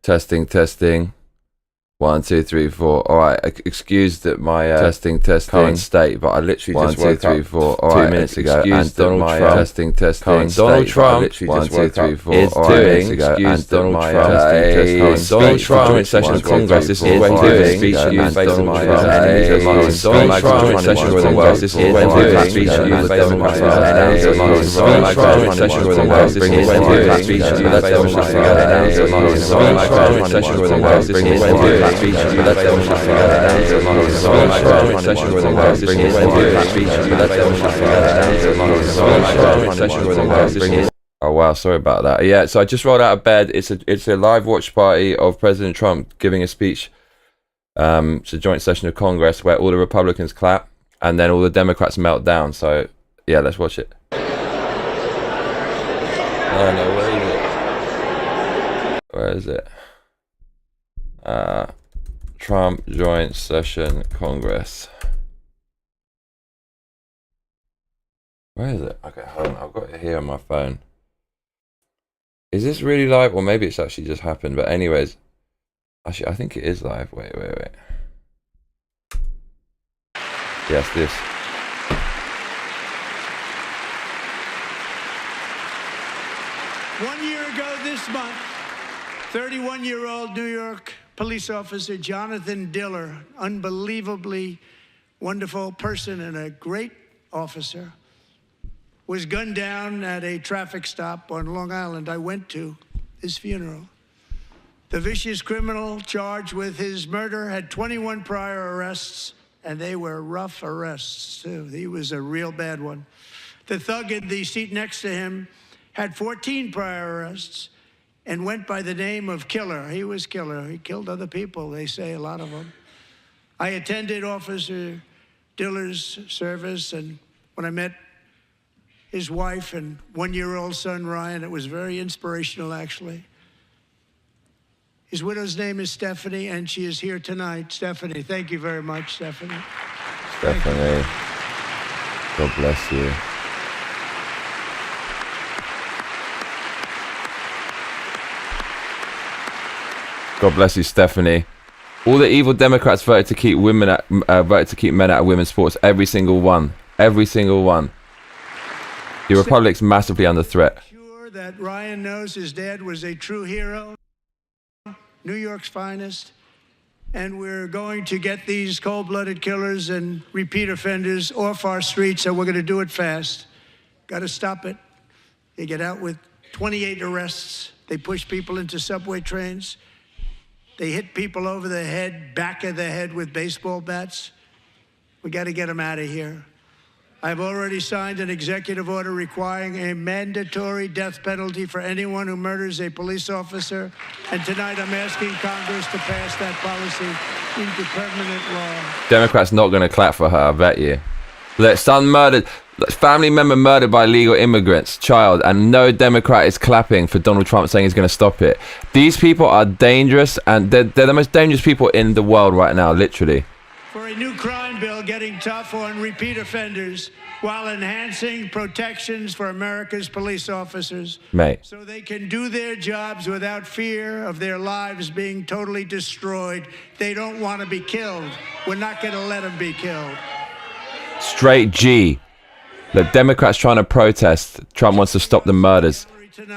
Testing, testing. 1, 2, 3, 4. All right. Excuse that my testing current state, but I literally just woke up 2 minutes ago. And Donald Trump testing Donald Trump literally just woke up is doing. And Donald Trump Donald Trump joint session of Congress. This is when doing speech in the face of my enemies. Donald Trump joint session of Congress. This is when doing speech in the face of my enemies. Donald Trump joint session of Congress. This is when doing speech in the face of my enemies. Donald Trump joint session of Congress. This is when doing. Oh wow, sorry about that. Yeah, so I just rolled out of bed. It's a live watch party of President Trump giving a speech. It's a joint session of Congress where all the Republicans clap and then all the Democrats melt down. So yeah, let's watch it. Oh no, where is it? Trump joint session Congress. Where is it? Okay, hold on. I've got it here on my phone. Is this really live? Or maybe it's actually just happened. But anyways, actually, I think it is live. Wait. Yes, this. One year ago this month, 31-year-old New York police officer Jonathan Diller, unbelievably wonderful person and a great officer, was gunned down at a traffic stop on Long Island. I went to his funeral. The vicious criminal charged with his murder had 21 prior arrests, and they were rough arrests, too. He was a real bad one. The thug in the seat next to him had 14 prior arrests and went by the name of Killer. He was Killer. He killed other people, they say, a lot of them. I attended Officer Diller's service, and when I met his wife and one-year-old son, Ryan, it was very inspirational, actually. His widow's name is Stephanie, and she is here tonight. Stephanie, thank you very much, Stephanie. Stephanie, God bless you. God bless you, Stephanie. All the evil Democrats voted to keep men out of women's sports. Every single one. Every single one. The Republic's massively under threat. Sure that Ryan knows his dad was a true hero, New York's finest, and we're going to get these cold-blooded killers and repeat offenders off our streets, and we're going to do it fast. Got to stop it. They get out with 28 arrests. They push people into subway trains. They hit people over the head, back of the head with baseball bats. We got to get them out of here. I've already signed an executive order requiring a mandatory death penalty for anyone who murders a police officer. And tonight I'm asking Congress to pass that policy into permanent law. Democrats not going to clap for her, I bet you. Look, son murdered, family member murdered by illegal immigrants, child, and no Democrat is clapping for Donald Trump saying he's going to stop it. These people are dangerous, and they're the most dangerous people in the world right now, literally. For a new crime bill getting tough on repeat offenders while enhancing protections for America's police officers. Mate. So they can do their jobs without fear of their lives being totally destroyed. They don't want to be killed. We're not going to let them be killed. Straight G. The Democrats trying to protest. Trump wants to stop the murders of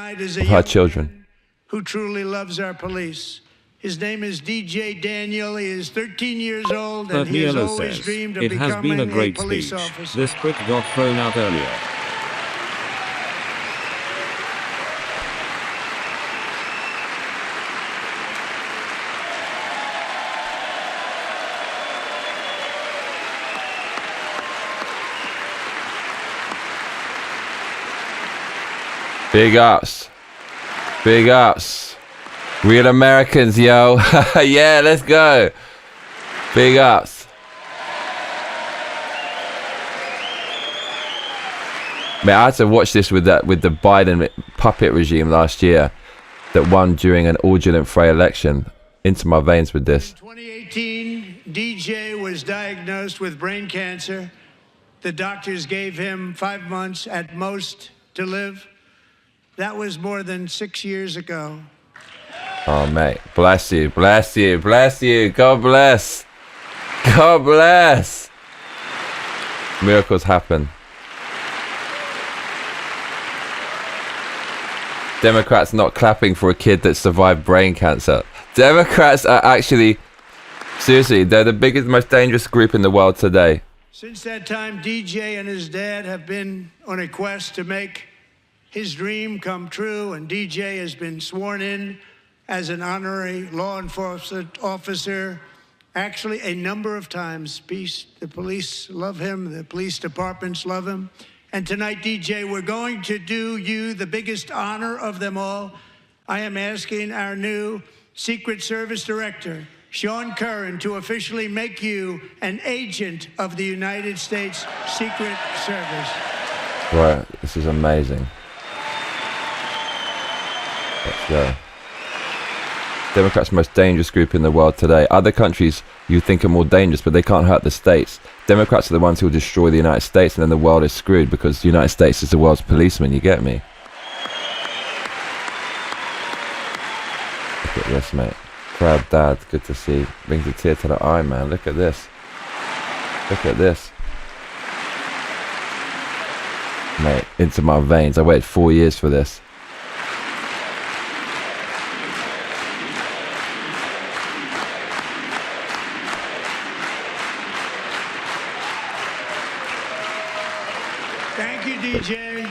her children. Who truly loves our police. His name is DJ Daniel. He is 13 years old, and he has always dreamed of becoming a police officer. This brick got thrown out earlier. Big ups. Big ups. Real Americans, yo. Yeah, let's go. Big ups. Man, I had to watch this with the Biden puppet regime last year that won during an fraudulent Frey election. Into my veins with this. In 2018, DJ was diagnosed with brain cancer. The doctors gave him 5 months at most to live. That was more than 6 years ago. Oh, mate. Bless you. Bless you. Bless you. God bless. God bless. Miracles happen. Democrats not clapping for a kid that survived brain cancer. Democrats are actually, seriously, they're the biggest, most dangerous group in the world today. Since that time, DJ and his dad have been on a quest to make his dream come true, and DJ has been sworn in as an honorary law enforcement officer, actually a number of times. The police love him, the police departments love him. And tonight, DJ, we're going to do you the biggest honor of them all. I am asking our new Secret Service Director, Sean Curran, to officially make you an agent of the United States Secret Service. Right, this is amazing. Let's go. Democrats' most dangerous group in the world today. Other countries you think are more dangerous, but they can't hurt the states. Democrats are the ones who will destroy the United States, and then the world is screwed because the United States is the world's policeman. You get me? Look at this, mate. Proud dad. Good to see. Brings a tear to the eye, man. Look at this. Look at this. Mate, into my veins. I waited 4 years for this. Thank you, DJ.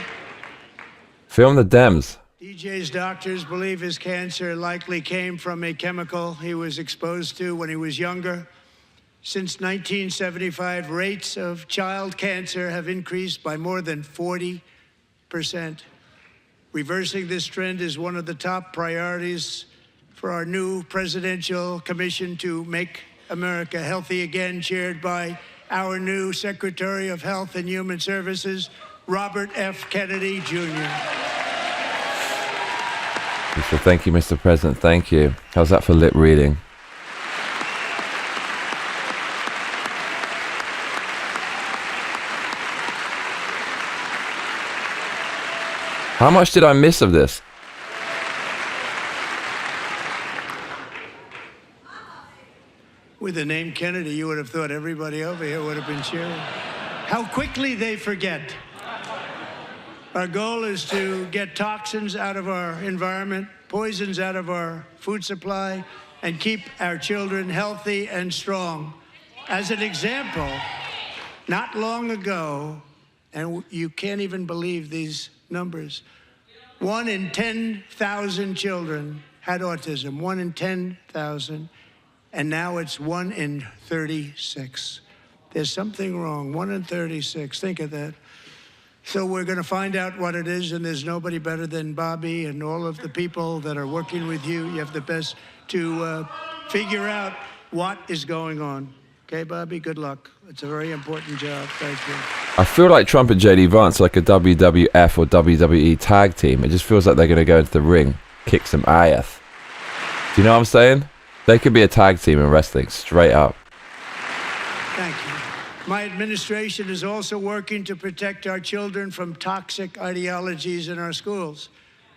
Film the Dems. DJ's doctors believe his cancer likely came from a chemical he was exposed to when he was younger. Since 1975, rates of child cancer have increased by more than 40%. Reversing this trend is one of the top priorities for our new presidential commission to make America healthy again, chaired by our new Secretary of Health and Human Services, Robert F. Kennedy, Jr. So thank you, Mr. President. Thank you. How's that for lip reading? How much did I miss of this? With the name Kennedy, you would have thought everybody over here would have been cheering. How quickly they forget. Our goal is to get toxins out of our environment, poisons out of our food supply, and keep our children healthy and strong. As an example, not long ago, and you can't even believe these numbers, 1 in 10,000 children had autism, 1 in 10,000, and now it's 1 in 36. There's something wrong, 1 in 36, think of that. So we're going to find out what it is, and there's nobody better than Bobby and all of the people that are working with you. You have the best to figure out what is going on. Okay, Bobby, good luck. It's a very important job. Thank you. I feel like Trump and JD Vance are like a WWF or WWE tag team. It just feels like they're going to go into the ring, kick some ass. Do you know what I'm saying? They could be a tag team in wrestling, straight up. Thank you. My administration is also working to protect our children from toxic ideologies in our schools.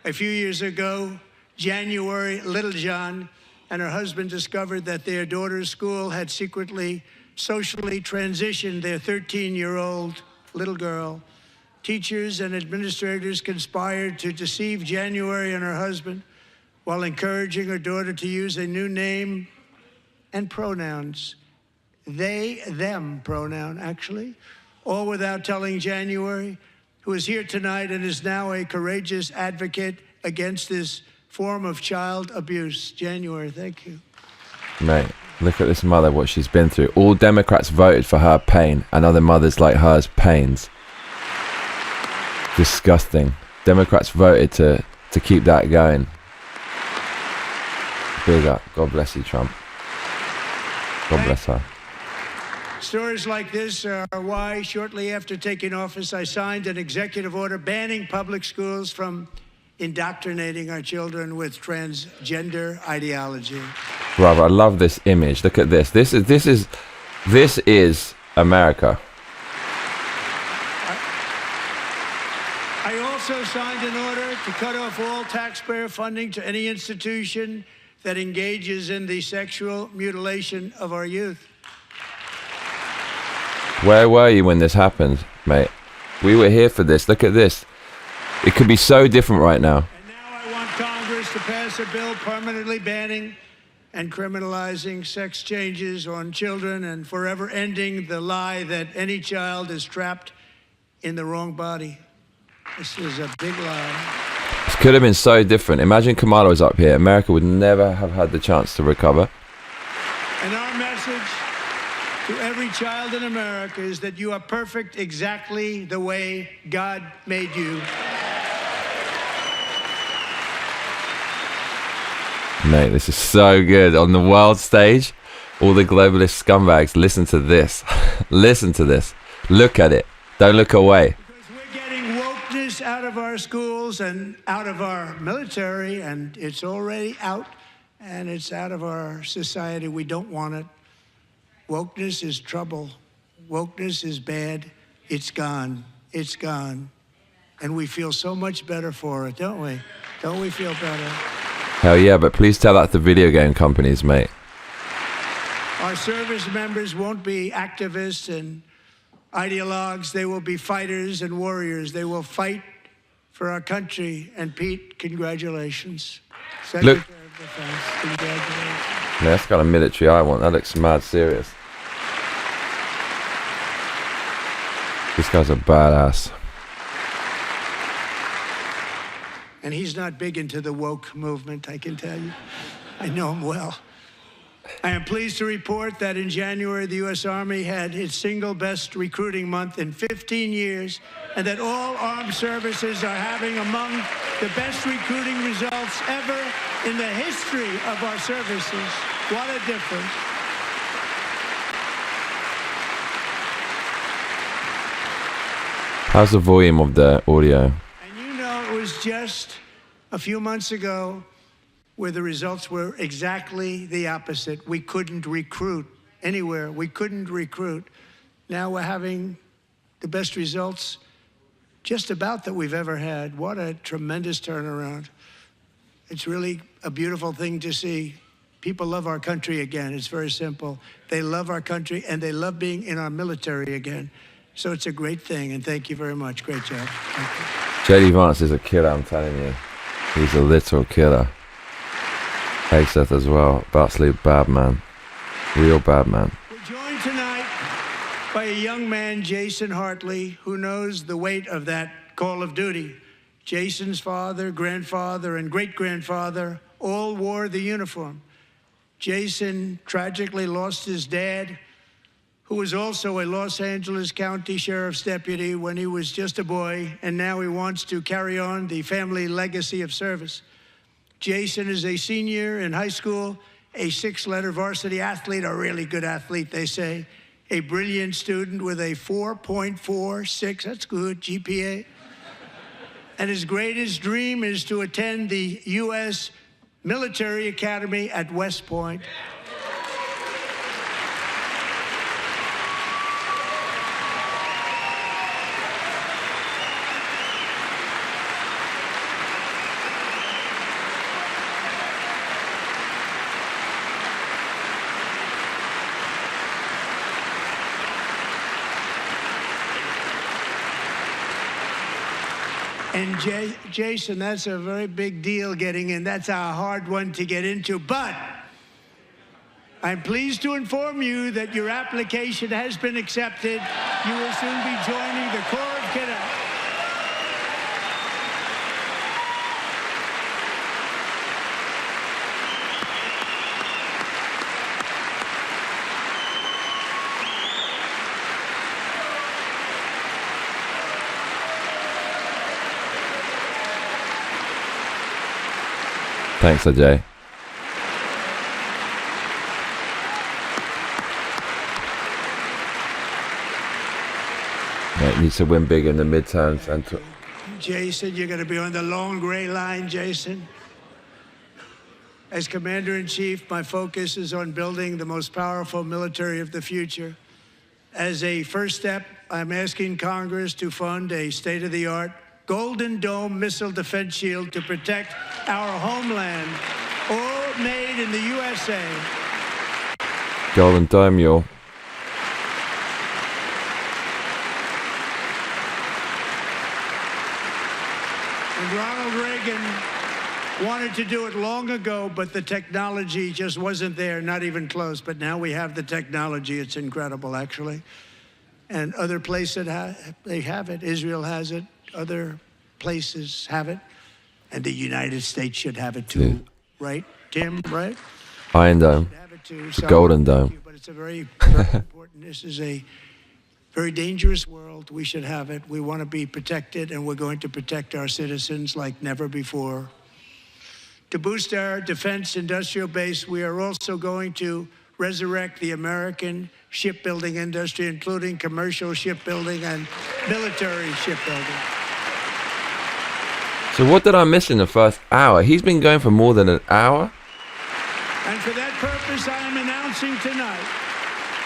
A few years ago, January, Little John and her husband discovered that their daughter's school had secretly, socially transitioned their 13-year-old little girl. Teachers and administrators conspired to deceive January and her husband while encouraging her daughter to use a new name and pronouns. They, them pronoun, actually, all without telling January, who is here tonight and is now a courageous advocate against this form of child abuse. January, thank you. Mate, look at this mother, what she's been through. All Democrats voted for her pain, and other mothers like hers pains. Disgusting. Democrats voted to keep that going. Big up. God bless you, Trump. God bless her. Stories like this are why, shortly after taking office, I signed an executive order banning public schools from indoctrinating our children with transgender ideology. Brother, I love this image. Look at this. This is America. I also signed an order to cut off all taxpayer funding to any institution that engages in the sexual mutilation of our youth. Where were you when this happened, mate? We were here for this. Look at this. It could be so different right now. And now I want Congress to pass a bill permanently banning and criminalizing sex changes on children and forever ending the lie that any child is trapped in the wrong body. This is a big lie. This could have been so different. Imagine Kamala was up here. America would never have had the chance to recover. And our message to every child in America is that you are perfect exactly the way God made you. Mate, this is so good. On the world stage, all the globalist scumbags, listen to this. Listen to this. Look at it. Don't look away. Because we're getting wokeness out of our schools and out of our military, and it's already out, and it's out of our society. We don't want it. Wokeness is trouble. Wokeness is bad. It's gone. It's gone. And we feel so much better for it, don't we? Don't we feel better? Hell yeah, but please tell that to video game companies, mate. Our service members won't be activists and ideologues. They will be fighters and warriors. They will fight for our country. And Pete, congratulations. Secretary of Defense, congratulations. Yeah, that's got a military I want. That looks mad serious. This guy's a badass. And he's not big into the woke movement, I can tell you. I know him well. I am pleased to report that in January, the U.S. Army had its single best recruiting month in 15 years, and that all armed services are having among the best recruiting results ever in the history of our services. What a difference. How's the volume of the audio? It was just a few months ago where the results were exactly the opposite. We couldn't recruit anywhere. We couldn't recruit. Now we're having the best results just about that we've ever had. What a tremendous turnaround. It's really a beautiful thing to see. People love our country again. It's very simple. They love our country and they love being in our military again. So it's a great thing, and thank you very much. Great job. J.D. Vance is a killer, I'm telling you. He's a literal killer. Hey Seth as well. Absolute bad man. Real bad man. We're joined tonight by a young man, Jason Hartley, who knows the weight of that call of duty. Jason's father, grandfather, and great-grandfather all wore the uniform. Jason tragically lost his dad, who was also a Los Angeles County Sheriff's deputy when he was just a boy, and now he wants to carry on the family legacy of service. Jason is a senior in high school, a 6-letter varsity athlete, a really good athlete, they say, a brilliant student with a 4.46, that's good, GPA. And his greatest dream is to attend the U.S. Military Academy at West Point. And Jason, that's a very big deal getting in. That's a hard one to get into. But I'm pleased to inform you that your application has been accepted. You will soon be joining the Corps of Cadets. Thanks, Ajay. Mate, needs to win big in the midterms. And Jason, you're going to be on the long gray line, Jason. As Commander-in-Chief, my focus is on building the most powerful military of the future. As a first step, I'm asking Congress to fund a state-of-the-art Golden Dome missile defense shield to protect our homeland all made in the USA. Golden Dome, y'all. And Ronald Reagan wanted to do it long ago, but the technology just wasn't there, not even close. But now we have the technology. It's incredible, actually. And other places, they have it. Israel has it. Other places have it. And the United States should have it too. Dude. Right, Tim, right? Iron Dome. The Golden Dome. But it's a very, very important. This is a very dangerous world. We should have it. We want to be protected, and we're going to protect our citizens like never before. To boost our defense industrial base, we are also going to resurrect the American shipbuilding industry, including commercial shipbuilding and military shipbuilding. So what did I miss in the first hour? He's been going for more than an hour? And for that purpose, I am announcing tonight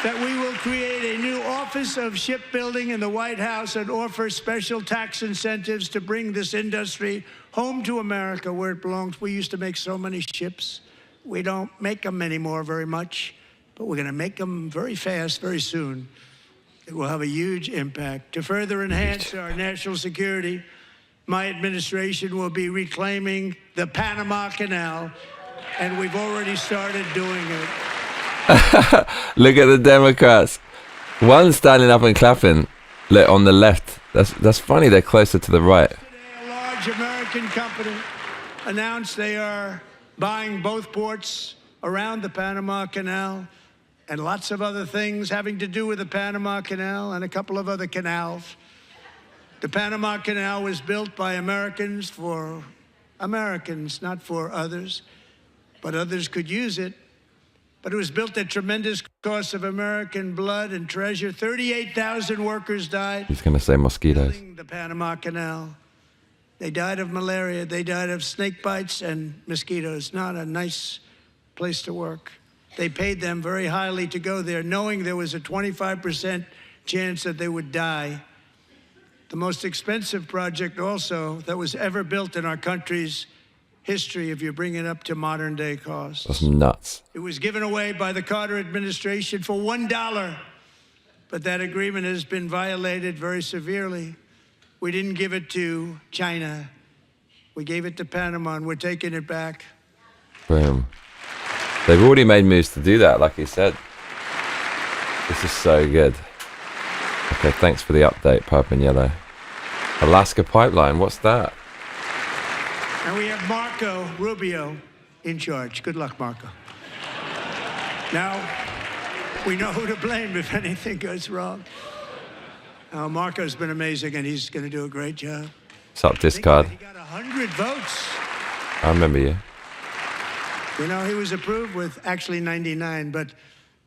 that we will create a new Office of Shipbuilding in the White House and offer special tax incentives to bring this industry home to America where it belongs. We used to make so many ships. We don't make them anymore very much, but we're going to make them very fast, very soon. It will have a huge impact. To further enhance our national security, my administration will be reclaiming the Panama Canal, and we've already started doing it. Look at the Democrats. One standing up and clapping on the left. That's funny, they're closer to the right. Today, a large American company announced they are buying both ports around the Panama Canal and lots of other things having to do with the Panama Canal and a couple of other canals. The Panama Canal was built by Americans for Americans, not for others, but others could use it. But it was built at tremendous cost of American blood and treasure. 38,000 workers died. He's going to say mosquitoes. Building the Panama Canal. They died of malaria. They died of snake bites and mosquitoes. Not a nice place to work. They paid them very highly to go there, knowing there was a 25% chance that they would die. The most expensive project also that was ever built in our country's history, if you bring it up to modern day costs. That's nuts. It was given away by the Carter administration for $1, but that agreement has been violated very severely. We didn't give it to China. We gave it to Panama, and we're taking it back. Boom. They've already made moves to do that, like he said. This is so good. Okay, thanks for the update, Purple and Yellow. Alaska Pipeline, what's that? And we have Marco Rubio in charge. Good luck, Marco. Now, we know who to blame if anything goes wrong. Marco's been amazing, and he's going to do a great job. What's up, Discard? He got 100 votes. I remember you. You know, he was approved with actually 99, but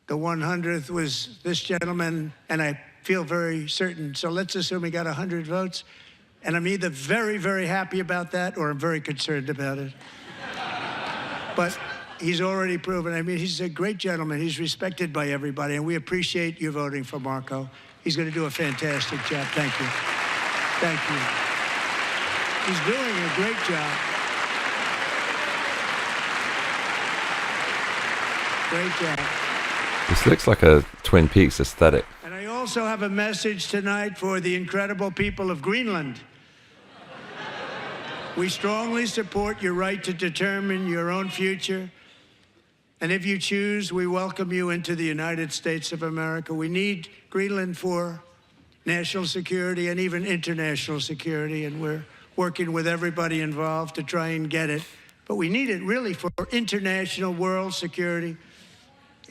the 100th was this gentleman, and I feel very certain. So let's assume he got 100 votes. And I'm either very, very happy about that or I'm very concerned about it. But he's already proven. I mean, he's a great gentleman. He's respected by everybody, and we appreciate you voting for Marco. He's going to do a fantastic job. Thank you. Thank you. He's doing a great job. Great job. This looks like a Twin Peaks aesthetic. And I also have a message tonight for the incredible people of Greenland. We strongly support your right to determine your own future. And if you choose, we welcome you into the United States of America. We need Greenland for national security and even international security, and we're working with everybody involved to try and get it. But we need it really for international world security.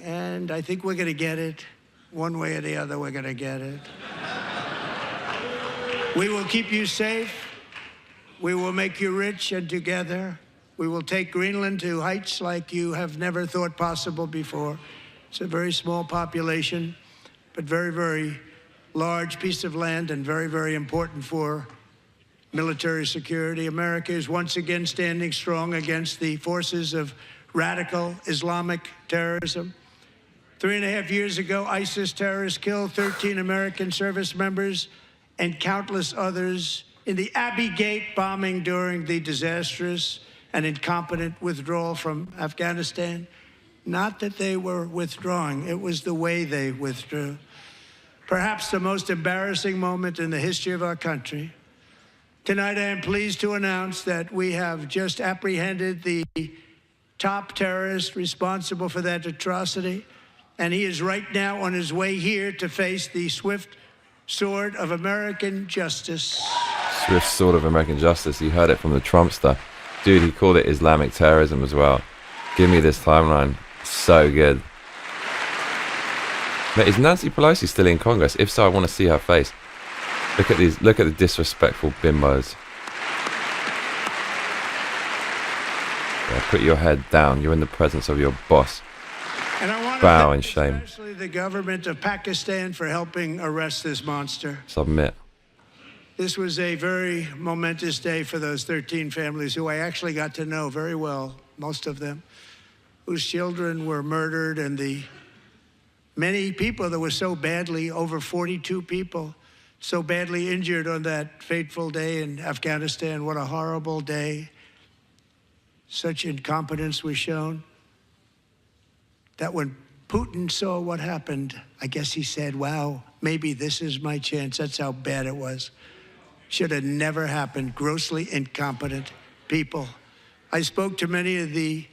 And I think we're going to get it. One way or the other, we're going to get it. We will keep you safe. We will make you rich, and together we will take Greenland to heights like you have never thought possible before. It's a very small population, but very, very large piece of land and very, very important for military security. America is once again standing strong against the forces of radical Islamic terrorism. 3.5 years ago, ISIS terrorists killed 13 American service members and countless others in the Abbey Gate bombing during the disastrous and incompetent withdrawal from Afghanistan. Not that they were withdrawing, it was the way they withdrew. Perhaps the most embarrassing moment in the history of our country. Tonight, I am pleased to announce that we have just apprehended the top terrorist responsible for that atrocity, and he is right now on his way here to face the swift sword of American justice. Swift sword of American justice. You heard it from the Trumpster. Dude, he called it Islamic terrorism as well. Give me this timeline. So good. But is Nancy Pelosi still in Congress? If so, I want to see her face. Look at these. Look at the disrespectful bimbos. Yeah, put your head down. You're in the presence of your boss. And I want Bow to in shame. especially the government of Pakistan for helping arrest this monster. Submit. This was a very momentous day for those 13 families who I actually got to know very well, most of them, whose children were murdered, and the many people that were so badly, over 42 people, so badly injured on that fateful day in Afghanistan. What a horrible day. Such incompetence was shown that when Putin saw what happened, I guess he said, wow, maybe this is my chance. That's how bad it was. Should have never happened. Grossly incompetent people. I spoke to many of the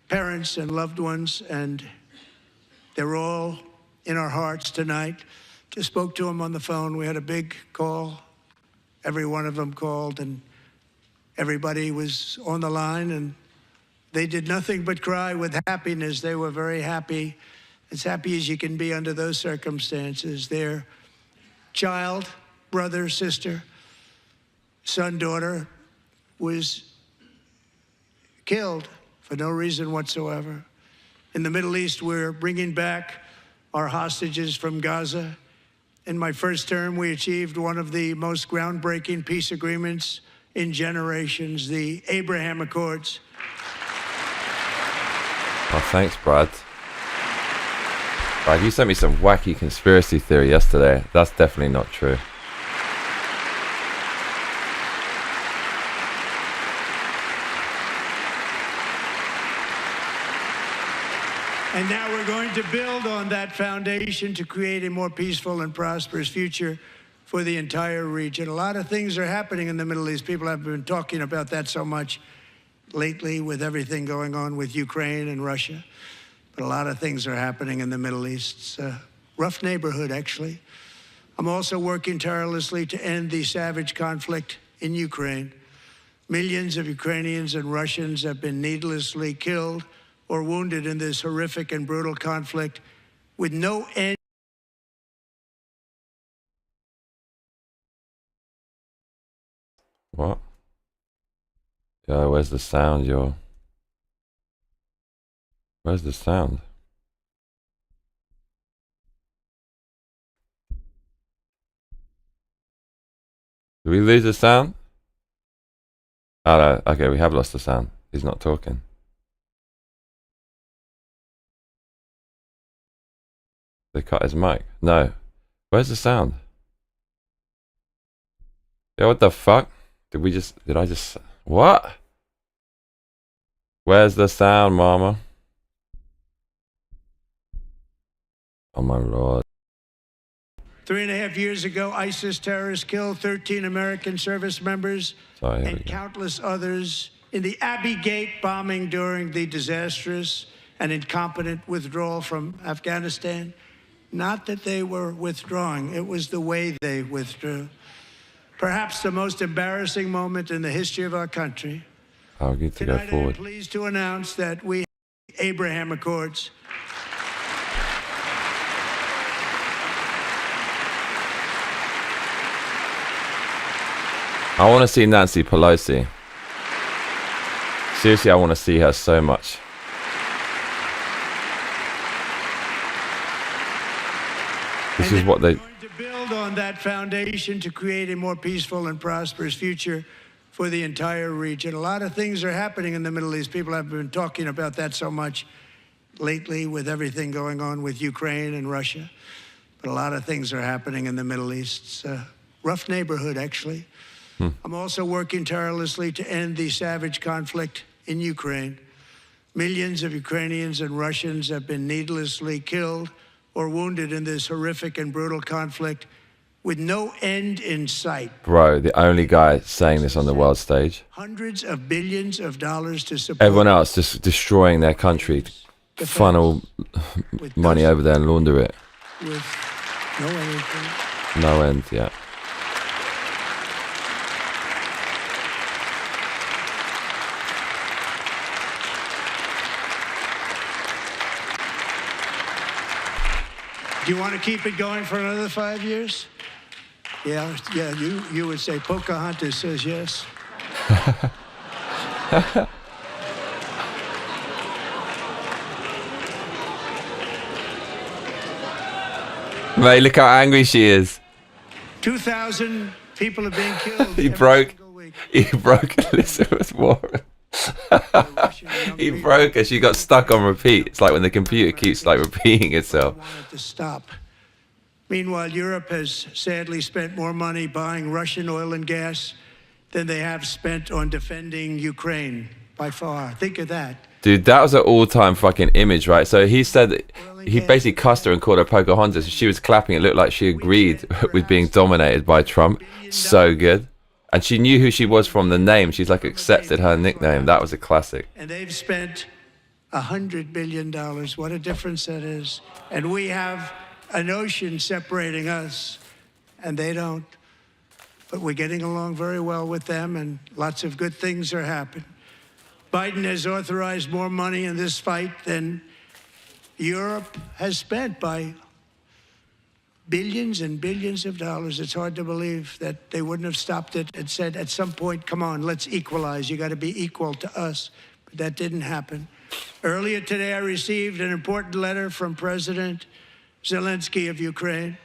parents and loved ones, and they're all in our hearts tonight. Just spoke to them on the phone. We had a big call. Every one of them called, and everybody was on the line, and they did nothing but cry with happiness. They were very happy, as happy as you can be under those circumstances. Their child, brother, sister, son, daughter was killed for no reason whatsoever. In the Middle East, we're bringing back our hostages from Gaza. In my first term, we achieved one of the most groundbreaking peace agreements in generations, the Abraham Accords. Oh, thanks, Brad. Brad, you sent me some wacky conspiracy theory yesterday. That's definitely not true. And now we're going to build on that foundation to create a more peaceful and prosperous future for the entire region. A lot of things are happening in the Middle East. People have been talking about that so much lately with everything going on with Ukraine and Russia. But a lot of things are happening in the Middle East. It's a rough neighborhood, actually. I'm also working tirelessly to end the savage conflict in Ukraine. Millions of Ukrainians and Russians have been needlessly killed or wounded in this horrific and brutal conflict with no end. What? Yo, where's the sound, yo? Where's the sound? Did we lose the sound? Oh no, okay, we have lost the sound. He's not talking. They cut his mic. No. Where's the sound? Yeah, what the fuck? Did I just... What? Where's the sound, mama? Oh my lord. 3.5 years ago, ISIS terrorists killed 13 American service members and countless others in the Abbey Gate bombing during the disastrous and incompetent withdrawal from Afghanistan. Not that they were withdrawing, it was the way they withdrew. Perhaps the most embarrassing moment in the history of our country. I'll get to go forward. I'm pleased to announce that we have the Abraham Accords. I want to see Nancy Pelosi. Seriously, I want to see her so much. This is what they... We're going to build on that foundation to create a more peaceful and prosperous future for the entire region. A lot of things are happening in the Middle East. People have been talking about that so much lately with everything going on with Ukraine and Russia. But a lot of things are happening in the Middle East. It's a rough neighborhood, actually. I'm also working tirelessly to end the savage conflict in Ukraine. Millions of Ukrainians and Russians have been needlessly killed or wounded in this horrific and brutal conflict with no end in sight. Bro, the only guy saying this on the world stage. Hundreds of billions of dollars to support. Everyone else just destroying their country, funnel money over there and launder it. With no anything. No end, yeah. Do you want to keep it going for another 5 years? Yeah, you would say Pocahontas says yes. Mate, look how angry she is. 2,000 people are being killed. He broke Elizabeth Warren. He broke her. She got stuck on repeat. It's like when the computer keeps like repeating itself. Wanted to stop. Meanwhile, Europe has sadly spent more money buying Russian oil and gas than they have spent on defending Ukraine by far. Think of that. Dude, that was an all-time fucking image, right? So he said that he basically cussed her and called her Pocahontas. She was clapping. It looked like she agreed with being dominated by Trump. So good. And she knew who she was from the name. She's like accepted her nickname. That was a classic. And they've spent $100 billion. What a difference that is. And we have an ocean separating us, and they don't. But we're getting along very well with them, and lots of good things are happening. Biden has authorized more money in this fight than Europe has spent by billions and billions of dollars. It's hard to believe that they wouldn't have stopped it and said at some point, come on, let's equalize. You got to be equal to us. But that didn't happen. Earlier today, I received an important letter from President Zelensky of Ukraine.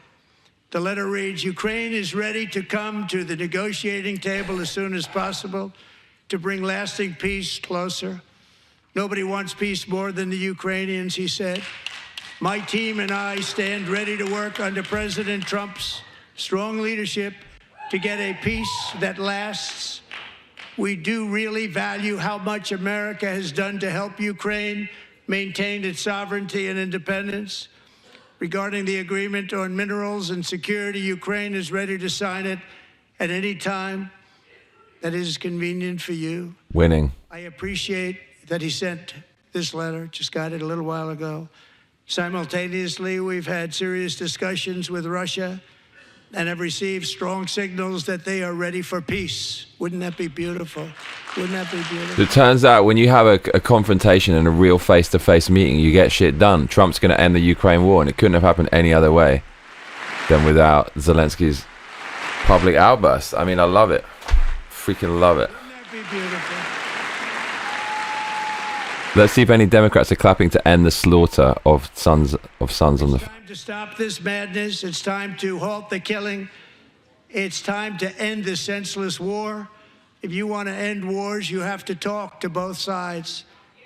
The letter reads, Ukraine is ready to come to the negotiating table as soon as possible to bring lasting peace closer. Nobody wants peace more than the Ukrainians, he said. My team and I stand ready to work under President Trump's strong leadership to get a peace that lasts. We do really value how much America has done to help Ukraine maintain its sovereignty and independence. Regarding the agreement on minerals and security, Ukraine is ready to sign it at any time that is convenient for you. Winning. I appreciate that he sent this letter, just got it a little while ago. Simultaneously, we've had serious discussions with Russia and have received strong signals that they are ready for peace. Wouldn't that be beautiful? Wouldn't that be beautiful? It turns out when you have a confrontation and a real face-to-face meeting, you get shit done. Trump's going to end the Ukraine war, and it couldn't have happened any other way than without Zelensky's public outburst. I mean, I love it. Freaking love it. Wouldn't that be beautiful? Let's see if any Democrats are clapping to end the slaughter of sons on the... It's time to stop this madness. It's time to halt the killing. It's time to end this senseless war. If you want to end wars, you have to talk to both sides.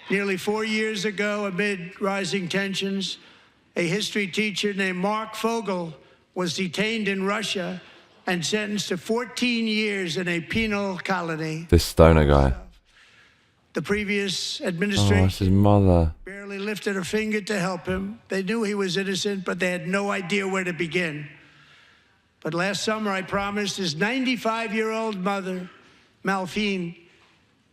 Nearly 4 years ago, amid rising tensions, a history teacher named Mark Fogel was detained in Russia and sentenced to 14 years in a penal colony. This stoner guy. The previous Oh, administration it's his mother. barely lifted a finger to help him. They knew he was innocent, but they had no idea where to begin. But last summer, I promised his 95-year-old mother, Malphine,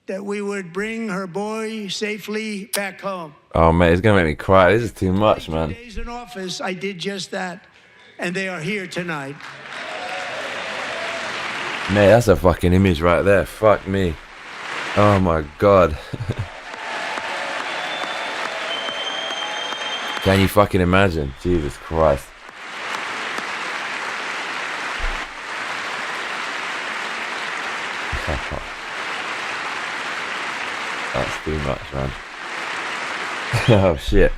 that we would bring her boy safely back home. Oh, mate, it's going to make me cry. This is too much, man. 2 days in office, I did just that, and they are here tonight. Mate, that's a fucking image right there. Fuck me. Oh, my God. Can you fucking imagine? Jesus Christ. That's too much, man. Oh, shit.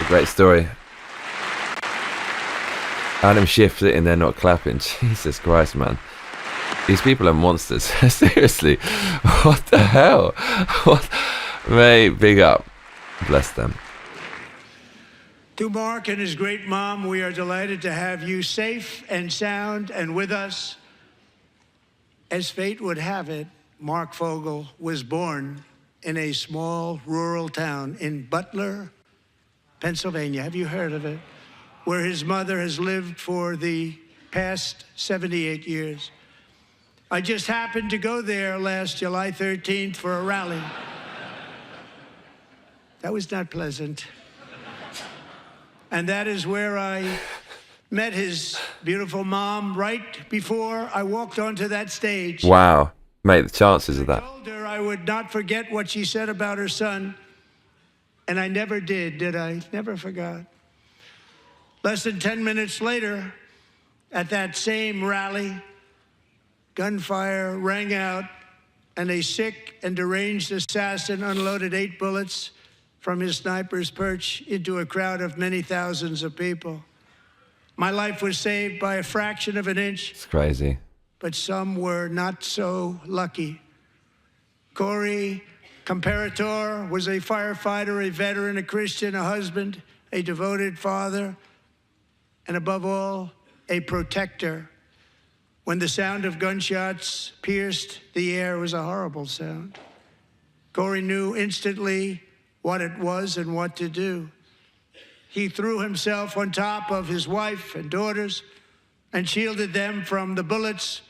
A great story. Adam Schiff sitting there not clapping. Jesus Christ, man. These people are monsters. Seriously. What the hell? What? Mate, big up. Bless them. To Mark and his great mom, we are delighted to have you safe and sound and with us. As fate would have it, Mark Fogel was born in a small rural town in Butler, Pennsylvania. Have you heard of it? Where his mother has lived for the past 78 years. I just happened to go there last July 13th for a rally. That was not pleasant. And that is where I met his beautiful mom right before I walked onto that stage. Wow. Mate, the chances of I that. told her I would not forget what she said about her son, and I never did I? Never forgot. Less than 10 minutes later, at that same rally, gunfire rang out, and a sick and deranged assassin unloaded 8 bullets from his sniper's perch into a crowd of many thousands of people. My life was saved by a fraction of an inch. It's crazy. But some were not so lucky. Corey Comparator was a firefighter, a veteran, a Christian, a husband, a devoted father, and above all, a protector. When the sound of gunshots pierced the air, it was a horrible sound. Corey knew instantly what it was and what to do. He threw himself on top of his wife and daughters and shielded them from the bullets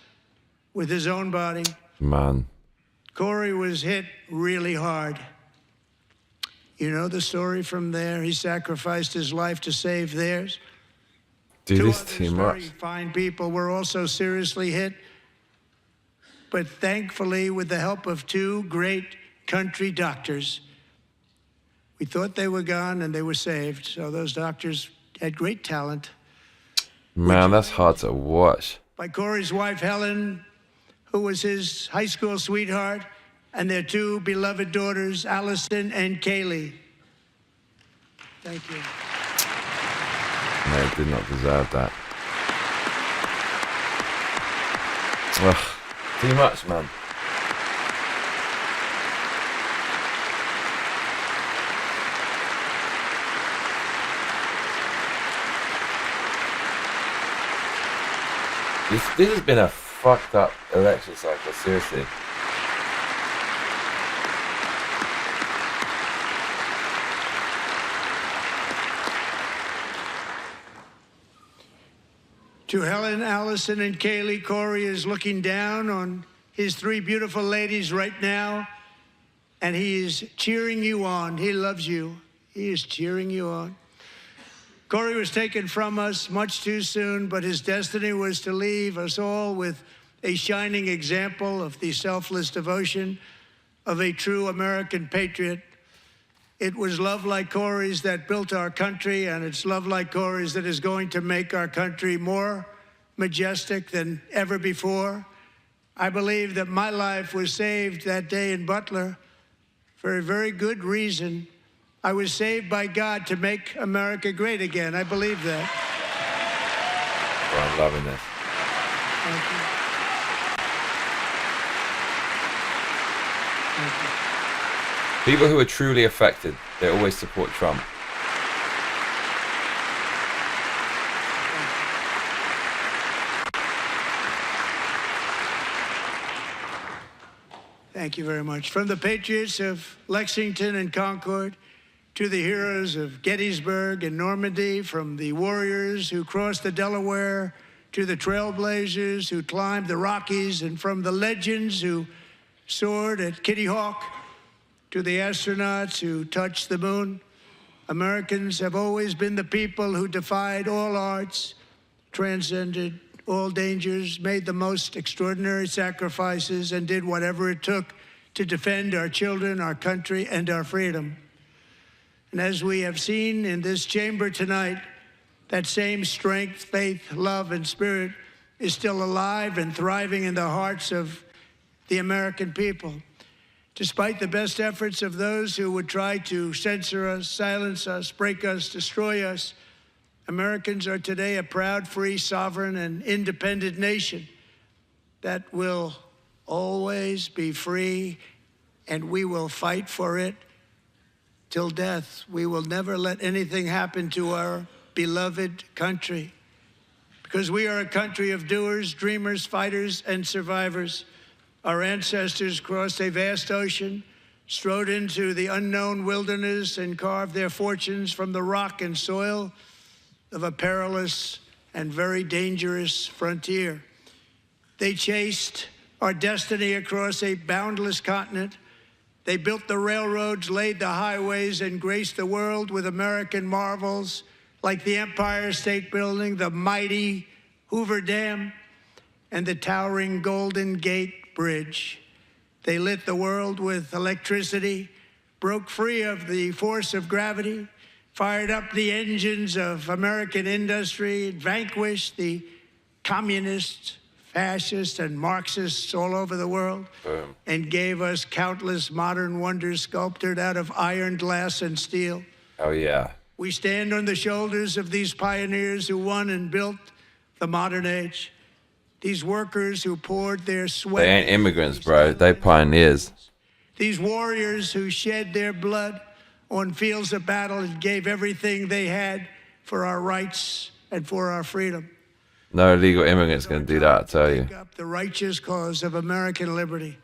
with his own body. Man. Corey was hit really hard. You know the story from there. He sacrificed his life to save theirs. Dude, Two this others, too very much. fine people, were also seriously hit. But thankfully, with the help of 2 great country doctors, we thought they were gone and they were saved. So those doctors had great talent. Man, that's hard to watch. By Corey's wife, Helen, who was his high school sweetheart, and their 2 beloved daughters, Allison and Kaylee. Thank you. They did not deserve that. Ugh, too much, man. This has been a fucked up election cycle, seriously. To Helen, Allison, and Kaylee, Corey is looking down on his 3 beautiful ladies right now, and he is cheering you on. He loves you. He is cheering you on. Corey was taken from us much too soon, but his destiny was to leave us all with a shining example of the selfless devotion of a true American patriot. It was love like Corey's that built our country, and it's love like Corey's that is going to make our country more majestic than ever before. I believe that my life was saved that day in Butler for a very good reason. I was saved by God to make America great again. I believe that. Well, I'm loving this. Thank you. Thank you. People who are truly affected, they always support Trump. Thank you very much. From the patriots of Lexington and Concord to the heroes of Gettysburg and Normandy, from the warriors who crossed the Delaware to the trailblazers who climbed the Rockies, and from the legends who soared at Kitty Hawk to the astronauts who touched the moon, Americans have always been the people who defied all odds, transcended all dangers, made the most extraordinary sacrifices, and did whatever it took to defend our children, our country, and our freedom. And as we have seen in this chamber tonight, that same strength, faith, love, and spirit is still alive and thriving in the hearts of the American people. Despite the best efforts of those who would try to censor us, silence us, break us, destroy us, Americans are today a proud, free, sovereign, and independent nation that will always be free, and we will fight for it till death. We will never let anything happen to our beloved country. Because we are a country of doers, dreamers, fighters, and survivors. Our ancestors crossed a vast ocean, strode into the unknown wilderness, and carved their fortunes from the rock and soil of a perilous and very dangerous frontier. They chased our destiny across a boundless continent. They built the railroads, laid the highways, and graced the world with American marvels like the Empire State Building, the mighty Hoover Dam, and the towering Golden Gate Bridge. They lit the world with electricity, broke free of the force of gravity, fired up the engines of American industry, vanquished the communists, fascists, and Marxists all over the world, and gave us countless modern wonders sculptured out of iron, glass, and steel. Oh, yeah. We stand on the shoulders of these pioneers who won and built the modern age. These workers who poured their sweat. They ain't immigrants, bro. They pioneers. These warriors who shed their blood on fields of battle and gave everything they had for our rights and for our freedom. No illegal immigrant's going to do that, I tell you. Up the righteous cause of American liberty.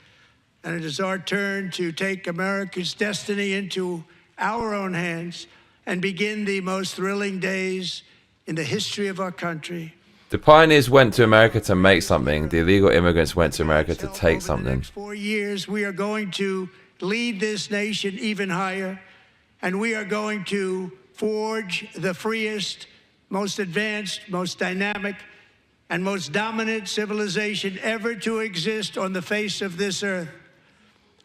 And it is our turn to take America's destiny into our own hands and begin the most thrilling days in the history of our country. The pioneers went to America to make something. The illegal immigrants went to America to take something. Over the next 4 years, we are going to lead this nation even higher, and we are going to forge the freest, most advanced, most dynamic, and most dominant civilization ever to exist on the face of this earth.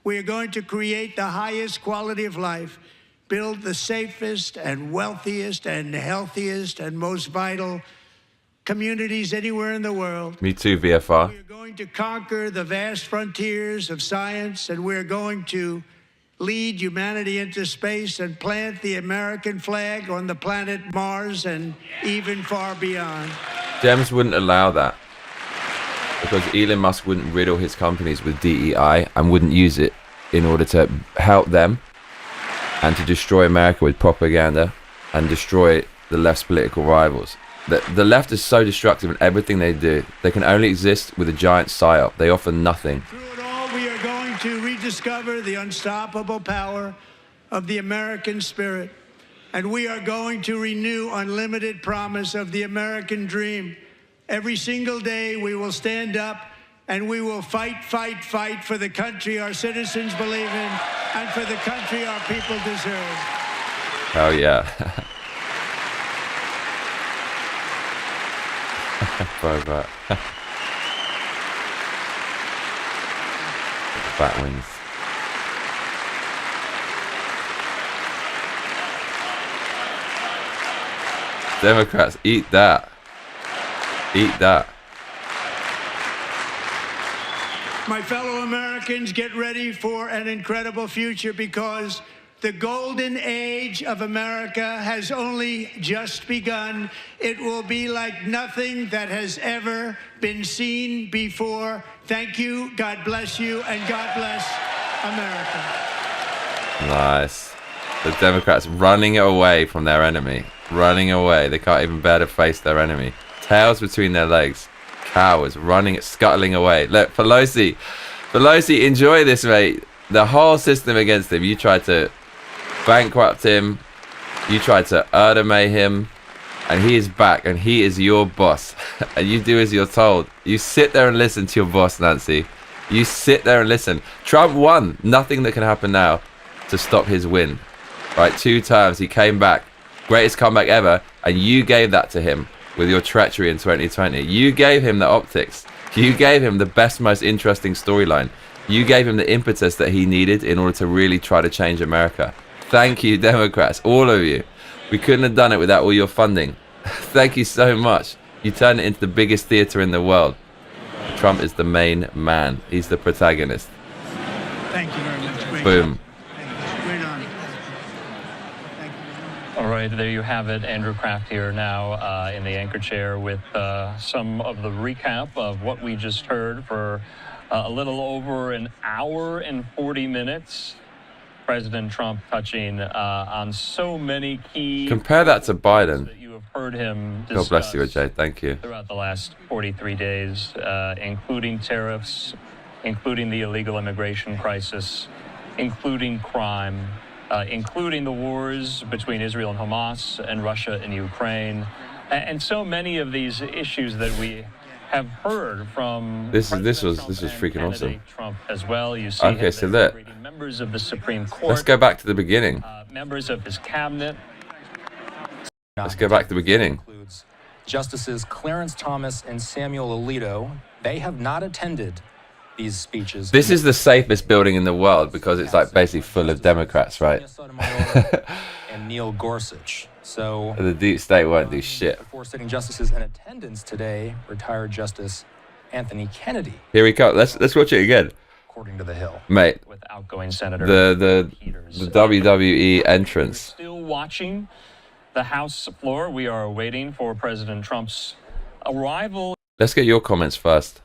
We are going to create the highest quality of life, build the safest and wealthiest and healthiest and most vital communities anywhere in the world. Me too, VFR. We are going to conquer the vast frontiers of science, and we're going to lead humanity into space and plant the American flag on the planet Mars and even far beyond. Dems wouldn't allow that because Elon Musk wouldn't riddle his companies with DEI and wouldn't use it in order to help them and to destroy America with propaganda and destroy the left's political rivals. The left is so destructive in everything they do. They can only exist with a giant psyop. They offer nothing. Through it all, we are going to rediscover the unstoppable power of the American spirit. And we are going to renew unlimited promise of the American dream. Every single day we will stand up and we will fight, fight, fight for the country our citizens believe in and for the country our people deserve. Hell yeah. But bat wings. Democrats, eat that. Eat that. My fellow Americans, get ready for an incredible future because the golden age of America has only just begun. It will be like nothing that has ever been seen before. Thank you, God bless you, and God bless America. Nice. The Democrats running away from their enemy. Running away. They can't even bear to face their enemy. Tails between their legs. Cowards running, scuttling away. Look, Pelosi, enjoy this, mate. The whole system against him. You tried to bankrupt him. You tried to Erdemay him. And he is back. And he is your boss. And you do as you're told. You sit there and listen to your boss, Nancy. You sit there and listen. Trump won. Nothing that can happen now to stop his win. Right, 2 times he came back. Greatest comeback ever. And you gave that to him with your treachery in 2020. You gave him the optics. You gave him the best, most interesting storyline. You gave him the impetus that he needed in order to really try to change America. Thank you, Democrats, all of you. We couldn't have done it without all your funding. Thank you so much. You turned it into the biggest theater in the world. Trump is the main man. He's the protagonist. Thank you very much. Great Boom. Great honor. Thank you. All right, there you have it. Andrew Kraft here now in the anchor chair with some of the recap of what we just heard for a little over an hour and 40 minutes. President Trump touching on so many key... Compare that to Biden. ...that you have heard him discuss. God bless you, Ajay. Thank you. ...throughout the last 43 days, including tariffs, including the illegal immigration crisis, including crime, including the wars between Israel and Hamas and Russia and Ukraine, and so many of these issues that we have heard from this was freaking awesome. Trump as well. You see okay, so look, members of the Supreme Court. Let's go back to the beginning. Members of his cabinet. Let's go back to the beginning. Justices Clarence Thomas and Samuel Alito, they have not attended these speeches. This is the safest building in the world because it's like basically full of Democrats, right? And Neil Gorsuch. So the deep state won't do shit. Four sitting justices in attendance today, retired Justice Anthony Kennedy. Here we go. Let's watch it again. According to The Hill, mate. With outgoing Senator the WWE entrance. Still watching the House floor. We are waiting for President Trump's arrival. Let's get your comments first.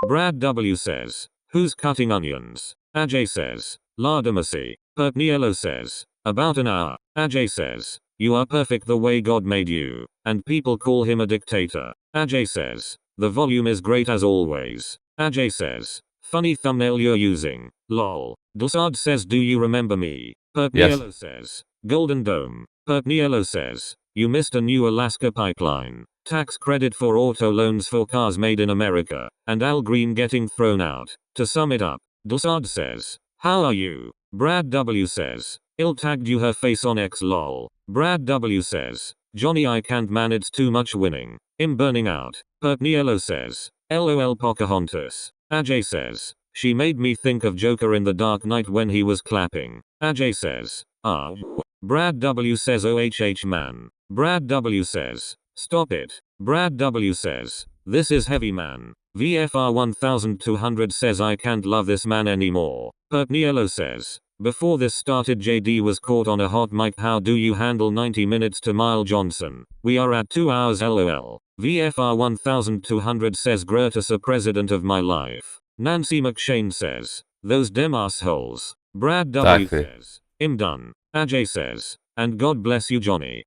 Brad W says, "Who's cutting onions?" Ajay says, "Ladamasi." Pertniello says, "About an hour." Ajay says, "You are perfect the way God made you, and people call him a dictator." Ajay says, "The volume is great as always." Ajay says, "Funny thumbnail you're using, lol." Dusad says, "Do you remember me?" Pertniello says, "Golden Dome." Pertniello says, "You missed a new Alaska pipeline, tax credit for auto loans for cars made in America, and Al Green getting thrown out." To sum it up, Dusad says, "How are you?" Brad W says, "Ill tagged you her face on X lol." Brad W says, "Johnny I can't man it's too much winning. I'm burning out." Pertniello says, "LOL Pocahontas." Ajay says, "She made me think of Joker in The Dark Knight when he was clapping." Ajay says, "Ah." Brad W says, "OHH man." Brad W says, "Stop it." Brad W says, "This is heavy man." VFR 1200 says, "I can't love this man anymore." Pertniello says, "Before this started JD was caught on a hot mic. How do you handle 90 minutes to Mile Johnson? We are at 2 hours lol." VFR 1200 says, "Gratus a president of my life." Nancy McShane says, "Those dem assholes." Brad W says, "I'm done." Ajay says, "And God bless you Johnny."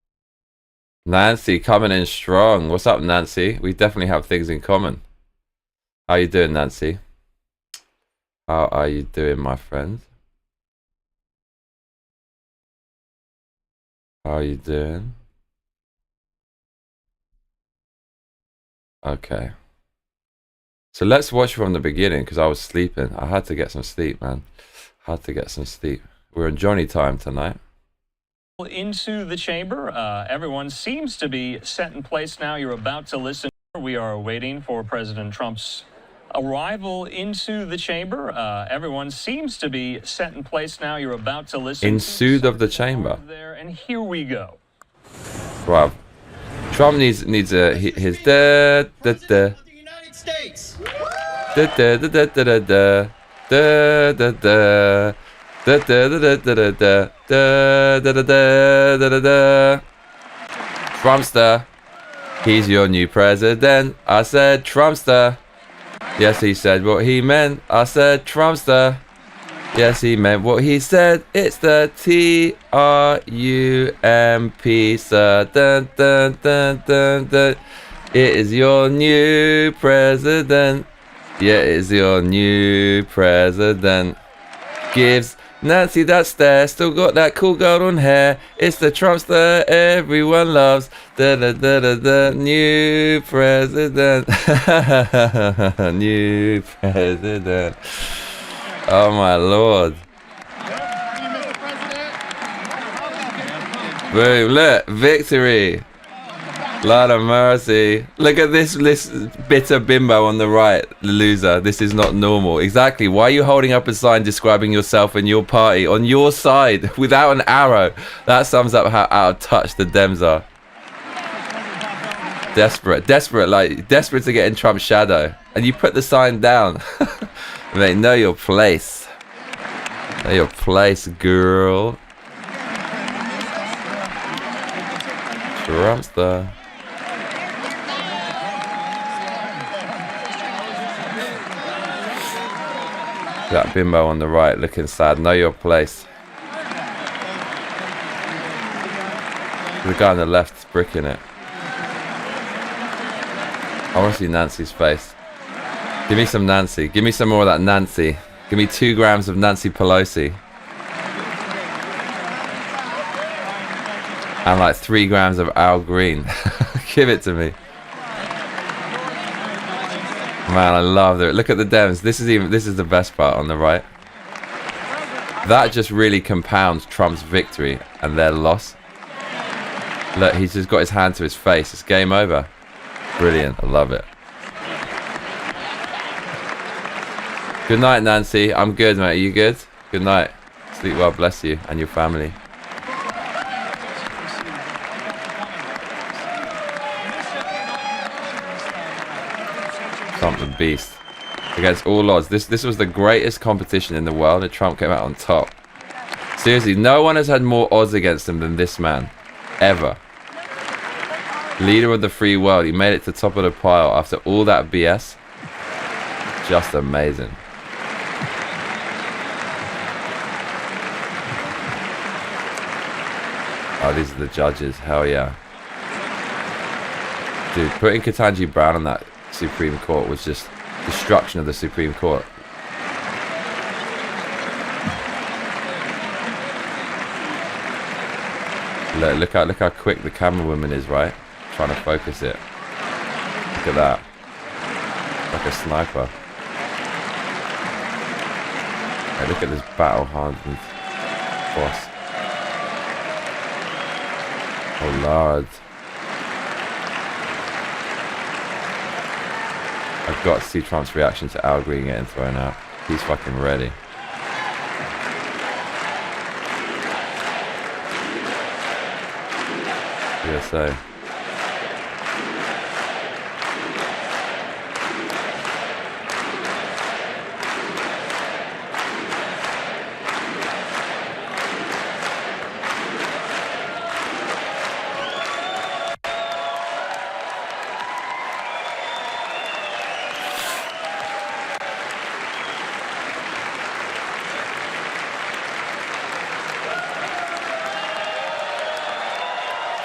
Nancy coming in strong. What's up, Nancy? We definitely have things in common. How you doing, Nancy? How are you doing, my friend? How are you doing? Okay. So let's watch from the beginning because I was sleeping. I had to get some sleep, man. Had to get some sleep. We're in Johnny time tonight. Into the chamber. Everyone seems to be set in place now. You're about to listen. We are waiting for President Trump's arrival into the chamber. Everyone seems to be set in place now. You're about to listen. In suit of the chamber. There, and here we go. Wow. Trump needs his da da da. United States. Da da da da da da da da da. Da da da da da da da da da da da da. Trumpster, he's your new president. I said Trumpster. Yes, he said what he meant. I said Trumpster. Yes, he meant what he said. It's the Trump, sir. Dun dun dun dun dun. It is your new president. Yeah, it is your new president. Gives Nancy that stare, still got that cool golden hair. It's the Trumpster everyone loves. Da da da da da. New president. New president. Oh my lord. Boom, look, victory. Lord of mercy. Look at this bitter bimbo on the right, loser. This is not normal. Exactly. Why are you holding up a sign describing yourself and your party on your side without an arrow? That sums up how out of touch the Dems are. Desperate to get in Trump's shadow. And you put the sign down. Mate, know your place. Know your place, girl. Trumpster. That bimbo on the right looking sad. Know your place. The guy on the left is bricking it. I want to see Nancy's face. Give me some Nancy. Give me some more of that Nancy. Give me 2 grams of Nancy Pelosi. And like 3 grams of Al Green. Give it to me. Man, I love it. Look at the Dems. This is the best part on the right. That just really compounds Trump's victory and their loss. Look, he's just got his hand to his face. It's game over. Brilliant. I love it. Good night, Nancy. I'm good, mate. Are you good? Good night. Sleep well. Bless you and your family. Trump the beast. Against all odds. This was the greatest competition in the world, and Trump came out on top. Seriously, no one has had more odds against him than this man. Ever. Leader of the free world. He made it to the top of the pile after all that BS. Just amazing. Oh, these are the judges. Hell yeah. Dude, putting Ketanji Brown on that Supreme Court was just destruction of the Supreme Court. Look how quick the camera woman is, right? Trying to focus it. Look at that. Like a sniper. Hey, look at this battle hardened boss. Oh Lord. I've got to see Trump's reaction to Al Green getting thrown out. He's fucking ready. Yeah, so.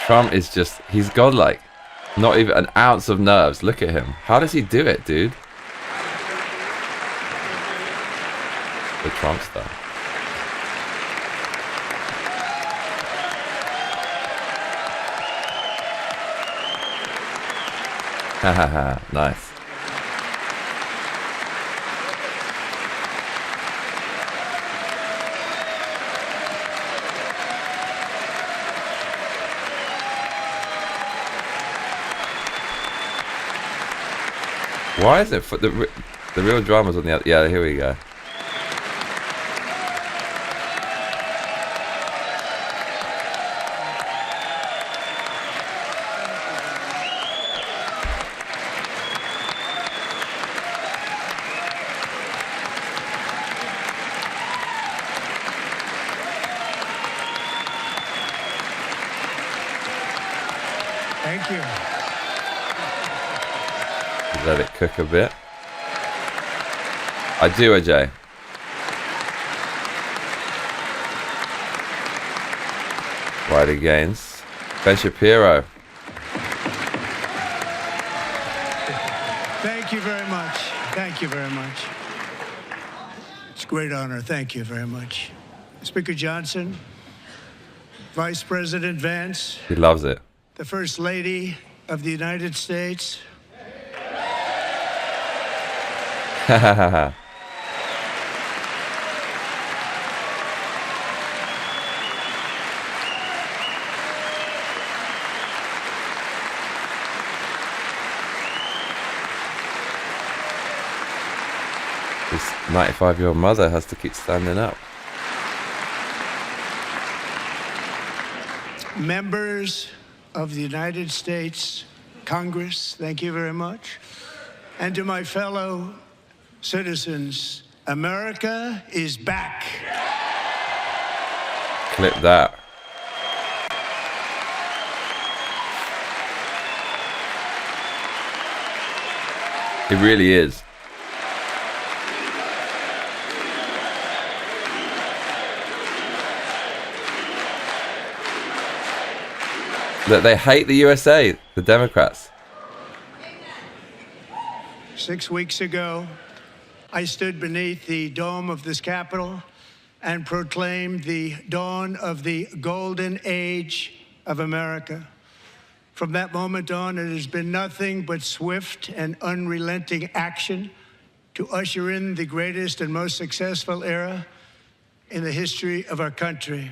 Trump is just, he's godlike. Not even an ounce of nerves. Look at him. How does he do it, dude? The Trump stuff. Hahaha, nice. Why is it for the real drama's on the other? Yeah, here we go. Thank you. Let it cook a bit. I do, Ajay. Right against Ben Shapiro. Thank you very much. Thank you very much. It's a great honor. Thank you very much. Speaker Johnson, Vice President Vance. He loves it. The First Lady of the United States. Ha ha ha ha. This 95-year-old mother has to keep standing up. Members of the United States Congress, thank you very much. And to my fellow citizens, America is back. Clip that. It really is. That they hate the USA, the Democrats. 6 weeks ago, I stood beneath the dome of this Capitol and proclaimed the dawn of the golden age of America. From that moment on, it has been nothing but swift and unrelenting action to usher in the greatest and most successful era in the history of our country.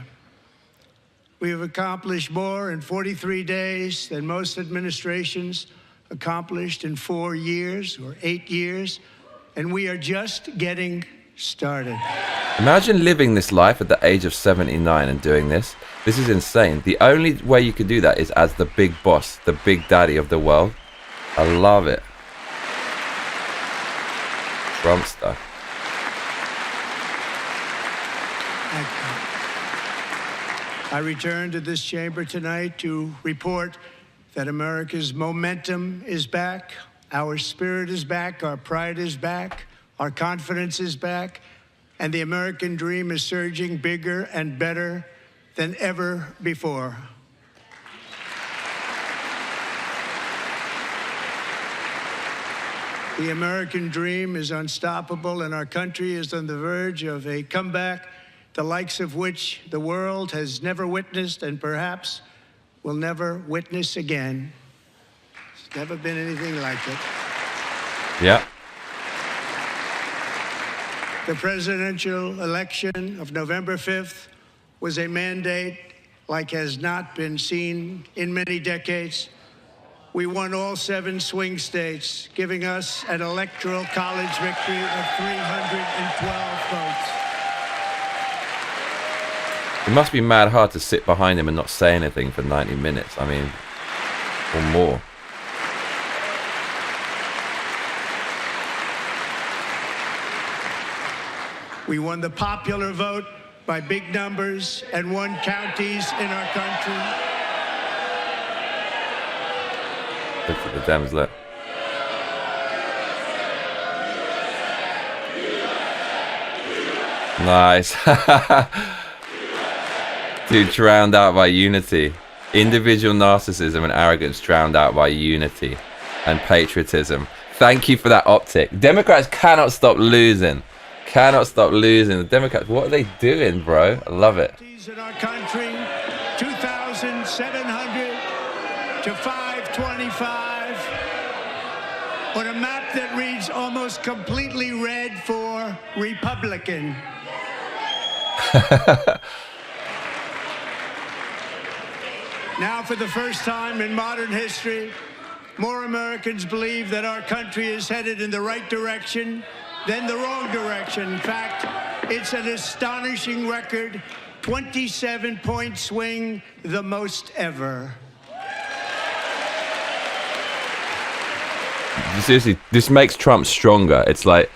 We have accomplished more in 43 days than most administrations accomplished in 4 years or 8 years, and we are just getting started. Imagine living this life at the age of 79 and doing this. This is insane. The only way you could do that is as the big boss, the big daddy of the world. I love it. Trump stuff. I return to this chamber tonight to report that America's momentum is back, our spirit is back, our pride is back, our confidence is back, and the American dream is surging bigger and better than ever before. The American dream is unstoppable, and our country is on the verge of a comeback, the likes of which the world has never witnessed and perhaps will never witness again. There's never been anything like it. Yeah. The presidential election of November 5th was a mandate like has not been seen in many decades. We won all 7 swing states, giving us an electoral college victory of 312 votes. It must be mad hard to sit behind him and not say anything for 90 minutes. I mean, or more. We won the popular vote by big numbers and won counties in our country. Look at the Dems, look. Nice. Dude, drowned out by unity. Individual narcissism and arrogance drowned out by unity and patriotism. Thank you for that optic. Democrats cannot stop losing. Cannot stop losing. The Democrats, what are they doing, bro? I love it. In our country, 2,700 to 525 on a map that reads almost completely red for Republican. Now, for the first time in modern history, more Americans believe that our country is headed in the right direction than the wrong direction. In fact, it's an astonishing record, 27-point swing, the most ever. Seriously, this makes Trump stronger. It's like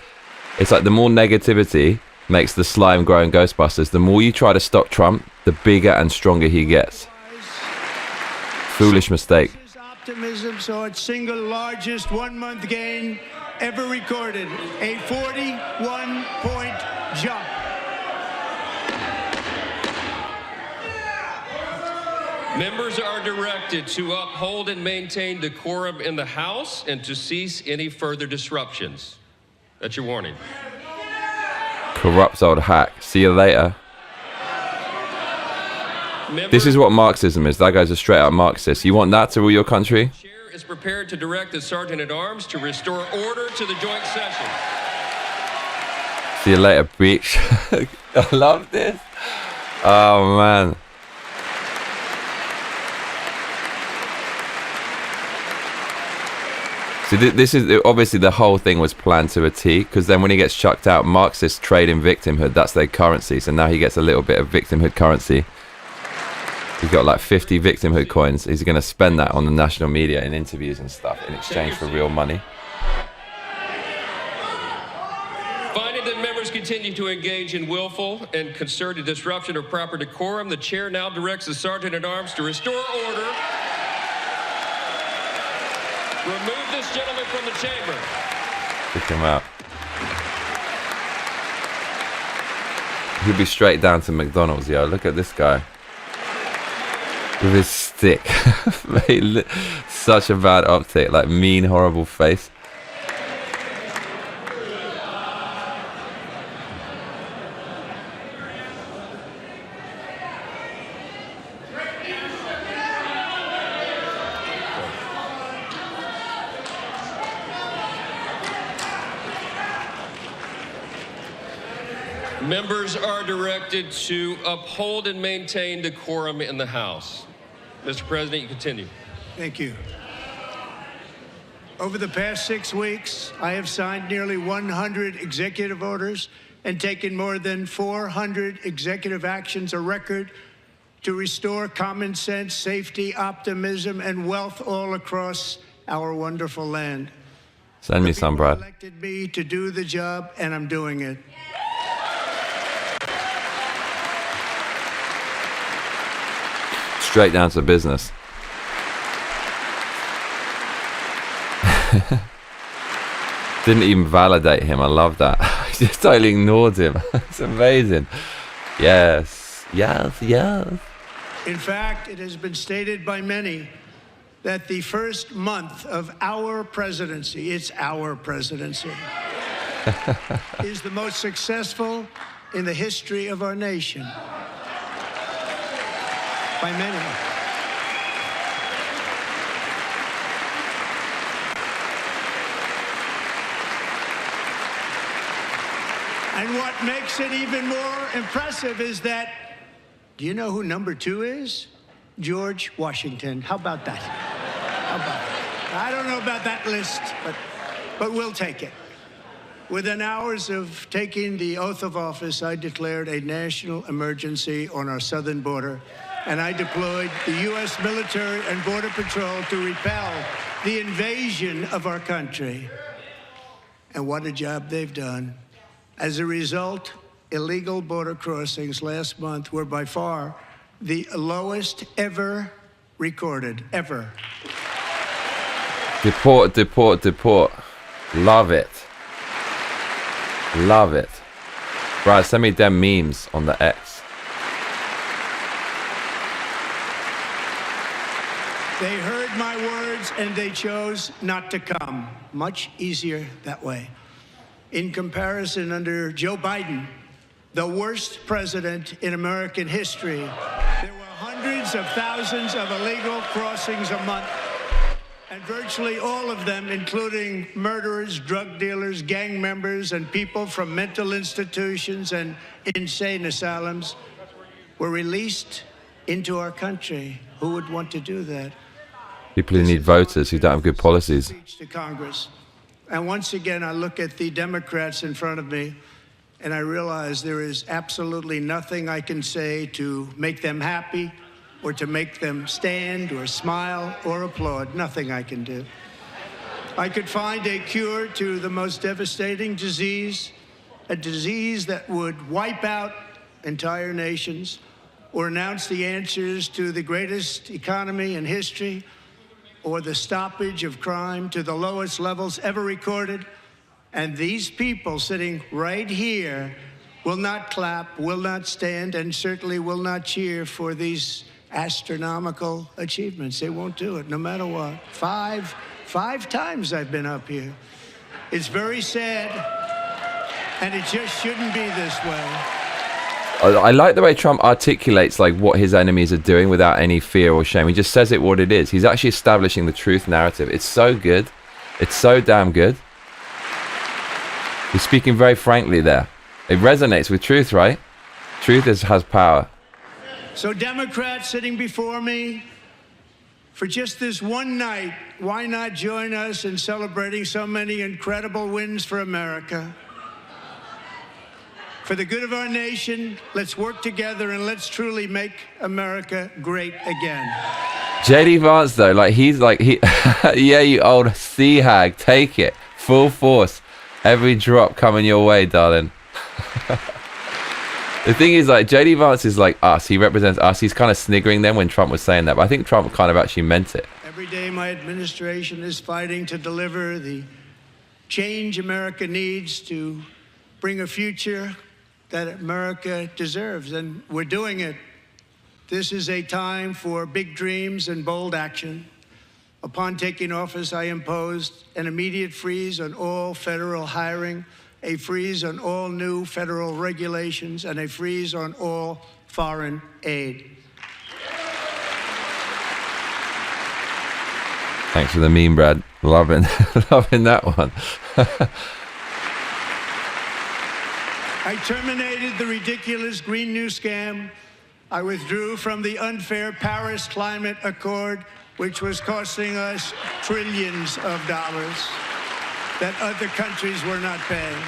the more negativity makes the slime grow in Ghostbusters. The more you try to stop Trump, the bigger and stronger he gets. Foolish mistake. Optimism saw its single largest 1-month gain ever recorded, a 41-point jump. Members are directed to uphold and maintain decorum in the House and to cease any further disruptions. That's your warning. Corrupt old hack. See you later. This is what Marxism is. That guy's a straight up Marxist. You want that to rule your country? The chair is prepared to direct the Sergeant-at-Arms to restore order to the joint session. See you later, bitch. I love this. Oh, man. So this is obviously the whole thing was planned to a T, because then when he gets chucked out, Marxists trade in victimhood. That's their currency. So now he gets a little bit of victimhood currency. He's got like 50 victimhood coins. He's going to spend that on the national media in interviews and stuff in exchange for real money. Finding that members continue to engage in willful and concerted disruption of proper decorum, the chair now directs the Sergeant-at-Arms to restore order. Remove this gentleman from the chamber. Kick him out. He'll be straight down to McDonald's, yo. Look at this guy. with his stick. Such a bad optic, like mean, horrible face. Members are directed to uphold and maintain decorum in the House. Mr. President, you continue. Thank you. Over the past 6 weeks, I have signed nearly 100 executive orders and taken more than 400 executive actions, a record to restore common sense, safety, optimism, and wealth all across our wonderful land. Send me some, Brad. Elected me to do the job, and I'm doing it. Straight down to business. Didn't even validate him. I love that. He just totally ignored him. It's amazing. Yes, yes, yes. In fact, it has been stated by many that the first month of our presidency, it's our presidency, is the most successful in the history of our nation. By many. And what makes it even more impressive is that, do you know who number 2 is? George Washington. How about that? How about that? I don't know about that list, but we'll take it. Within hours of taking the oath of office, I declared a national emergency on our southern border, and I deployed the U.S. military and Border Patrol to repel the invasion of our country. And what a job they've done. As a result, illegal border crossings last month were by far the lowest ever recorded, ever. Deport, deport, deport. Love it. Love it. Brad, send me them memes on the X. They heard my words and they chose not to come. Much easier that way. In comparison, under Joe Biden, the worst president in American history, there were hundreds of thousands of illegal crossings a month, and virtually all of them, including murderers, drug dealers, gang members, and people from mental institutions and insane asylums, were released into our country. Who would want to do that? People who need voters who don't have good policies. Speech to Congress. And once again, I look at the Democrats in front of me, and I realize there is absolutely nothing I can say to make them happy or to make them stand or smile or applaud. Nothing I can do. I could find a cure to the most devastating disease, a disease that would wipe out entire nations, or announce the answers to the greatest economy in history, or the stoppage of crime to the lowest levels ever recorded. And these people sitting right here will not clap, will not stand, and certainly will not cheer for these astronomical achievements. They won't do it, no matter what. Five times I've been up here. It's very sad, and it just shouldn't be this way. I like the way Trump articulates like what his enemies are doing without any fear or shame. He just says it what it is. He's actually establishing the truth narrative. It's so good. It's so damn good. He's speaking very frankly there. It resonates with truth, right? Truth has power. So Democrats sitting before me, for just this one night, why not join us in celebrating so many incredible wins for America? For the good of our nation, let's work together and let's truly make America great again. JD Vance, though, like he's like, yeah, you old sea hag, take it. Full force. Every drop coming your way, darling. The thing is, like, JD Vance is like us. He represents us. He's kind of sniggering then when Trump was saying that. But I think Trump kind of actually meant it. Every day my administration is fighting to deliver the change America needs to bring a future that America deserves, and we're doing it. This is a time for big dreams and bold action. Upon taking office, I imposed an immediate freeze on all federal hiring, a freeze on all new federal regulations, and a freeze on all foreign aid. Thanks for the meme, Brad. Loving that one. I terminated the ridiculous Green New Scam. I withdrew from the unfair Paris Climate Accord, which was costing us trillions of dollars that other countries were not paying.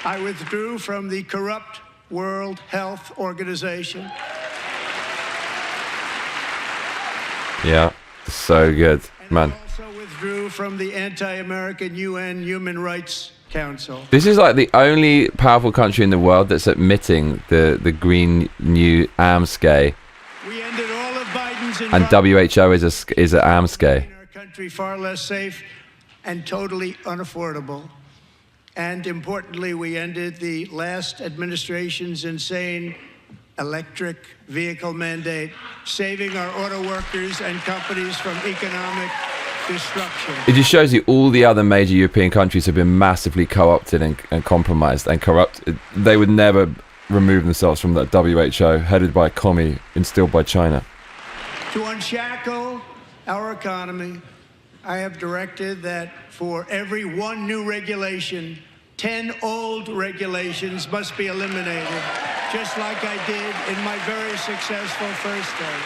I withdrew from the corrupt World Health Organization. Yeah, so good, man. I also withdrew from the anti-American UN Human Rights Council. This is like the only powerful country in the world that's admitting the Green New AMSCA. We ended all of Biden's And WHO is a AMSCA. our country far less safe and totally unaffordable. And importantly, we ended the last administration's insane electric vehicle mandate, saving our auto workers and companies from economic destruction. It just shows you all the other major European countries have been massively co-opted and compromised and corrupt. They would never remove themselves from that WHO, headed by a commie, instilled by China. To unshackle our economy, I have directed that for every one new regulation, 10 old regulations must be eliminated, just like I did in my very successful first term.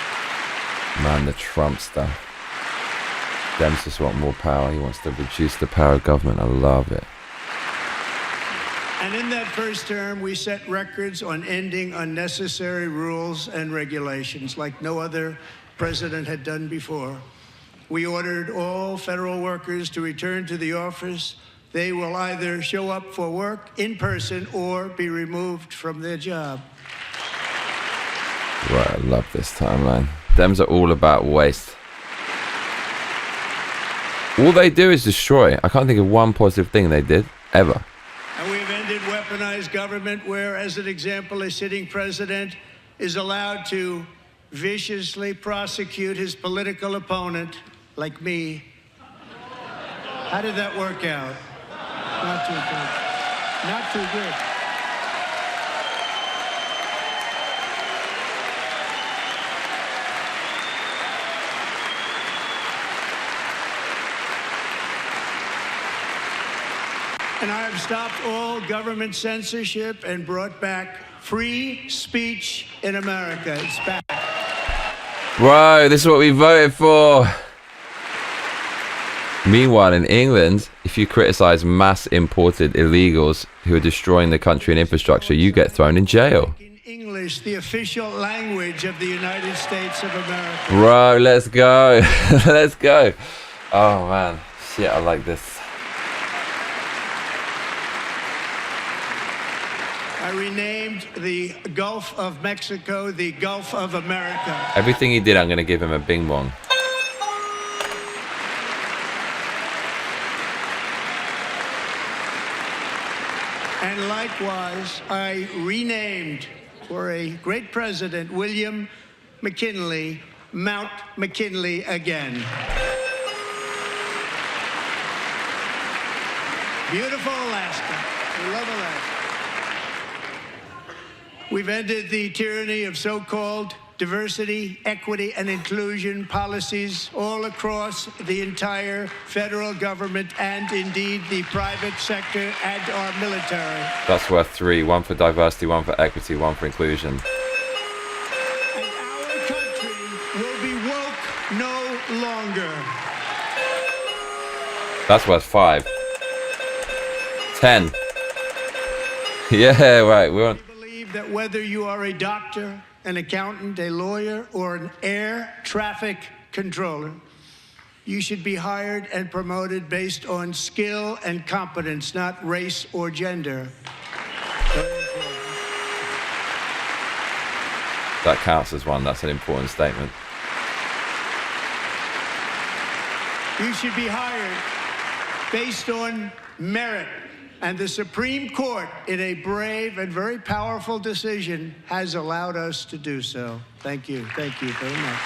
Man, the Trump stuff. Dems just want more power. He wants to reduce the power of government. I love it. And in that first term, we set records on ending unnecessary rules and regulations like no other president had done before. We ordered all federal workers to return to the office. They will either show up for work in person or be removed from their job. Right, I love this timeline. Dems are all about waste. All they do is destroy. I can't think of one positive thing they did, ever. And we've ended weaponized government where, as an example, a sitting president is allowed to viciously prosecute his political opponent, like me. How did that work out? Not too good. Not too good. And I have stopped all government censorship and brought back free speech in America. It's back. Bro, this is what we voted for. Meanwhile, in England, if you criticize mass imported illegals who are destroying the country and infrastructure, you get thrown in jail. In English, the official language of the United States of America. Bro, let's go. Let's go. Oh, man. Shit, I like this. I renamed the Gulf of Mexico the Gulf of America. Everything he did, I'm going to give him a bing bong. And likewise, I renamed, for a great president, William McKinley, Mount McKinley again. Beautiful Alaska. We love Alaska. We've ended the tyranny of so-called diversity, equity, and inclusion policies all across the entire federal government and indeed the private sector and our military. That's worth 3. 1 for diversity, 1 for equity, 1 for inclusion. And our country will be woke no longer. That's worth 5. 10. Yeah, right. We're on. That whether you are a doctor, an accountant, a lawyer, or an air traffic controller, you should be hired and promoted based on skill and competence, not race or gender. That counts as one. That's an important statement. You should be hired based on merit, And the Supreme Court, in a brave and very powerful decision, has allowed us to do so. Thank you. Thank you very much.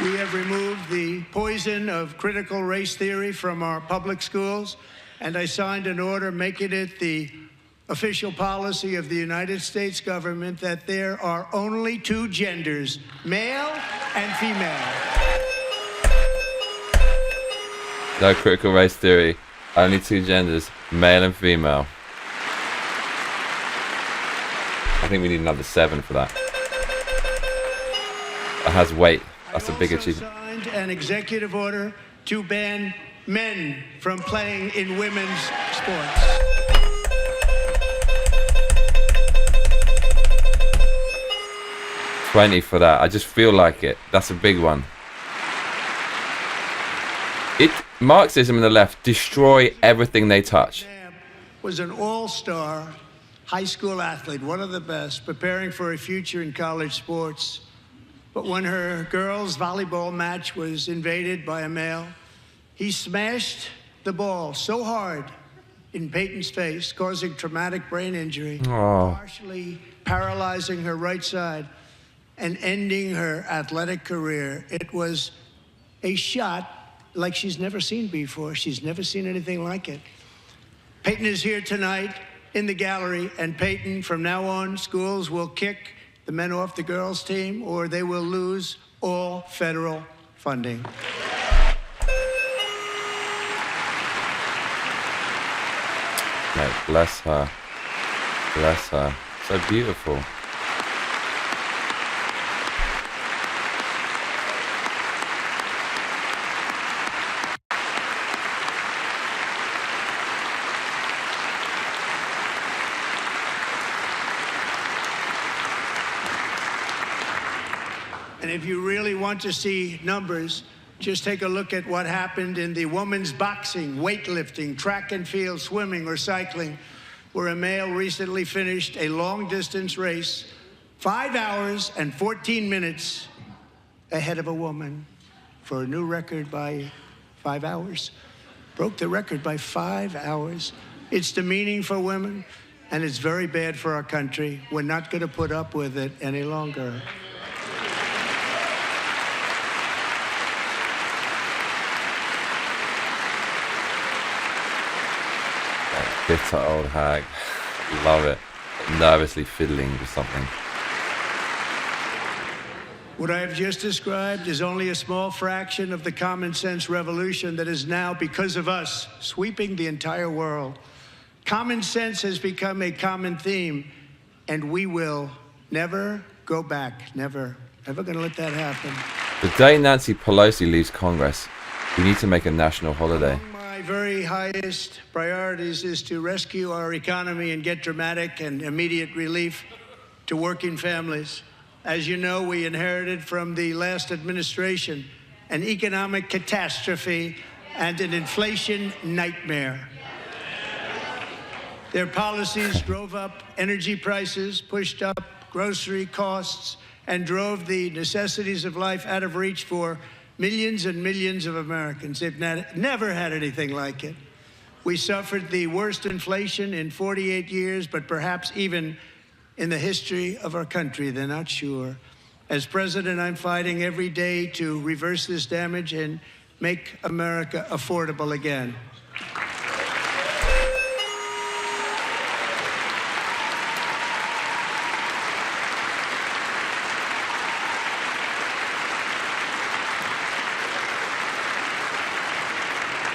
We have removed the poison of critical race theory from our public schools, and I signed an order making it the official policy of the United States government that there are only two genders, male and female. No critical race theory, only two genders, male and female. I think we need another 7 for that. That has weight. That's a big achievement. I also signed an executive order to ban men from playing in women's sports. $20 for that. I just feel like it. That's a big one. Marxism and the left destroy everything they touch. Was an all-star high school athlete, one of the best, preparing for a future in college sports. But when her girls' volleyball match was invaded by a male, he smashed the ball so hard in Peyton's face, causing traumatic brain injury, partially paralyzing her right side and ending her athletic career. It was a shot like she's never seen before. She's never seen anything like it. Peyton is here tonight in the gallery, and Peyton, from now on, schools will kick the men off the girls' team, or they will lose all federal funding. Mate, bless her. Bless her. So beautiful. And if you really want to see numbers, just take a look at what happened in the women's boxing, weightlifting, track and field, swimming, or cycling, where a male recently finished a long-distance race 5 hours and 14 minutes ahead of a woman for a new record by 5 hours. Broke the record by 5 hours. It's demeaning for women, and it's very bad for our country. We're not going to put up with it any longer. Bitter old hag. Love it. Nervously fiddling with something. What I have just described is only a small fraction of the common sense revolution that is now, because of us, sweeping the entire world. Common sense has become a common theme, and we will never go back. Never. Never going to let that happen. The day Nancy Pelosi leaves Congress, we need to make a national holiday. My very highest priorities is to rescue our economy and get dramatic and immediate relief to working families. As you know, we inherited from the last administration an economic catastrophe and an inflation nightmare. Their policies drove up energy prices, pushed up grocery costs, and drove the necessities of life out of reach for millions and millions of Americans. They've never had anything like it. We suffered the worst inflation in 48 years, but perhaps even in the history of our country. They're not sure. As president, I'm fighting every day to reverse this damage and make America affordable again.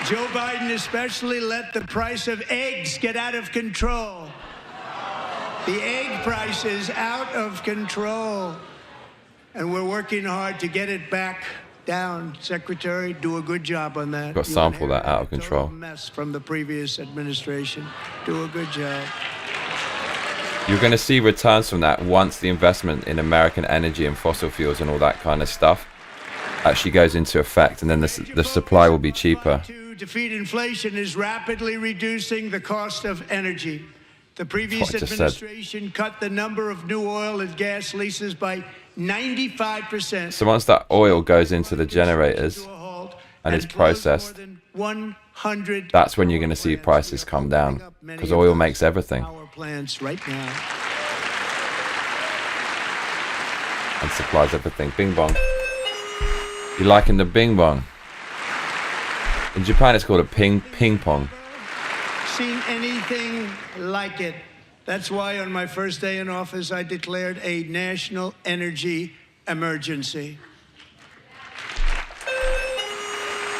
Joe Biden especially let the price of eggs get out of control. The egg price is out of control, and we're working hard to get it back down. Secretary, do a good job on that. Got to sample that out of control. Mess from the previous administration. Do a good job. You're going to see returns from that once the investment in American energy and fossil fuels and all that kind of stuff actually goes into effect, and then the supply will be cheaper. To defeat inflation is rapidly reducing the cost of energy. The previous administration cut the number of new oil and gas leases by 95%. So once that oil goes into the generators and is processed, 100. That's when you're going to see prices come down, because oil makes everything. Power plants right now. And supplies everything. Bing bong. You liking the bing bong? In Japan, it's called a ping pong. Seen anything like it. That's why on my first day in office, I declared a national energy emergency.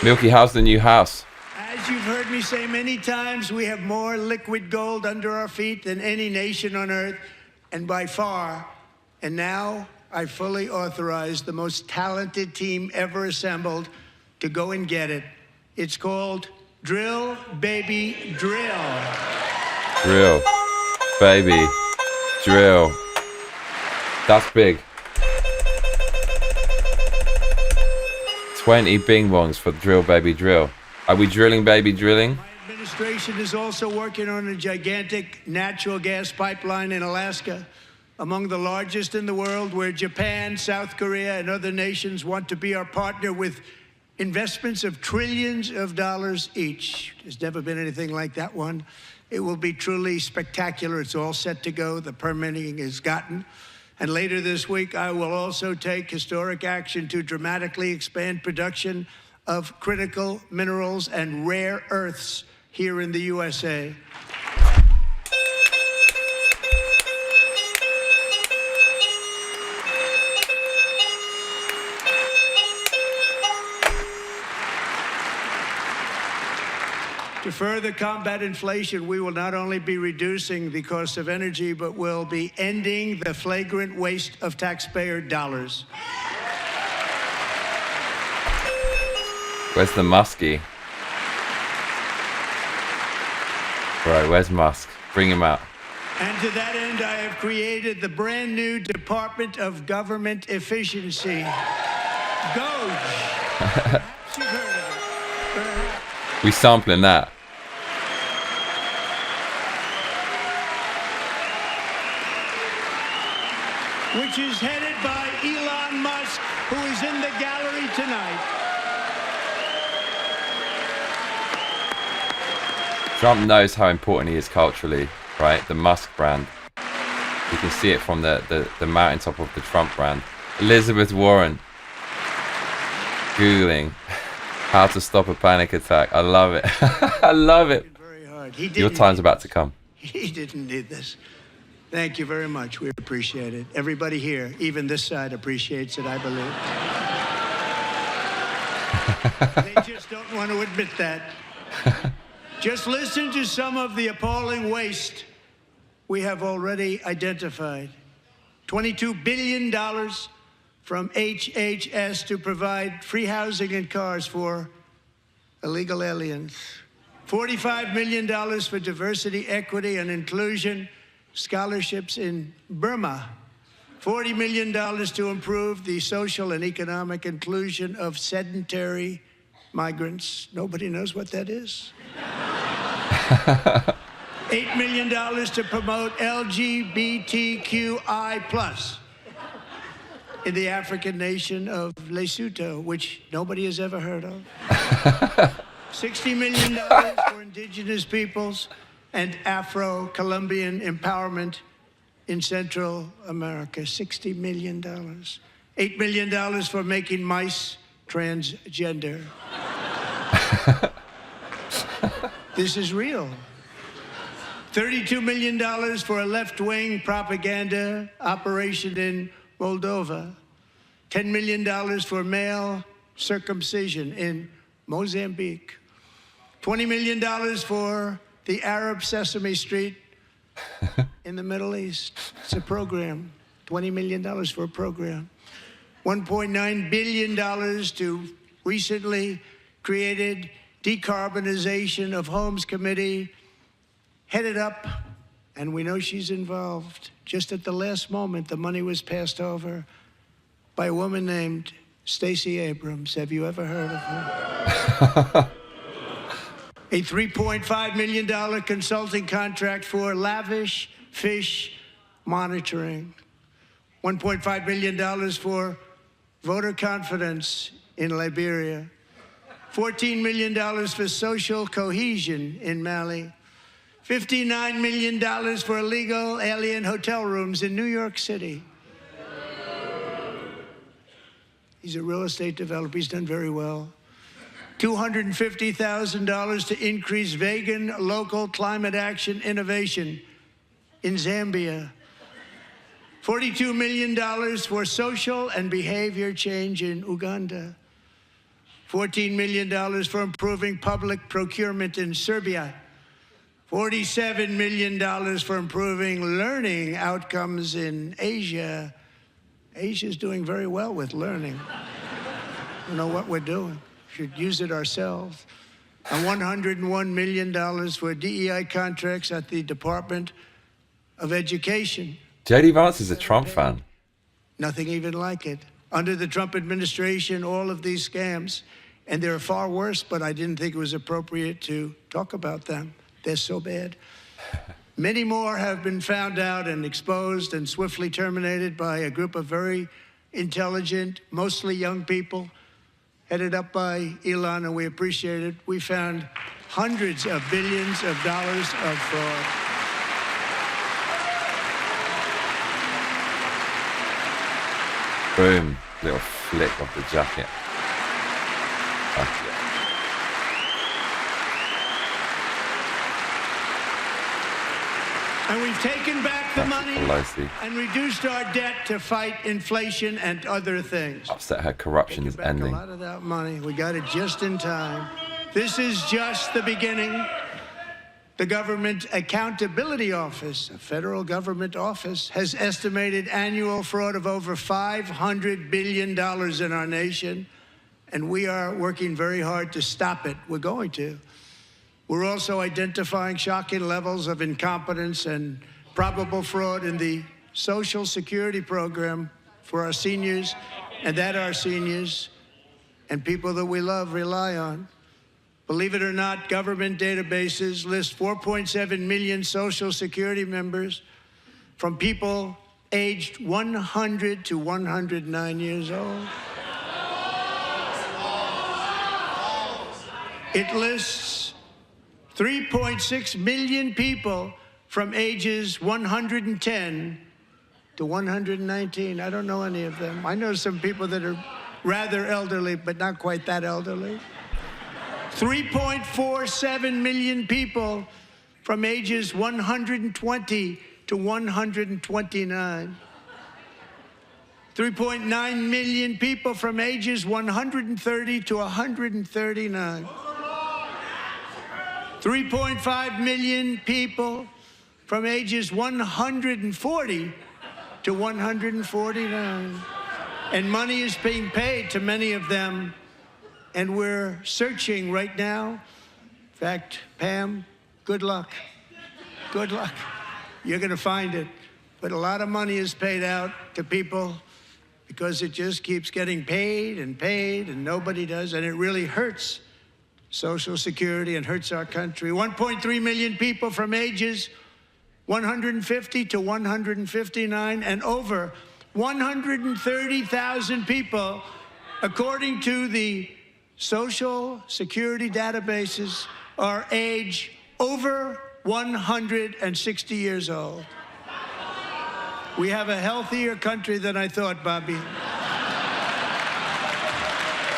Milky, how's the new house? As you've heard me say many times, we have more liquid gold under our feet than any nation on earth, and by far. And now I fully authorize the most talented team ever assembled to go and get it. It's called Drill, Baby, Drill. Drill, baby, drill. That's big. 20 bing bongs for drill, baby, drill. Are we drilling, baby, drilling? My administration is also working on a gigantic natural gas pipeline in Alaska, among the largest in the world, where Japan, South Korea, and other nations want to be our partner with investments of trillions of dollars each. There's never been anything like that one. It will be truly spectacular. It's all set to go. The permitting is gotten. And later this week, I will also take historic action to dramatically expand production of critical minerals and rare earths here in the USA. To further combat inflation, we will not only be reducing the cost of energy, but will be ending the flagrant waste of taxpayer dollars. Where's the Muskie? Right, where's Musk? Bring him out. And to that end, I have created the brand new Department of Government Efficiency, DOGE. Perhaps you've heard of it. Perhaps. We sampling that. Which is headed by Elon Musk, who is in the gallery tonight. Trump knows how important he is culturally, right? The Musk brand. You can see it from the mountaintop of the Trump brand. Elizabeth Warren. Googling how to stop a panic attack. I love it. I love it. Very hard. Your time's about to come. He didn't need this. Thank you very much. We appreciate it. Everybody here, even this side, appreciates it, I believe. They just don't want to admit that. Just listen to some of the appalling waste we have already identified. $22 billion from HHS to provide free housing and cars for illegal aliens. $45 million for diversity, equity, and inclusion scholarships in Burma. $40 million to improve the social and economic inclusion of sedentary migrants. Nobody knows what that is. $8 million to promote LGBTQI+ in the African nation of Lesotho, which nobody has ever heard of. $60 million for indigenous peoples and Afro-Colombian empowerment in Central America. $60 million. $8 million for making mice transgender. This is real. $32 million for a left-wing propaganda operation in Moldova. $10 million for male circumcision in Mozambique. $20 million for the Arab Sesame Street in the Middle East. It's a program. $20 million for a program. $1.9 billion to recently created Decarbonization of Homes Committee, headed up, and we know she's involved. Just at the last moment, the money was passed over by a woman named Stacey Abrams. Have you ever heard of her? A $3.5 million consulting contract for lavish fish monitoring. $1.5 million for voter confidence in Liberia. $14 million for social cohesion in Mali, $59 million for illegal alien hotel rooms in New York City. He's a real estate developer. He's done very well. $250,000 to increase vegan local climate action innovation in Zambia. $42 million for social and behavior change in Uganda. $14 million for improving public procurement in Serbia. $47 million for improving learning outcomes in Asia. Asia's doing very well with learning. I don't know what we're doing. Should use it ourselves. And $101 million for DEI contracts at the Department of Education. J.D. Vance is a Trump fan. Nothing even like it. Under the Trump administration, all of these scams, and they're far worse, but I didn't think it was appropriate to talk about them. They're so bad. Many more have been found out and exposed and swiftly terminated by a group of very intelligent, mostly young people, headed up by Elon, and we appreciate it. We found hundreds of billions of dollars of fraud. Boom. Little flick of the jacket. And we've taken back the money and reduced our debt to fight inflation and other things. Upset her corruption is ending. A lot of that money. We got it just in time. This is just the beginning. The Government Accountability Office, a federal government office, has estimated annual fraud of over $500 billion in our nation, and we are working very hard to stop it. We're going to. We're also identifying shocking levels of incompetence and probable fraud in the Social Security program for our seniors, and that our seniors and people that we love rely on. Believe it or not, government databases list 4.7 million Social Security members from people aged 100 to 109 years old. It lists 3.6 million people from ages 110 to 119. I don't know any of them. I know some people that are rather elderly, but not quite that elderly. 3.47 million people from ages 120 to 129. 3.9 million people from ages 130 to 139. 3.5 million people from ages 140 to 149. And money is being paid to many of them, and we're searching right now. In fact, Pam, good luck. Good luck. You're going to find it. But a lot of money is paid out to people because it just keeps getting paid, and nobody does, and it really hurts Social Security and hurts our country. 1.3 million people from ages 150 to 159, and over 130,000 people, according to the Social Security databases, are age over 160 years old. We have a healthier country than I thought, Bobby.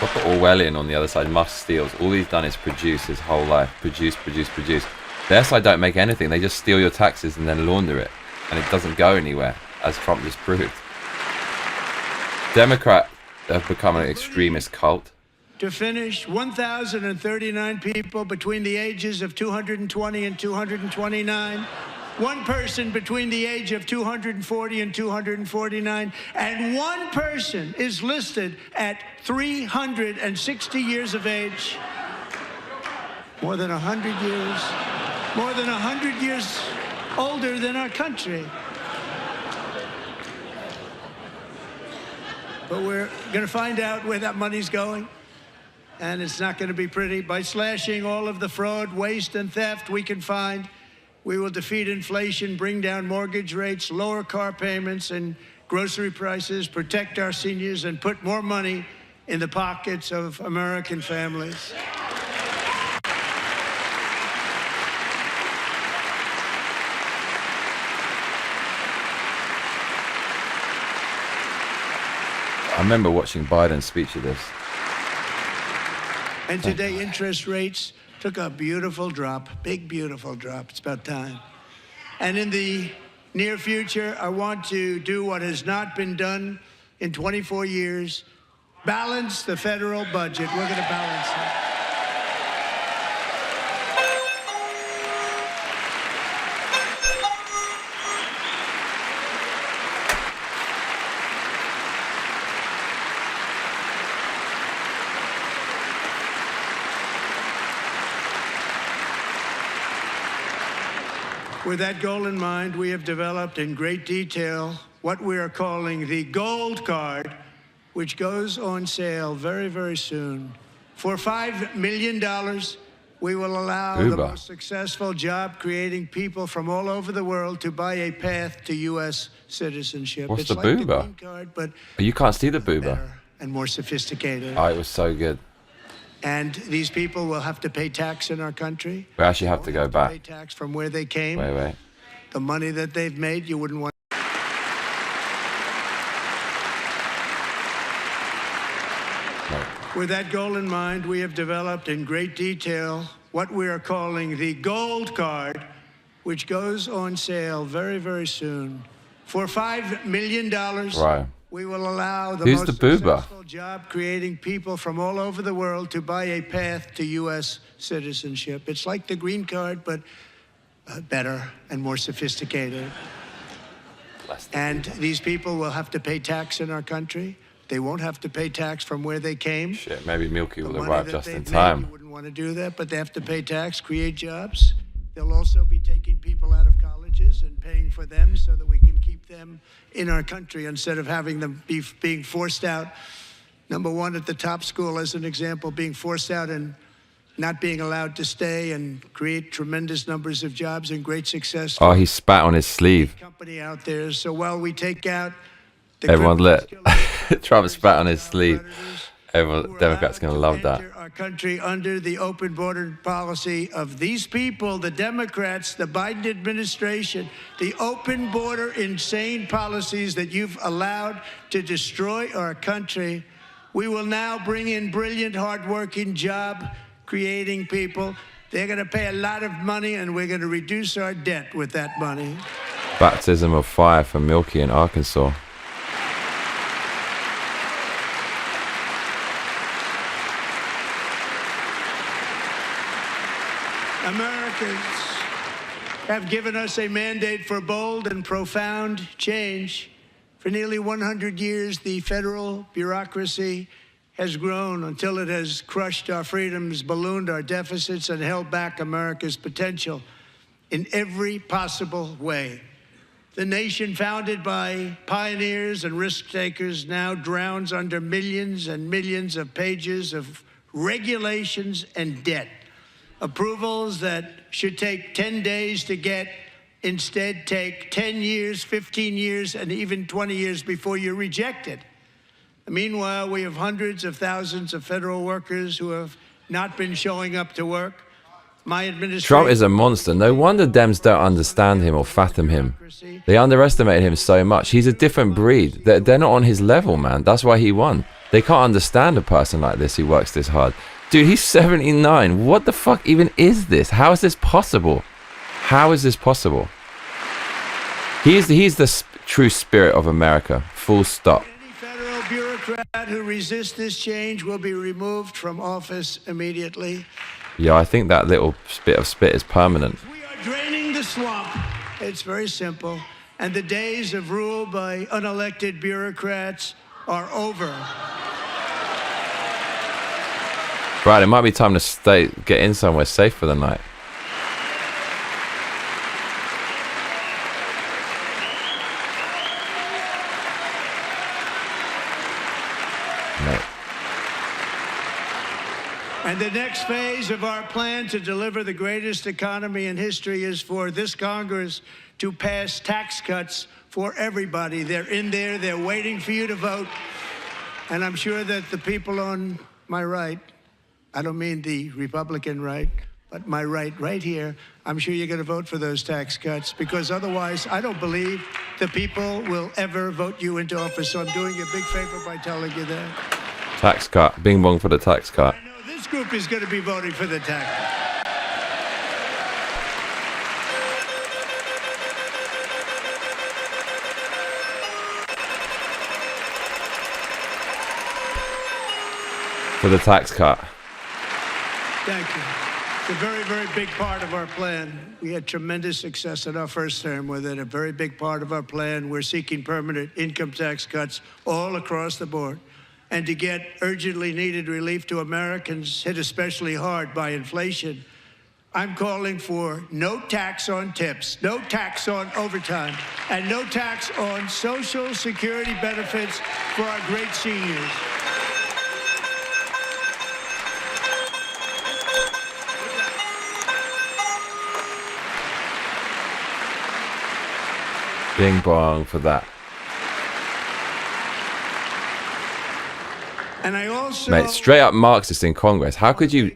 Look at Orwellian on the other side. Musk steals. All he's done is produce his whole life. Produce. Their side don't make anything. They just steal your taxes and then launder it. And it doesn't go anywhere, as Trump just proved. Democrats have become an extremist cult. To finish, 1,039 people between the ages of 220 and 229. One person between the age of 240 and 249, and one person is listed at 360 years of age. More than 100 years. More than 100 years older than our country. But we're going to find out where that money's going, and it's not going to be pretty. By slashing all of the fraud, waste, and theft we can find, we will defeat inflation, bring down mortgage rates, lower car payments and grocery prices, protect our seniors, and put more money in the pockets of American families. I remember watching Biden's speech of this. And today, interest rates took a beautiful drop, big, beautiful drop. It's about time. And in the near future, I want to do what has not been done in 24 years, balance the federal budget. We're going to balance it. With that goal in mind, we have developed in great detail what we are calling the Gold Card, which goes on sale very, very soon. For $5 million, we will allow the most successful job-creating people from all over the world to buy a path to U.S. citizenship. What's it's the like booba? The green card, but you can't see the booba. Better and more sophisticated. Oh, it was so good. And these people will have to pay tax in our country. We actually have to go back. Pay tax from where they came. Wait. The money that they've made, you wouldn't want. With that goal in mind, we have developed in great detail what we are calling the Gold Card, which goes on sale very, very soon. For $5 million, Right. we will allow the Who's most the booba? successful job-creating people from all over the world to buy a path to U.S. citizenship. It's like the green card, but better and more sophisticated. And these people will have to pay tax in our country. They won't have to pay tax from where they came. Shit, maybe Milky will The arrive money that just in they've made, time. You wouldn't want to do that, but they have to pay tax, create jobs. They'll also be taking people out of colleges and paying for them so that we can keep them in our country instead of having them being forced out. Number one, at the top school, as an example, being forced out and not being allowed to stay and create tremendous numbers of jobs and great success. Oh, he spat on his sleeve. Company out there. So while we take out Everyone lit. Trump spat on his sleeve. Everyone, Democrats going to love that. Our country under the open border policy of these people, the Democrats, the Biden administration, the open border insane policies that you've allowed to destroy our country. We will now bring in brilliant, hardworking, job-creating people. They're going to pay a lot of money, and we're going to reduce our debt with that money. Baptism of fire for Milky in Arkansas. Americans have given us a mandate for bold and profound change. For nearly 100 years, the federal bureaucracy has grown until it has crushed our freedoms, ballooned our deficits, and held back America's potential in every possible way. The nation founded by pioneers and risk-takers now drowns under millions and millions of pages of regulations and debt. Approvals that should take 10 days to get instead take 10 years, 15 years, and even 20 years before you're rejected. Meanwhile, we have hundreds of thousands of federal workers who have not been showing up to work. My administration... Trump is a monster. No wonder Dems don't understand him or fathom him. They underestimate him so much. He's a different breed. They're not on his level, man. That's why he won. They can't understand a person like this who works this hard. Dude, he's 79. What the fuck even is this? How is this possible? How is this possible? He's the true spirit of America. Full stop. Any federal bureaucrat who resists this change will be removed from office immediately. Yeah, I think that little bit of spit is permanent. We are draining the swamp. It's very simple. And the days of rule by unelected bureaucrats are over. Right, it might be time to get in somewhere safe for the night. No. And the next phase of our plan to deliver the greatest economy in history is for this Congress to pass tax cuts for everybody. They're in there. They're waiting for you to vote. And I'm sure that the people on my right, I don't mean the Republican right, but my right here, I'm sure you're going to vote for those tax cuts, because otherwise I don't believe the people will ever vote you into office. So I'm doing you a big favor by telling you that. Tax cut. Bing bong for the tax cut. I know this group is going to be voting for the tax cut. For the tax cut. Thank you. It's a very, very big part of our plan. We had tremendous success in our first term with it. A very big part of our plan. We're seeking permanent income tax cuts all across the board. And to get urgently needed relief to Americans hit especially hard by inflation, I'm calling for no tax on tips, no tax on overtime, and no tax on Social Security benefits for our great seniors. Bing bong for that. And I also, Mate, straight up Marxist in Congress. How could you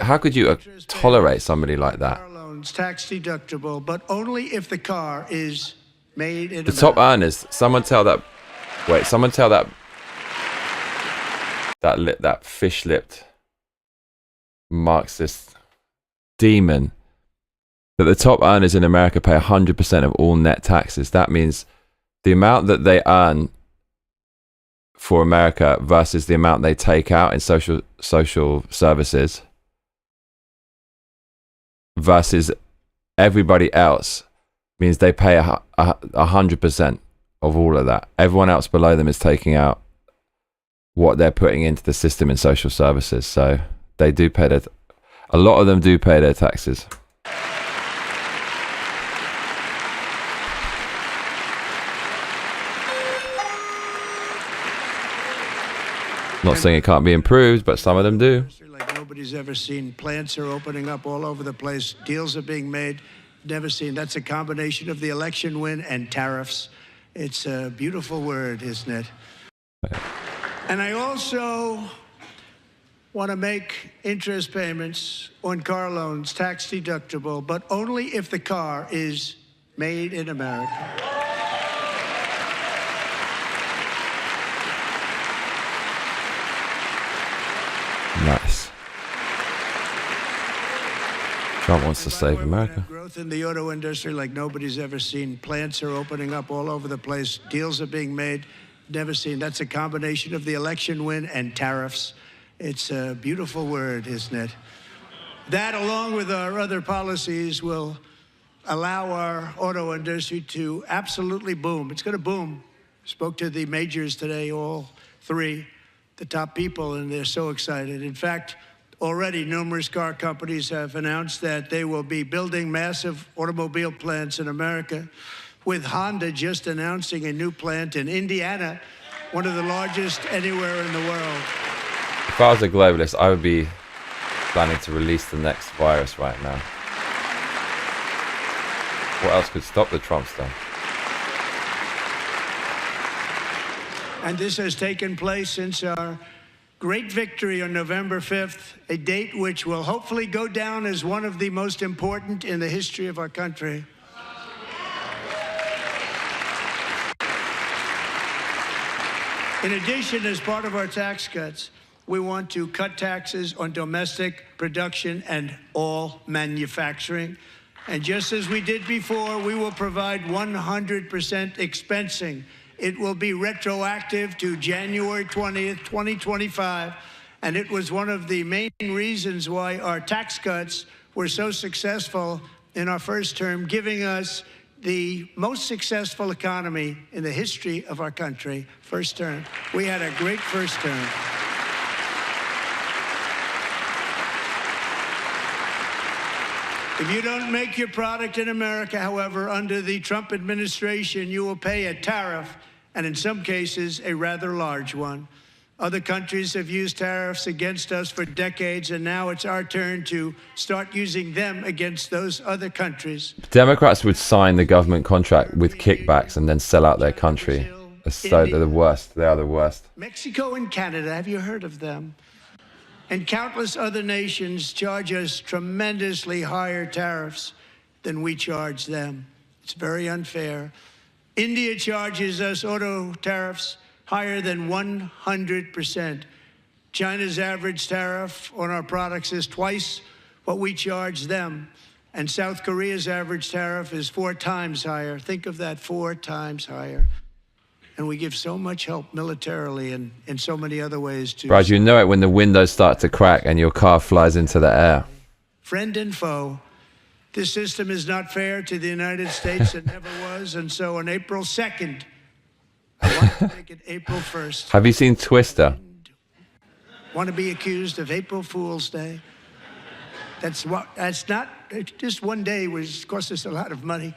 tolerate somebody like that? car loans tax deductible, but only if the car is made in The top America. earners. Someone tell that fish-lipped Marxist demon that the top earners in America pay 100% of all net taxes. That means the amount that they earn for America versus the amount they take out in social services versus everybody else means they pay 100% of all of that. Everyone else below them is taking out what they're putting into the system in social services. So they do pay a lot of them do pay their taxes. Not saying it can't be improved, but some of them do. Like nobody's ever seen. Plants are opening up all over the place. Deals are being made. Never seen. That's a combination of the election win and tariffs. It's a beautiful word, isn't it? And I also want to make interest payments on car loans tax deductible, but only if the car is made in America. Nice. Trump wants to save America. Growth in the auto industry like nobody's ever seen. Plants are opening up all over the place. Deals are being made. Never seen. That's a combination of the election win and tariffs. It's a beautiful word, isn't it? That, along with our other policies, will allow our auto industry to absolutely boom. It's going to boom. Spoke to the majors today, all three, the top people, and they're so excited. In fact, already numerous car companies have announced that they will be building massive automobile plants in America, with Honda just announcing a new plant in Indiana, one of the largest anywhere in the world. If I was a globalist, I would be planning to release the next virus right now. What else could stop the Trump stuff? And this has taken place since our great victory on November 5th, a date which will hopefully go down as one of the most important in the history of our country. In addition, as part of our tax cuts, we want to cut taxes on domestic production and all manufacturing. And just as we did before, we will provide 100% expensing. It will be retroactive to January 20th, 2025. And it was one of the main reasons why our tax cuts were so successful in our first term, giving us the most successful economy in the history of our country, first term. We had a great first term. If you don't make your product in America, however, under the Trump administration, you will pay a tariff, and in some cases, a rather large one. Other countries have used tariffs against us for decades, and now it's our turn to start using them against those other countries. Democrats would sign the government contract with kickbacks and then sell out their country So they're the worst. They are the worst. Mexico and Canada, have you heard of them? And countless other nations charge us tremendously higher tariffs than we charge them. It's very unfair. India charges us auto tariffs higher than 100%. China's average tariff on our products is twice what we charge them. And South Korea's average tariff is 4 times higher. Think of that, 4 times higher. And we give so much help militarily and in so many other ways too. Brad, you know it when the windows start to crack and your car flies into the air. Friend and foe, this system is not fair to the United States. It never was. And so on April 2nd, I want to make it April 1st. Have you seen Twister? Want to be accused of April Fool's Day? That's not just one day, which cost us a lot of money.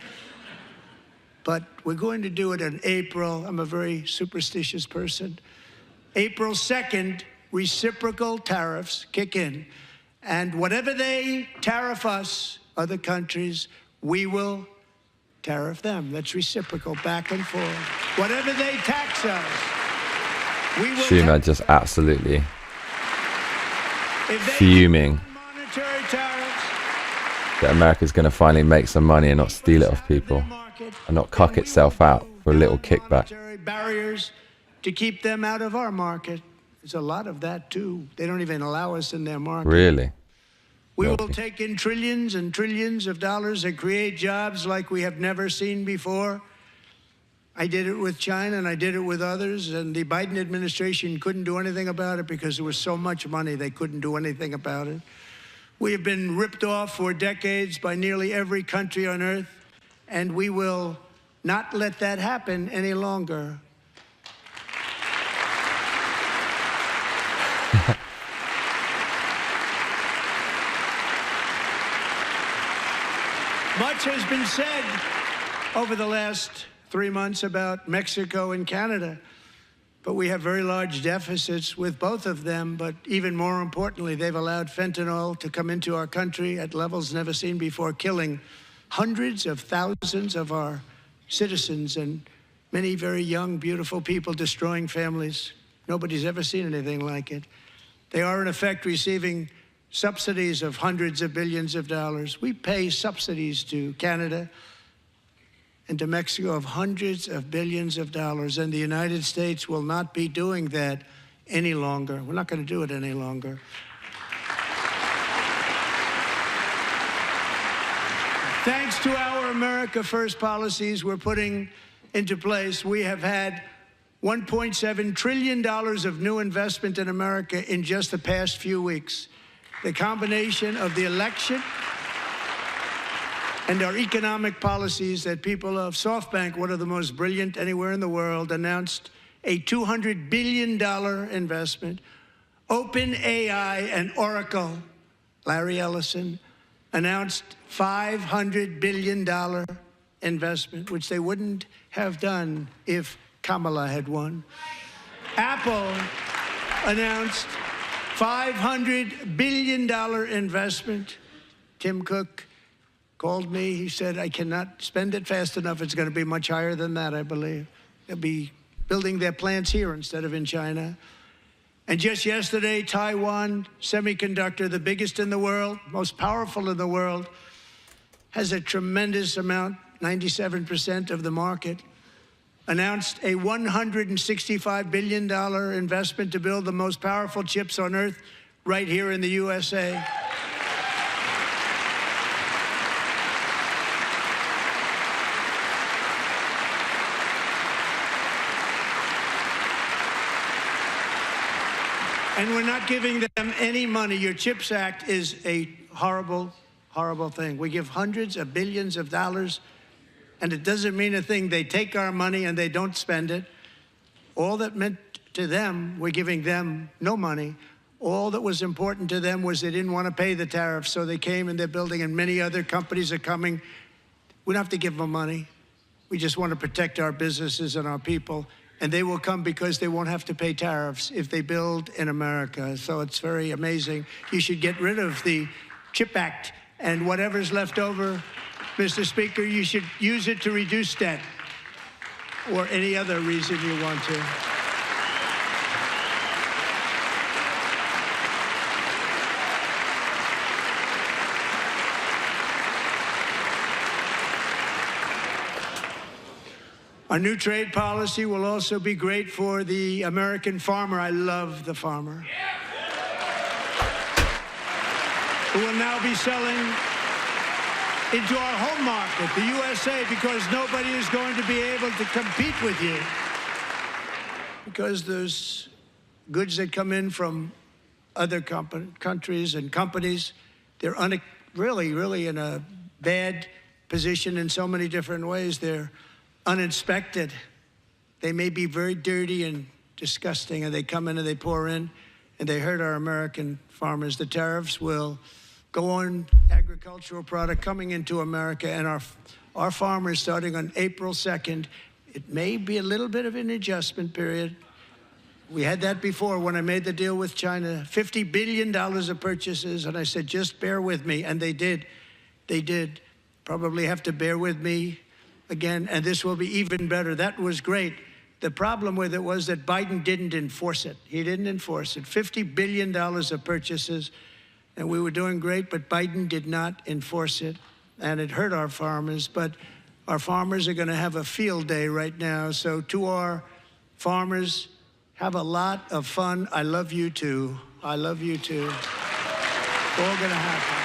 But we're going to do it in April. I'm a very superstitious person. April 2nd, reciprocal tariffs kick in. And whatever they tariff us, other countries, we will tariff them. That's reciprocal, back and forth. Whatever they tax us, we will. Schumer just absolutely fuming monetary tariffs, that America's going to finally make some money and not steal it off people and not cuck itself out for a little kickback. Barriers to keep them out of our market. There's a lot of that too. They don't even allow us in their market. Really? We will take in trillions and trillions of dollars and create jobs like we have never seen before. I did it with China and I did it with others, and the Biden administration couldn't do anything about it because there was so much money they couldn't do anything about it. We have been ripped off for decades by nearly every country on earth, and we will not let that happen any longer. Much has been said over the last 3 months about Mexico and Canada, but we have very large deficits with both of them. But even more importantly, they've allowed fentanyl to come into our country at levels never seen before, killing hundreds of thousands of our citizens and many very young, beautiful people, destroying families. Nobody's ever seen anything like it. They are, in effect, receiving subsidies of hundreds of billions of dollars. We pay subsidies to Canada and to Mexico of hundreds of billions of dollars, and the United States will not be doing that any longer. We're not going to do it any longer. Thanks to our America First policies we're putting into place, we have had $1.7 trillion of new investment in America in just the past few weeks. The combination of the election and our economic policies that people of SoftBank, one of the most brilliant anywhere in the world, announced a $200 billion investment. OpenAI and Oracle, Larry Ellison, announced $500 billion investment, which they wouldn't have done if Kamala had won. Apple announced $500 billion investment. Tim Cook called me. He said, I cannot spend it fast enough. It's going to be much higher than that, I believe. They'll be building their plants here instead of in China. And just yesterday, Taiwan Semiconductor, the biggest in the world, most powerful in the world, has a tremendous amount, 97% of the market, announced a $165 billion investment to build the most powerful chips on earth right here in the USA. And we're not giving them any money. Your CHIPS Act is a horrible, horrible thing. We give hundreds of billions of dollars, and it doesn't mean a thing. They take our money and they don't spend it. All that meant to them, we're giving them no money. All that was important to them was they didn't want to pay the tariffs, so they came and they're building, and many other companies are coming. We don't have to give them money. We just want to protect our businesses and our people. And they will come because they won't have to pay tariffs if they build in America. So it's very amazing. You should get rid of the CHIP Act, and whatever's left over, Mr. Speaker, you should use it to reduce debt. or any other reason you want to. Our new trade policy will also be great for the American farmer. I love the farmer. Who will now be selling into our home market, the USA, because nobody is going to be able to compete with you. Because there's goods that come in from other countries and companies, they're really in a bad position in so many different ways. They're uninspected. They may be very dirty and disgusting, and they come in and they pour in, and they hurt our American farmers. The tariffs will go on agricultural product coming into America, and our farmers, starting on April 2nd, it may be a little bit of an adjustment period. We had that before when I made the deal with China, $50 billion of purchases, and I said, just bear with me, and they did. They did. Probably have to bear with me again, and this will be even better. That was great. The problem with it was that Biden didn't enforce it. He didn't enforce it. $50 billion of purchases, and we were doing great, but Biden did not enforce it, and it hurt our farmers. But our farmers are going to have a field day right now. So to our farmers, have a lot of fun. I love you too. I love you too. It's all going to happen.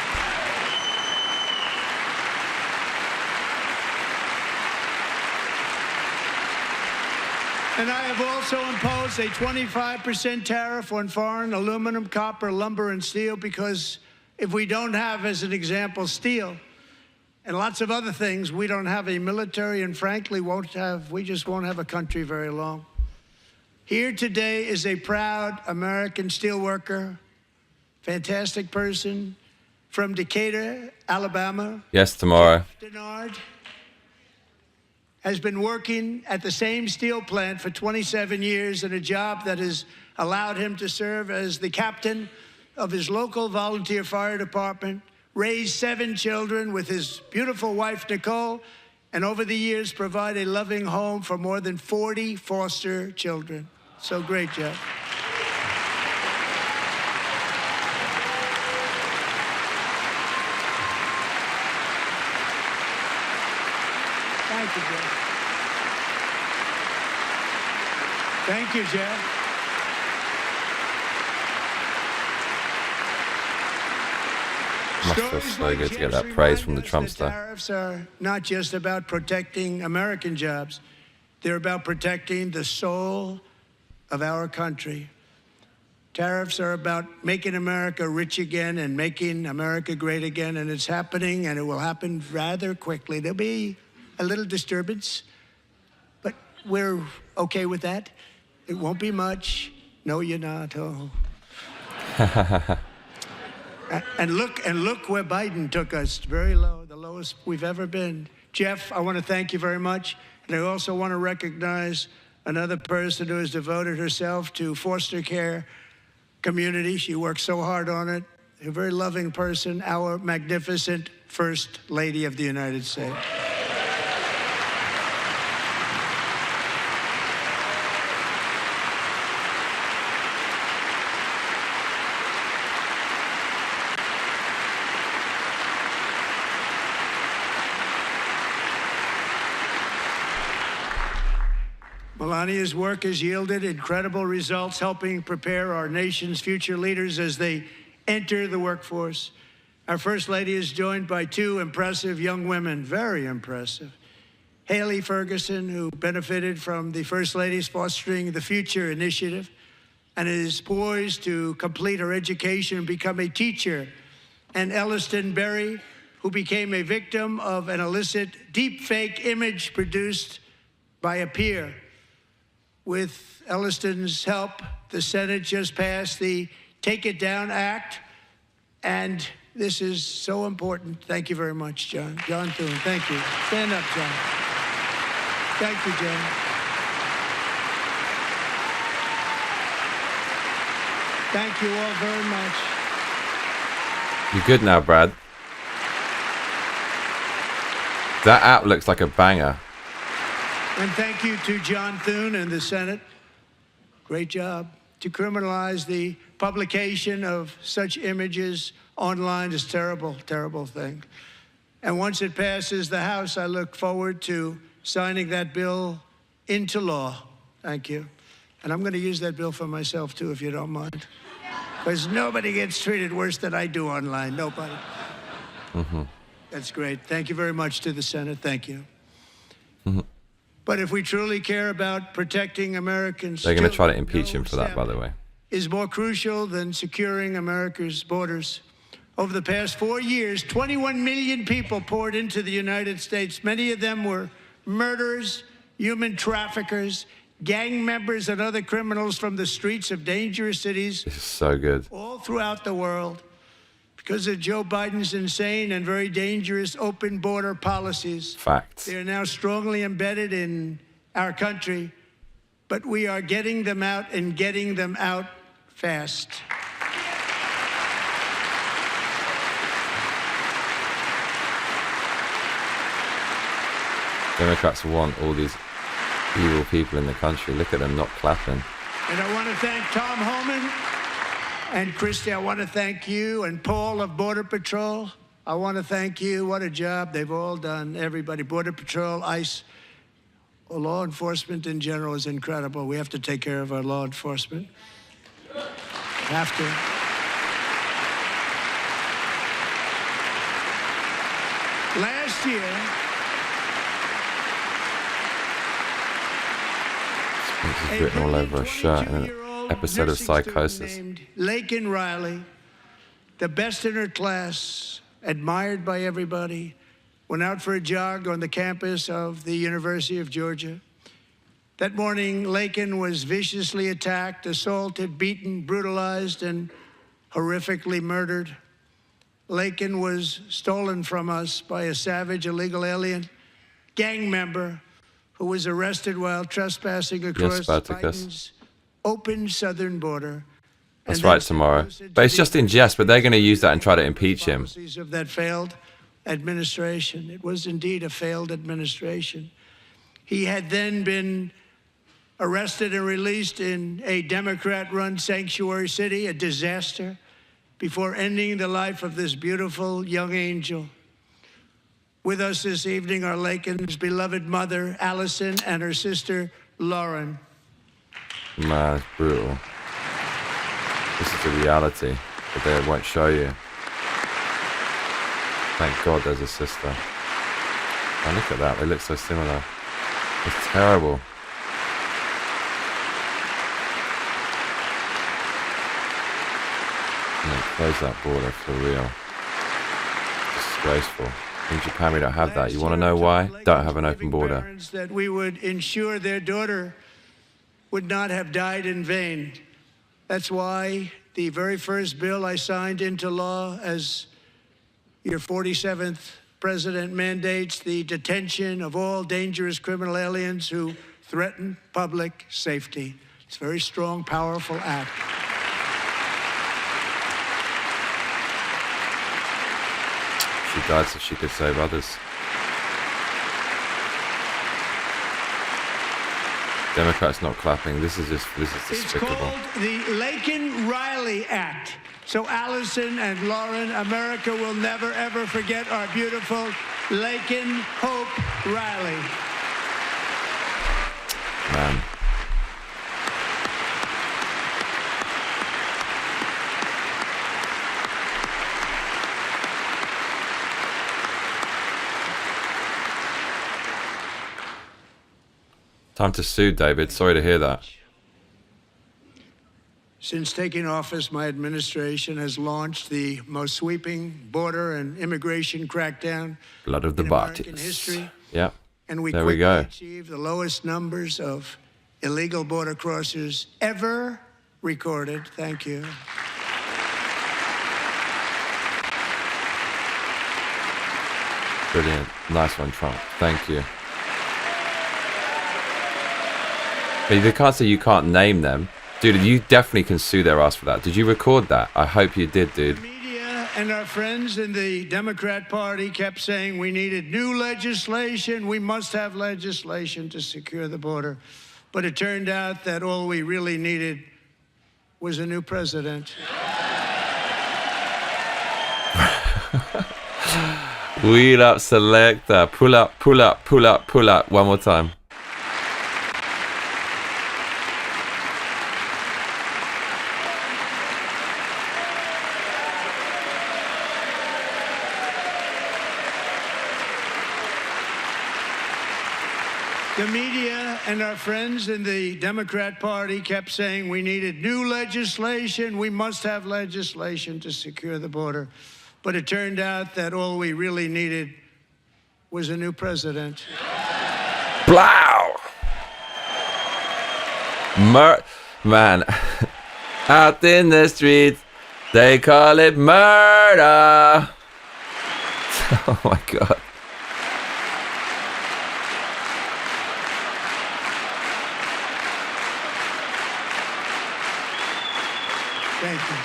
And I have also imposed a 25% tariff on foreign aluminum, copper, lumber, and steel, because if we don't have, as an example, steel and lots of other things, we don't have a military, and frankly, we just won't have a country very long. Here today is a proud American steelworker, fantastic person from Decatur, Alabama. Yes, tomorrow. Denard has been working at the same steel plant for 27 years in a job that has allowed him to serve as the captain of his local volunteer fire department, raise 7 children with his beautiful wife, Nicole, and over the years provide a loving home for more than 40 foster children. So great, Jeff. Thank you, Jeff. Thank you, Jeff. Must feel so good to get that praise from the Trumpster. Tariffs are not just about protecting American jobs. They're about protecting the soul of our country. Tariffs are about making America rich again and making America great again, and it's happening, and it will happen rather quickly. There'll be a little disturbance, but we're okay with that. It won't be much. No, you're not. Oh. And look where Biden took us. Very low, the lowest we've ever been. Jeff, I want to thank you very much. And I also want to recognize another person who has devoted herself to foster care community. She works so hard on it. A very loving person, our magnificent First Lady of the United States. Melania's work has yielded incredible results, helping prepare our nation's future leaders as they enter the workforce. Our First Lady is joined by 2 impressive young women, very impressive. Haley Ferguson, who benefited from the First Lady's Fostering the Future initiative and is poised to complete her education and become a teacher. And Elliston Berry, who became a victim of an illicit deepfake image produced by a peer. With Elliston's help, the Senate just passed the Take It Down Act, and this is so important. Thank you very much, John. John Thune, thank you. Stand up, John. Thank you, John. Thank you all very much. You're good now, Brad. That app looks like a banger. And thank you to John Thune and the Senate. Great job. To criminalize the publication of such images online is terrible, terrible thing. And once it passes the House, I look forward to signing that bill into law. Thank you. And I'm going to use that bill for myself, too, if you don't mind. Because nobody gets treated worse than I do online. Nobody. That's great. Thank you very much to the Senate. Thank you. But if we truly care about protecting Americans, they're going to try to impeach him for that, by the way. Is more crucial than securing America's borders. Over the past 4 years, 21 million people poured into the United States. Many of them were murderers, human traffickers, gang members, and other criminals from the streets of dangerous cities. This is so good. All throughout the world. Because of Joe Biden's insane and very dangerous open border policies. Facts. They are now strongly embedded in our country, but we are getting them out and getting them out fast. Democrats want all these evil people in the country. Look at them not clapping. And I want to thank Tom Homan and Christy. I want to thank you and Paul of Border Patrol. I want to thank you. What a job they've all done. Everybody, Border Patrol, ICE, law enforcement in general is incredible. We have to take care of our law enforcement. Have to. Last year, This is written all over a shirt in an episode of Psychosis. Named Laken Riley, the best in her class, admired by everybody, went out for a jog on the campus of the University of Georgia. That morning, Laken was viciously attacked, assaulted, beaten, brutalized, and horrifically murdered. Laken was stolen from us by a savage illegal alien gang member who was arrested while trespassing across Biden's open southern border. That's right, tomorrow. But it's just in jest, but they're going to use that and try to impeach him. Of that failed administration. It was indeed a failed administration. He had then been arrested and released in a Democrat-run sanctuary city, a disaster, before ending the life of this beautiful young angel. With us this evening are Laken's beloved mother, Allison, and her sister, Lauren. Man, it's brutal. This is the reality, but they won't show you. Thank God there's a sister. Oh, look at that, they look so similar. It's terrible. No, close that border for real. Disgraceful. In Japan we don't have that. You want to know why? Don't have an open border. That we would ensure their daughter would not have died in vain. That's why the very first bill I signed into law as your 47th president mandates the detention of all dangerous criminal aliens who threaten public safety. It's a very strong, powerful act. She died so she could save others. Democrats not clapping. This is despicable. It's called the Laken Riley Act. So Allison and Lauren, America will never, ever forget our beautiful Laken Hope Riley. Man. Time to sue, David. Sorry to hear that. Since taking office, my administration has launched the most sweeping border and immigration crackdown Blood of the in American history. Yeah. And we there we go. Achieved the lowest numbers of illegal border crossers ever recorded. Thank you. Brilliant. Nice one, Trump. Thank you. But they can't say you can't name them. Dude, you definitely can sue their ass for that. Did you record that? I hope you did, dude. Media and our friends in the Democrat Party kept saying we needed new legislation. We must have legislation to secure the border. But it turned out that all we really needed was a new president. Wheel up, selector. Pull up, pull up, pull up, pull up. One more time. The media and our friends in the Democrat Party kept saying we needed new legislation. We must have legislation to secure the border. But it turned out that all we really needed was a new president. Blow! Man, out in the streets, they call it murder. Oh my God. Thank you.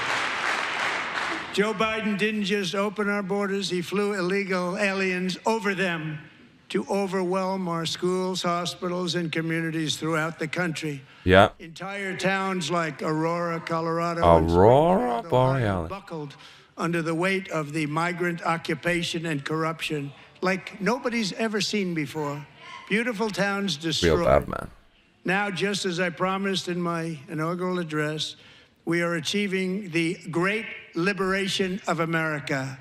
Joe Biden didn't just open our borders, he flew illegal aliens over them to overwhelm our schools, hospitals, and communities throughout the country. Yeah. Entire towns like Aurora, Colorado, Aurora Borealis buckled under the weight of the migrant occupation and corruption like nobody's ever seen before. Beautiful towns destroyed. Real bad, man. Now, just as I promised in my inaugural address, we are achieving the great liberation of America.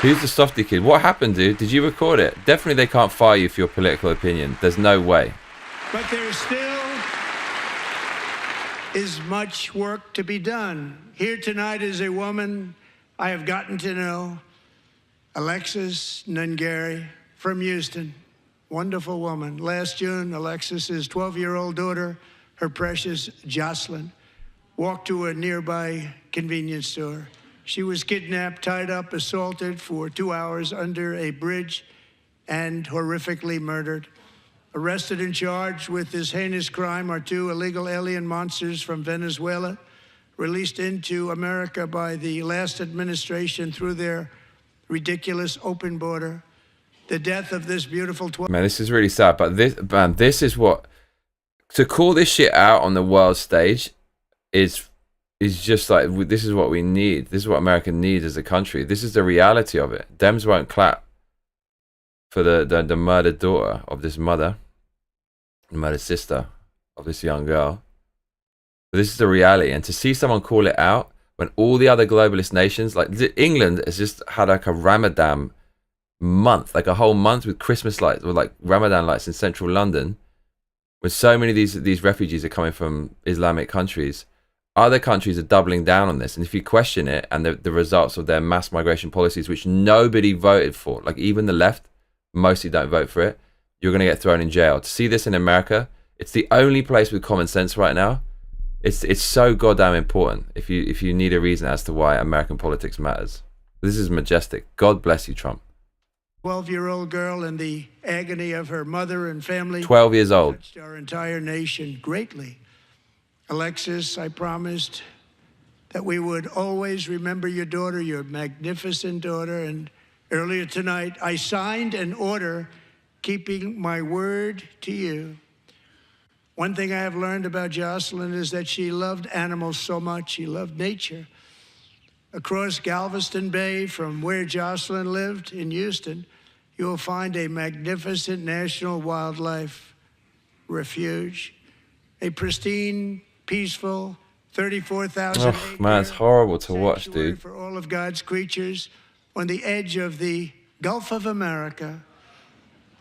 Who's the softy kid? What happened, dude? Did you record it? Definitely they can't fire you for your political opinion. There's no way. But there still is much work to be done. Here tonight is a woman I have gotten to know, Alexis Nungari from Houston. Wonderful woman. Last June, Alexis's 12-year-old daughter, her precious Jocelyn, walked to a nearby convenience store. She was kidnapped, tied up, assaulted for 2 hours under a bridge, and horrifically murdered. Arrested and charged with this heinous crime are 2 illegal alien monsters from Venezuela, released into America by the last administration through their ridiculous open border. The death of this beautiful 12... Man, this is really sad, but this is what... To call this shit out on the world stage is just like, this is what we need. This is what America needs as a country. This is the reality of it. Dems won't clap for the murdered daughter of this mother, the murdered sister of this young girl. But this is the reality. And to see someone call it out when all the other globalist nations, like England has just had like a Ramadan month, like a whole month with Christmas lights, or like Ramadan lights in central London, when so many of these refugees are coming from Islamic countries. Other countries are doubling down on this. And if you question it and the results of their mass migration policies, which nobody voted for, like even the left, mostly don't vote for it, you're going to get thrown in jail. To see this in America, it's the only place with common sense right now. It's so goddamn important if you need a reason as to why American politics matters. This is majestic. God bless you, Trump. 12-year-old girl and the agony of her mother and family. 12 years old. Touched our entire nation greatly. Alexis, I promised that we would always remember your daughter, your magnificent daughter. And earlier tonight, I signed an order keeping my word to you. One thing I have learned about Jocelyn is that she loved animals so much. She loved nature. Across Galveston Bay, from where Jocelyn lived in Houston, you will find a magnificent national wildlife refuge, a pristine, peaceful, 34,000 acre man, it's horrible to watch, dude. For all of God's creatures on the edge of the Gulf of America.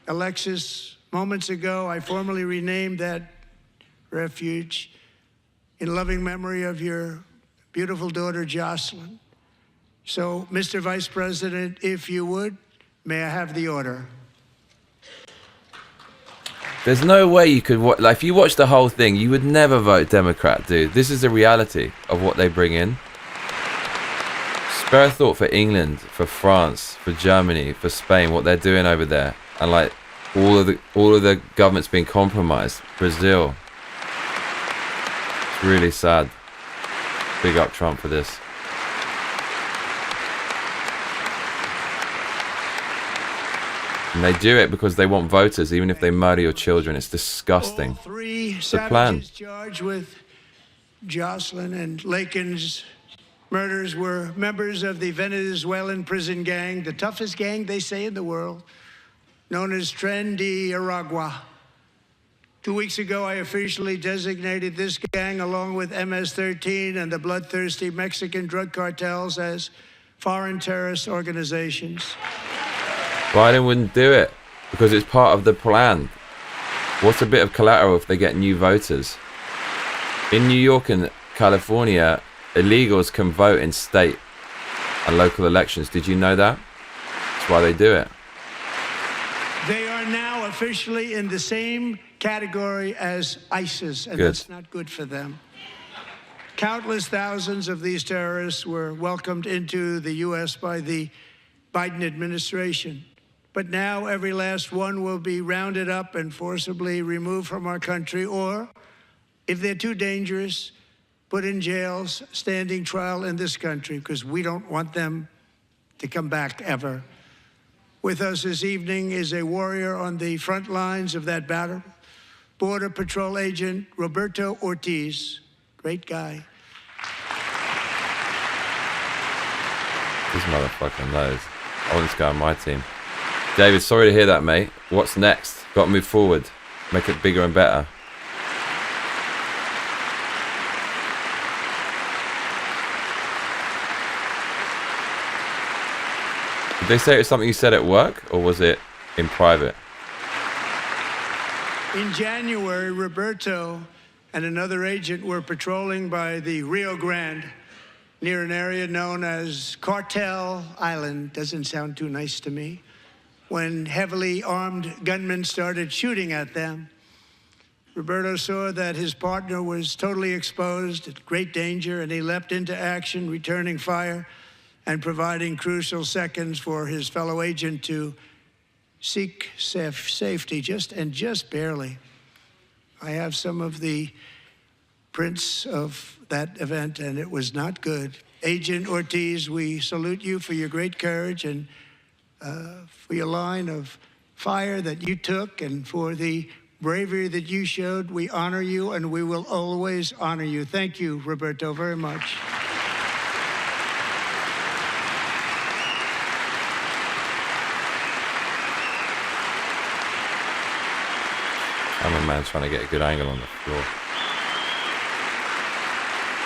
Alexis, moments ago, I formally renamed that refuge in loving memory of your beautiful daughter, Jocelyn. So, Mr. Vice President, if you would, may I have the order? There's no way you could watch, like, if you watch the whole thing, you would never vote Democrat, dude. This is the reality of what they bring in. Spare a thought for England, for France, for Germany, for Spain, what they're doing over there. And like all of the governments being compromised. Brazil. It's really sad. Big up Trump for this. And they do it because they want voters, even if they murder your children. It's disgusting. All three it's the plan. Charged with Jocelyn and Lakin's murders were members of the Venezuelan prison gang, the toughest gang, they say, in the world, known as Tren de Aragua. 2 weeks ago, I officially designated this gang, along with MS-13 and the bloodthirsty Mexican drug cartels, as foreign terrorist organizations. Biden wouldn't do it because it's part of the plan. What's a bit of collateral if they get new voters? In New York and California, illegals can vote in state and local elections. Did you know that? That's why they do it. They are now officially in the same category as ISIS, and that's not good for them. Countless thousands of these terrorists were welcomed into the U.S. by the Biden administration. But now every last one will be rounded up and forcibly removed from our country, or, if they're too dangerous, put in jails, standing trial in this country, because we don't want them to come back ever. With us this evening is a warrior on the front lines of that battle, Border Patrol Agent Roberto Ortiz. Great guy. This motherfucker knows. I want this guy on my team. David, sorry to hear that, mate. What's next? Got to move forward. Make it bigger and better. Did they say it was something you said at work, or was it in private? In January, Roberto and another agent were patrolling by the Rio Grande, near an area known as Cartel Island. Doesn't sound too nice to me. When heavily armed gunmen started shooting at them, Roberto saw that his partner was totally exposed, at great danger, and he leapt into action, returning fire and providing crucial seconds for his fellow agent to seek safety, just barely. I have some of the prints of that event, and it was not good. Agent Ortiz, we salute you for your great courage and for your line of fire that you took, and for the bravery that you showed. We honor you, and we will always honor you. Thank you, Roberto, very much. Cameraman trying to get a good angle on the floor.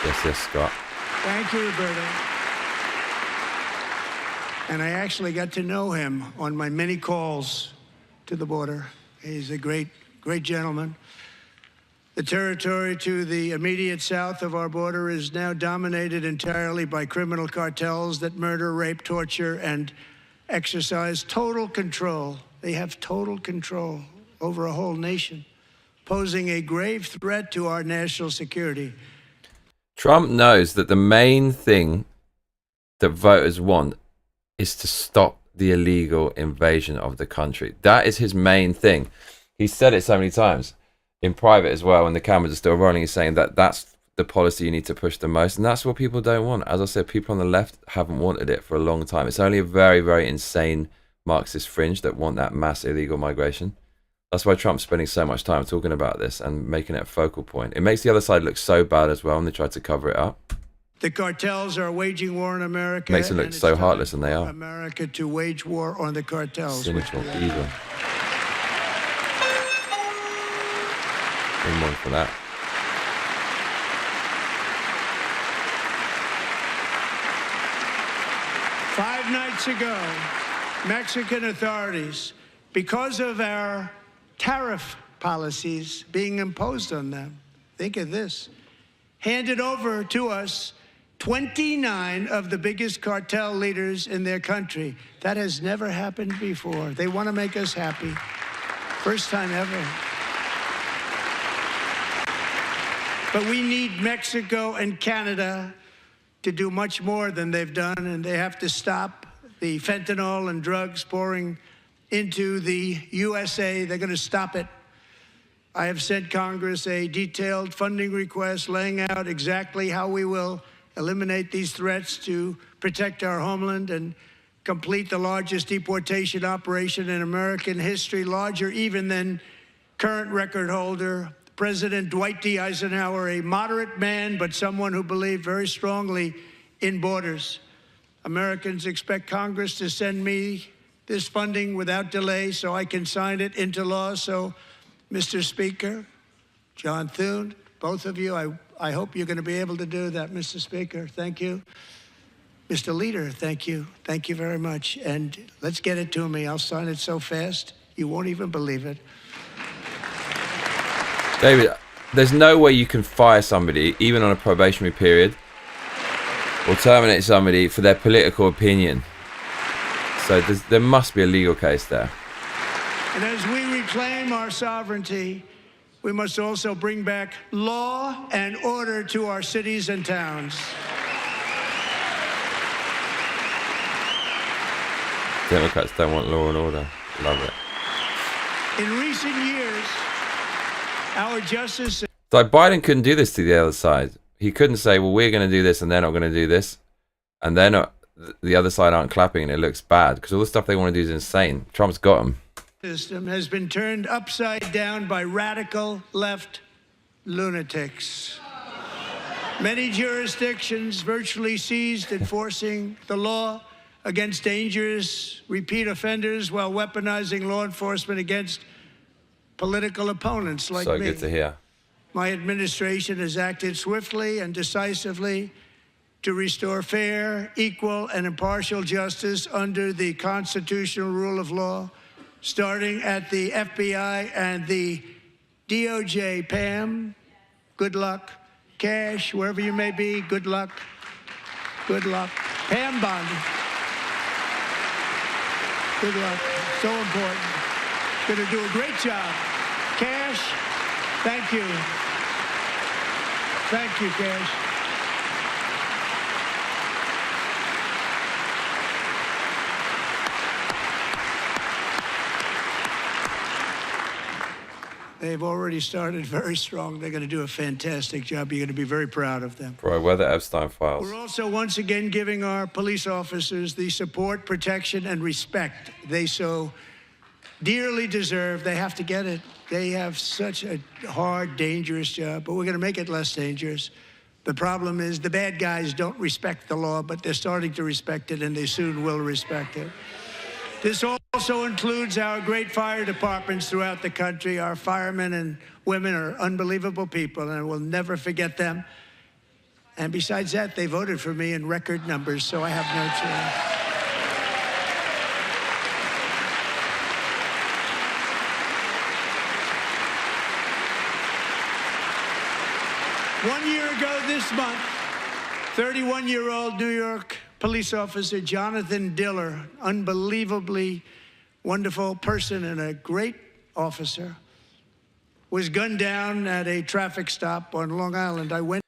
Yes, Scott. Thank you, Roberto. And I actually got to know him on my many calls to the border. He's a great gentleman. The territory to the immediate south of our border is now dominated entirely by criminal cartels that murder, rape, torture, and exercise total control. They have total control over a whole nation, posing a grave threat to our national security. Trump knows that the main thing that voters want is to stop the illegal invasion of the country. That is his main thing. He said it so many times in private as well, and the cameras are still rolling. He's saying that that's the policy you need to push the most, and that's what people don't want. As I said, people on the left haven't wanted it for a long time. It's only a very, very insane Marxist fringe that want that mass illegal migration. That's why Trump's spending so much time talking about this and making it a focal point. It makes the other side look so bad as well, and they try to cover it up. The cartels are waging war on America. Makes them look so heartless, and they are. America to wage war on the cartels. Cynical, evil. Bring one for that. Five nights ago, Mexican authorities, because of our tariff policies being imposed on them, think of this, handed over to us 29 of the biggest cartel leaders in their country. That has never happened before. They want to make us happy. First time ever. But we need Mexico and Canada to do much more than they've done, and they have to stop the fentanyl and drugs pouring into the USA. They're going to stop it. I have sent Congress a detailed funding request laying out exactly how we will eliminate these threats to protect our homeland, and complete the largest deportation operation in American history, larger even than current record holder President Dwight D. Eisenhower, a moderate man, but someone who believed very strongly in borders. Americans expect Congress to send me this funding without delay so I can sign it into law. So, Mr. Speaker, John Thune, both of you, I hope you're going to be able to do that, Mr. Speaker. Thank you. Mr. Leader, thank you. Thank you very much. And let's get it to me. I'll sign it so fast, you won't even believe it. David, there's no way you can fire somebody, even on a probationary period, or terminate somebody for their political opinion. So there must be a legal case there. And as we reclaim our sovereignty, we must also bring back law and order to our cities and towns. Democrats don't want law and order. Love it. In recent years, our justice... Like, Biden couldn't do this to the other side. He couldn't say, well, we're going to do this and they're not going to do this. And they're not, the other side aren't clapping and it looks bad. Because all the stuff they want to do is insane. Trump's got them. System has been turned upside down by radical left lunatics. Many jurisdictions virtually ceased enforcing the law against dangerous repeat offenders while weaponizing law enforcement against political opponents like me. So good to hear. My administration has acted swiftly and decisively to restore fair, equal, and impartial justice under the constitutional rule of law, starting at the FBI and the DOJ. Pam, good luck. Cash, wherever you may be, good luck. Good luck. Pam Bondi. Good luck. So important. Going to do a great job. Cash, thank you. Thank you, Cash. They've already started very strong. They're going to do a fantastic job. You're going to be very proud of them. Bro, where the Epstein files? We're also once again giving our police officers the support, protection, and respect they so dearly deserve. They have to get it. They have such a hard, dangerous job, but we're going to make it less dangerous. The problem is the bad guys don't respect the law, but they're starting to respect it, and they soon will respect it. This also includes our great fire departments throughout the country. Our firemen and women are unbelievable people, and we'll never forget them. And besides that, they voted for me in record numbers, so I have no choice. 1 year ago this month, 31-year-old New York police officer Jonathan Diller, unbelievably wonderful person and a great officer, was gunned down at a traffic stop on Long Island. I went.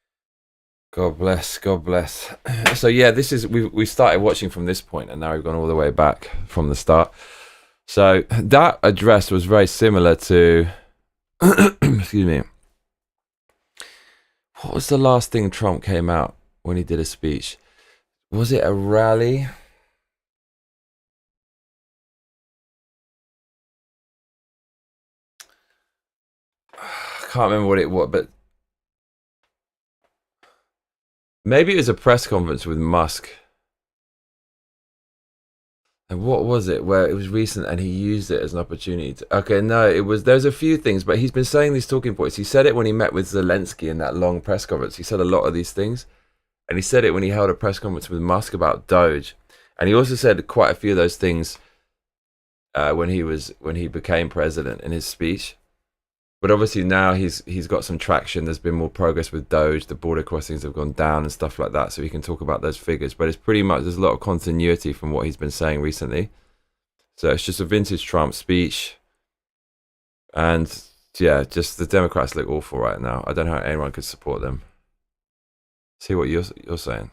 God bless, God bless. So yeah, this is we started watching from this point, and now we've gone all the way back from the start. So that address was very similar to excuse me. What was the last thing Trump came out when he did a speech? Was it a rally? I can't remember what it was, but maybe it was a press conference with Musk. And what was it? Where it was recent and he used it as an opportunity to... Okay, no, it was... There's a few things, but he's been saying these talking points. He said it when he met with Zelensky in that long press conference. He said a lot of these things. And he said it when he held a press conference with Musk about Doge. And he also said quite a few of those things when he became president in his speech. But obviously now he's got some traction. There's been more progress with Doge. The border crossings have gone down and stuff like that. So he can talk about those figures. But it's pretty much, there's a lot of continuity from what he's been saying recently. So it's just a vintage Trump speech. And yeah, just the Democrats look awful right now. I don't know how anyone could support them. See what you're saying.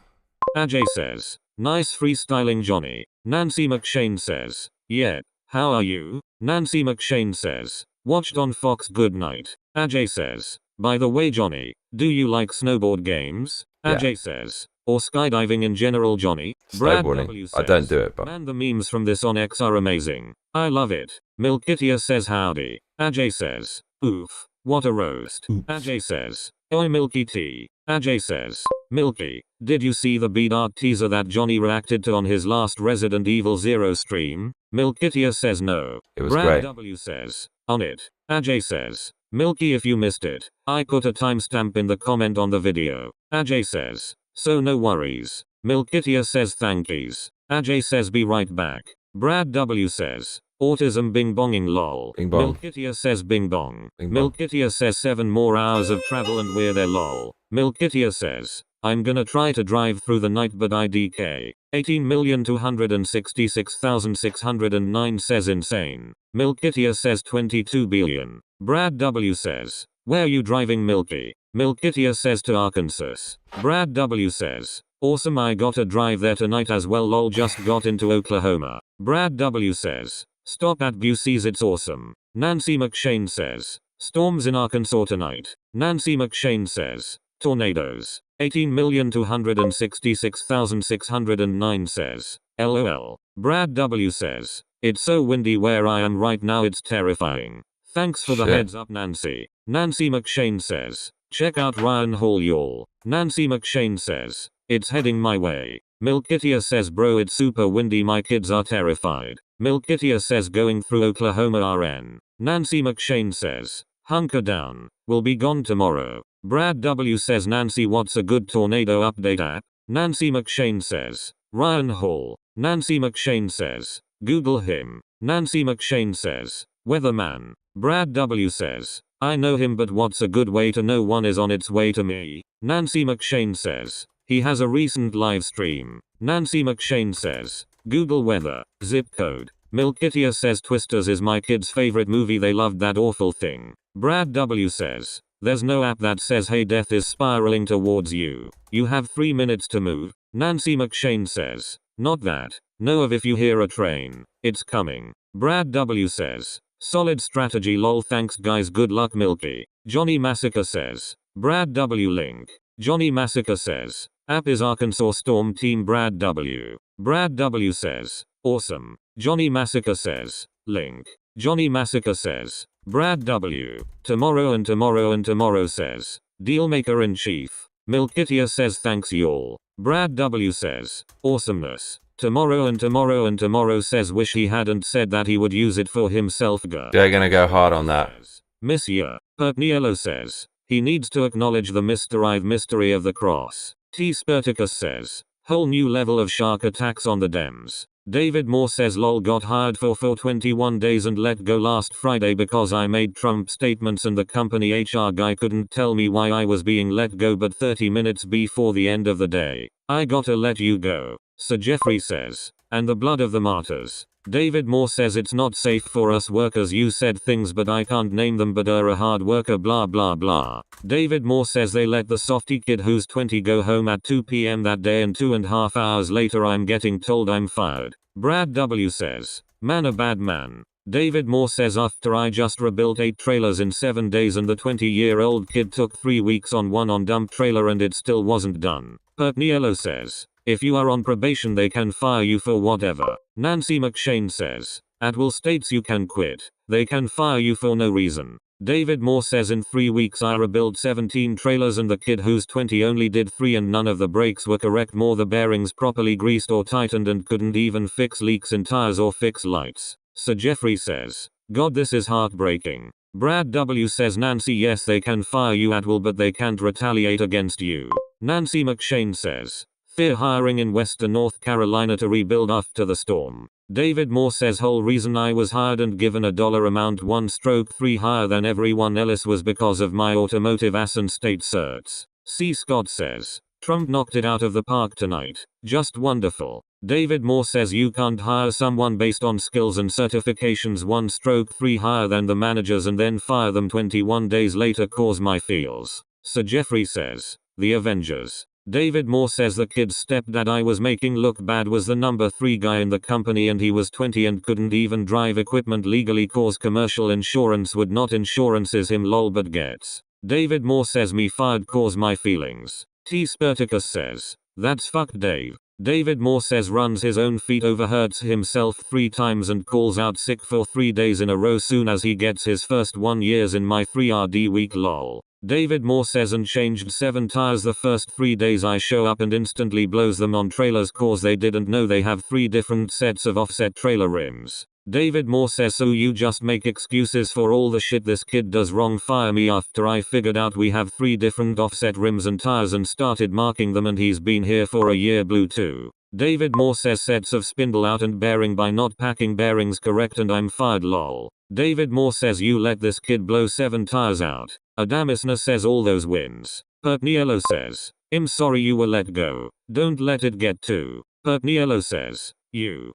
Ajay says, nice freestyling Johnny. Nancy McShane says, yeah, how are you? Nancy McShane says, watched on Fox, good night. Ajay says, by the way Johnny, do you like snowboard games? Ajay says, or skydiving in general, Johnny? Brad W says, I don't do it, but man, the memes from this on X are amazing. I love it. Milkitia says howdy. Ajay says, oof, what a roast. Ajay says, oi Milky T. Ajay says, Milky, did you see the B-Dart teaser that Johnny reacted to on his last Resident Evil 0 stream? Milkitia says no. it was Brad great. W says, on it. Ajay says, Milky, if you missed it, I put a timestamp in the comment on the video. Ajay says, so no worries. Milkitia says thankies. Ajay says be right back. Brad W says, autism bing bonging lol. Bing bong. Milkitia says bing bong. Bing bong. Milkitia says 7 more hours of travel and we're there lol. Milkitia says, I'm gonna try to drive through the night but IDK. 18,266,609 says insane. Milkitia says 22 billion. Brad W says, where you driving Milky? Milkitia says to Arkansas. Brad W says, awesome, I gotta drive there tonight as well lol, just got into Oklahoma. Brad W says, stop at Busey's, it's awesome. Nancy McShane says, storms in Arkansas tonight. Nancy McShane says, tornadoes. 18,266,609 says, LOL. Brad W says, it's so windy where I am right now, it's terrifying. Thanks for the heads up, Nancy. Nancy McShane says, check out Ryan Hall y'all. Nancy McShane says, it's heading my way. Milkitia says bro, it's super windy, my kids are terrified. Milkitia says going through Oklahoma RN. Nancy McShane says, hunker down. We'll be gone tomorrow. Brad W says, Nancy, what's a good tornado update app? Nancy McShane says, Ryan Hall. Nancy McShane says, Google him. Nancy McShane says, weatherman. Brad W says, I know him, but what's a good way to know one is on its way to me? Nancy McShane says, he has a recent live stream. Nancy McShane says, Google weather, zip code. Milkitia says Twisters is my kid's favorite movie, they loved that awful thing. Brad W says, there's no app that says hey death is spiraling towards you. You have 3 minutes to move. Nancy McShane says, not that. Know of if you hear a train. It's coming. Brad W says, solid strategy lol, thanks guys, good luck Milky. Johnny Massacre says, Brad W link. Johnny Massacre says, app is Arkansas Storm Team Brad W. Brad W says, awesome. Johnny Massacre says, link. Johnny Massacre says, Brad W. Tomorrow and tomorrow and tomorrow says, dealmaker in chief. Milkitia says thanks y'all. Brad W says, awesomeness. Tomorrow and tomorrow and tomorrow says wish he hadn't said that, he would use it for himself. They're gonna go hard on that. Miss Year. Pertniello says, he needs to acknowledge the mystery of the cross. T. Sperticus says, whole new level of shark attacks on the Dems. David Moore says lol, got hired for 21 days and let go last Friday because I made Trump statements and the company HR guy couldn't tell me why I was being let go, but 30 minutes before the end of the day, I gotta let you go. Sir Jeffrey says, and the blood of the martyrs. David Moore says it's not safe for us workers, you said things but I can't name them, but a hard worker blah blah blah. David Moore says they let the softy kid who's 20 go home at 2 p.m. that day and 2.5 hours later I'm getting told I'm fired. Brad W says, man a bad man. David Moore says after I just rebuilt 8 trailers in 7 days and the 20-year-old kid took 3 weeks on one on dump trailer and it still wasn't done. Pertniello says, if you are on probation they can fire you for whatever. Nancy McShane says, at will states you can quit. They can fire you for no reason. David Moore says in 3 weeks I rebuilt 17 trailers and the kid who's 20 only did 3 and none of the brakes were correct, more the bearings properly greased or tightened, and couldn't even fix leaks in tires or fix lights. Sir Jeffrey says, God, this is heartbreaking. Brad W says, Nancy, yes they can fire you at will but they can't retaliate against you. Nancy McShane says, fear hiring in Western North Carolina to rebuild after the storm. David Moore says whole reason I was hired and given a dollar amount 1/3 higher than everyone else was because of my automotive ass and state certs. C. Scott says, Trump knocked it out of the park tonight. Just wonderful. David Moore says you can't hire someone based on skills and certifications 1/3 higher than the managers and then fire them 21 days later, cause my feels. Sir Jeffrey says, the Avengers. David Moore says the kid's stepdad I was making look bad was the number 3 guy in the company and he was 20 and couldn't even drive equipment legally cause commercial insurance would not insurances him lol but gets. David Moore says me fired cause my feelings. T. Sperticus says, That's fucked, Dave. David Moore says runs his own feet, overhurts himself 3 times and calls out sick for 3 days in a row soon as he gets his first 1 years in my 3RD week lol. David Moore says and changed 7 tires the first 3 days I show up and instantly blows them on trailers cause they didn't know they have 3 different sets of offset trailer rims. David Moore says so you just make excuses for all the shit this kid does wrong. Fire me after I figured out we have 3 different offset rims and tires and started marking them and he's been here for a year blue too. David Moore says sets of spindle out and bearing by not packing bearings correct and I'm fired lol. David Moore says you let this kid blow 7 tires out. Adamisna says all those wins. Pertniello says, I'm sorry you were let go. Don't let it get to. Pertniello says, you.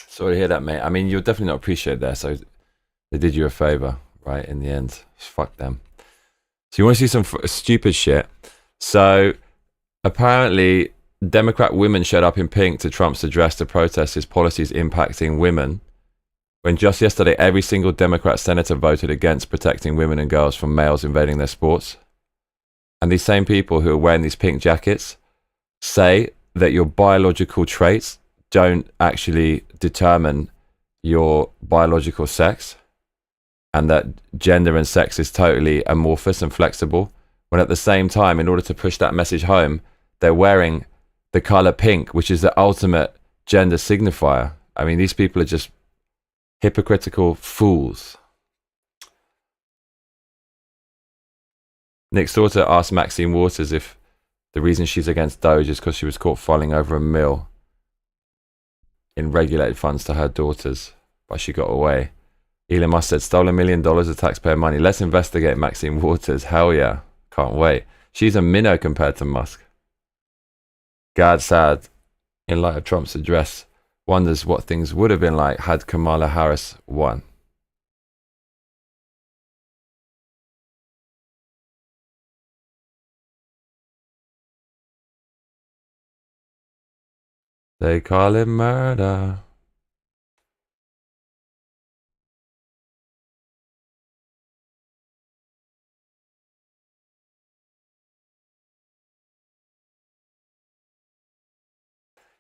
Sorry to hear that, mate. I mean, you'll definitely not appreciate that, so they did you a favor, right, in the end. Fuck them. So you want to see some stupid shit? So apparently Democrat women showed up in pink to Trump's address to protest his policies impacting women, when just yesterday every single Democrat senator voted against protecting women and girls from males invading their sports. And these same people who are wearing these pink jackets say that your biological traits don't actually determine your biological sex, and that gender and sex is totally amorphous and flexible, when at the same time, in order to push that message home, they're wearing the color pink, which is the ultimate gender signifier. I mean, these people are just hypocritical fools. Nick Sauter asked Maxine Waters if the reason she's against Doge is because she was caught filing over a mill in regulated funds to her daughters, but she got away. Elon Musk said, stole $1 million of taxpayer money. Let's investigate Maxine Waters. Hell yeah. Can't wait. She's a minnow compared to Musk. Gad Saad, in light of Trump's address, wonders what things would have been like had Kamala Harris won. They call it murder.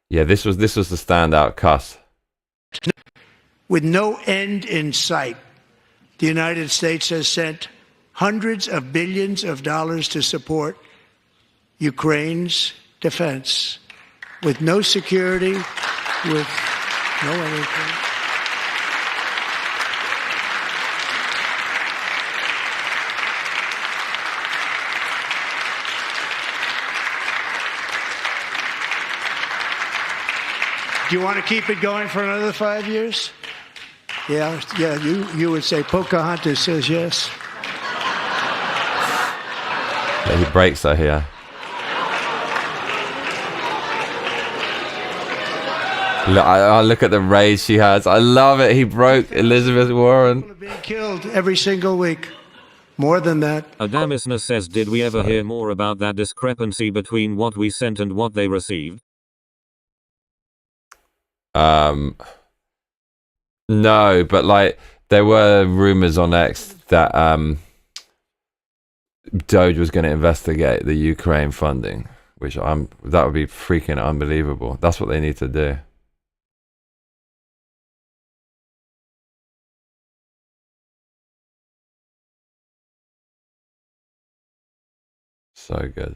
Yeah, this was the standout cuss. With no end in sight, the United States has sent hundreds of billions of dollars to support Ukraine's defense. With no security, with no anything. Do you want to keep it going for another 5 years? Yeah, you would say Pocahontas says yes. Yeah, he breaks her here. Look, I look at the rage she has. I love it. He broke Elizabeth Warren. People are being killed every single week. More than that. Adamisna says, did we ever hear more about that discrepancy between what we sent and what they received? No, but like there were rumors on X that Doge was going to investigate the Ukraine funding, which that would be freaking unbelievable. That's what they need to do. So good.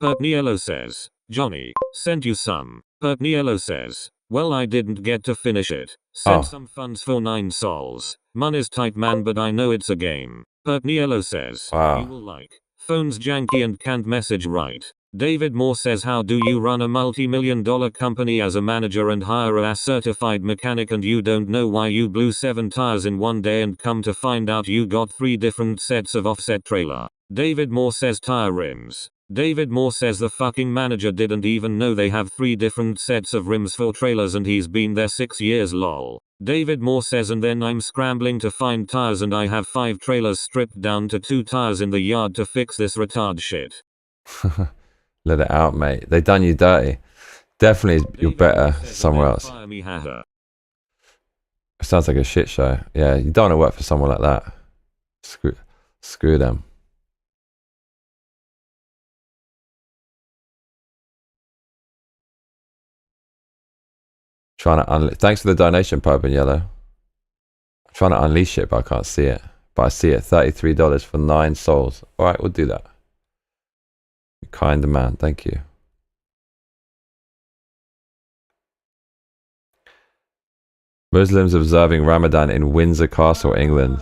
Pertniello says, Johnny, sent you some. Pertniello says, well, I didn't get to finish it. Sent some funds for 9 sols. Money's tight, man, but I know it's a game. Pertniello says, you will like. Phone's janky and can't message right. David Moore says, how do you run a multi-million-dollar company as a manager and hire a certified mechanic and you don't know why you blew 7 tires in one day and come to find out you got 3 different sets of offset trailer? David Moore says tire rims. David Moore says the fucking manager didn't even know they have 3 different sets of rims for trailers and he's been there 6 years lol. David Moore says, and then I'm scrambling to find tires and I have 5 trailers stripped down to 2 tires in the yard to fix this retard shit. Let it out, mate. They done you dirty. Definitely you're better somewhere else. Sounds like a shit show. Yeah, you don't want to work for someone like that. Screw them. Trying to thanks for the donation, Purple and Yellow. I'm trying to unleash it, but I can't see it. But I see it, $33 for 9 souls. All right, we'll do that. You're kind man, thank you. Muslims observing Ramadan in Windsor Castle, England.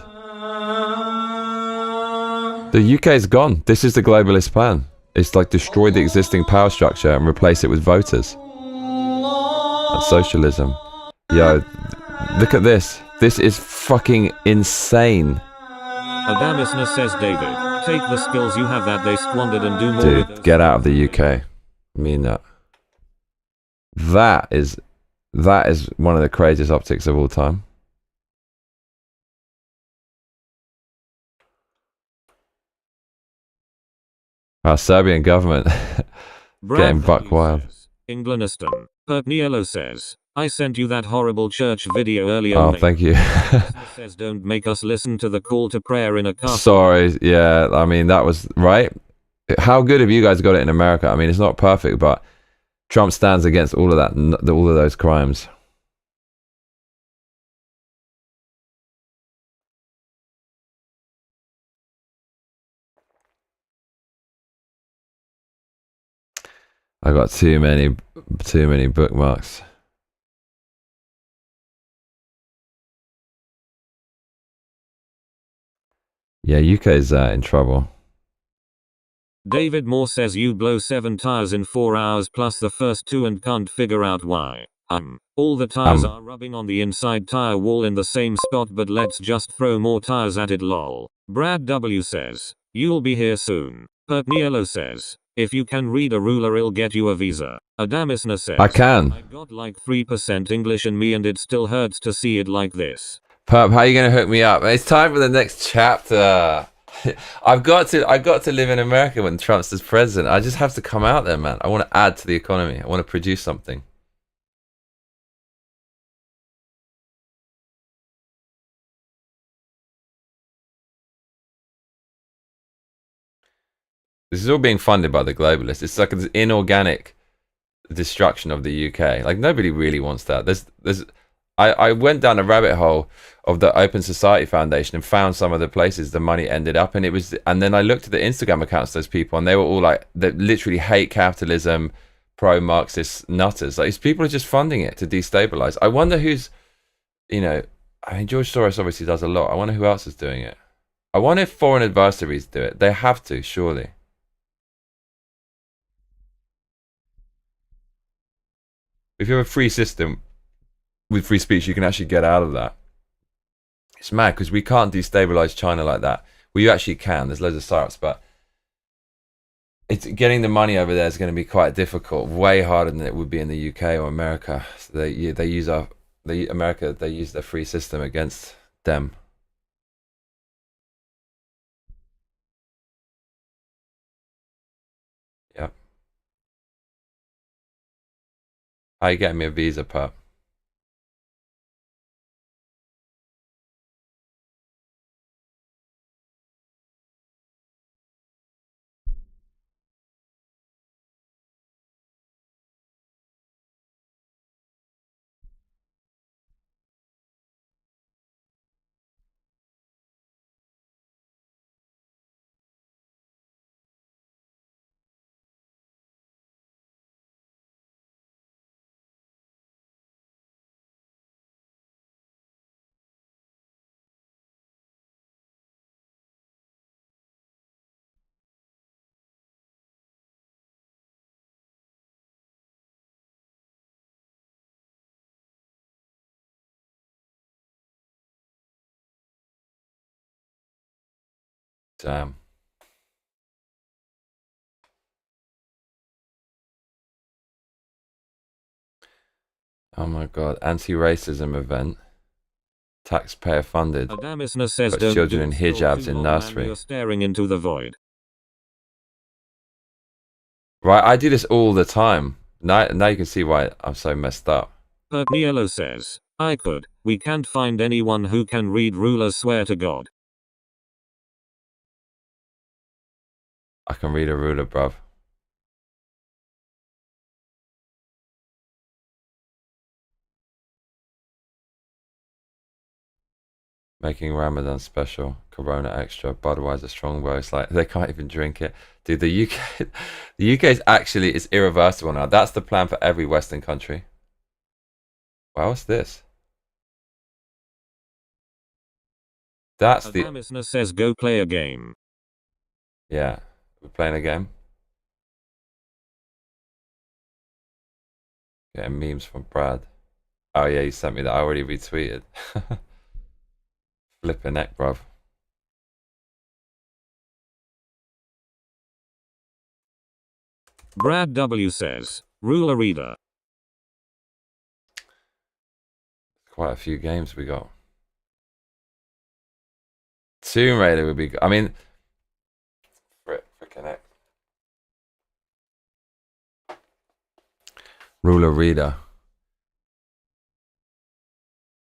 The UK is gone. This is the globalist plan. It's like destroy the existing power structure and replace it with voters. That's socialism. Yo, look at this. This is fucking insane. Adamisna says, David, take the skills you have that they squandered and do more Dude, with those. get out of the UK. I mean that. That is one of the craziest optics of all time. Our Serbian government getting buck wild. Englandistan. Pertniello says, I sent you that horrible church video earlier. Oh, thank you. Says don't make us listen to the call to prayer in a car. Sorry, yeah, I mean, that was, right? How good have you guys got it in America? I mean, it's not perfect, but Trump stands against all of that, all of those crimes. I got too many bookmarks. Yeah, UK's in trouble. David Moore says you blow 7 tires in 4 hours plus the first 2 and can't figure out why. All the tires are rubbing on the inside tire wall in the same spot, but let's just throw more tires at it, lol. Brad W says, you'll be here soon. Pertniello says, if you can read a ruler it'll get you a visa. Adamisna says, I can. I got like 3% English in me and it still hurts to see it like this. Perp, how are you gonna hook me up? It's time for the next chapter. I got to live in America when Trump's the president. I just have to come out there, man. I want to add to the economy. I want to produce something. This is all being funded by the globalists. It's like an inorganic destruction of the UK. Like, nobody really wants that. I went down a rabbit hole of the Open Society Foundation and found some of the places the money ended up, and then I looked at the Instagram accounts of those people, and they were all like, they literally hate capitalism, pro-Marxist nutters. Like, these people are just funding it to destabilize. I wonder who's, I mean, George Soros obviously does a lot. I wonder who else is doing it. I wonder if foreign adversaries do it. They have to, surely. If you have a free system with free speech, you can actually get out of that. It's mad because we can't destabilize China like that. Well, you actually can. There's loads of startups, but it's getting the money over there is going to be quite difficult. Way harder than it would be in the UK or America. So they use their free system against them. Yep. How you getting me a visa, pup? Damn. Oh my god, anti-racism event. Taxpayer funded. Adamisna says Got children in hijabs in nursery. You're staring into the void. Right, I do this all the time. Now you can see why I'm so messed up. Pertniello says, we can't find anyone who can read rulers, swear to God. I can read a ruler, bruv. Making Ramadan special, Corona extra, Budweiser Strongbow. It's like they can't even drink it. Dude, the UK, the UK is irreversible now. That's the plan for every Western country. Wow, what's this? That's the. Adamisna says go play a game. Yeah, we're playing a game. Getting memes from Brad. Oh yeah, you sent me that. I already retweeted. Flipping neck, bruv. Brad W says, ruler reader. Quite a few games we got. Tomb Raider would be good. I mean, frickin' heck. Ruler reader.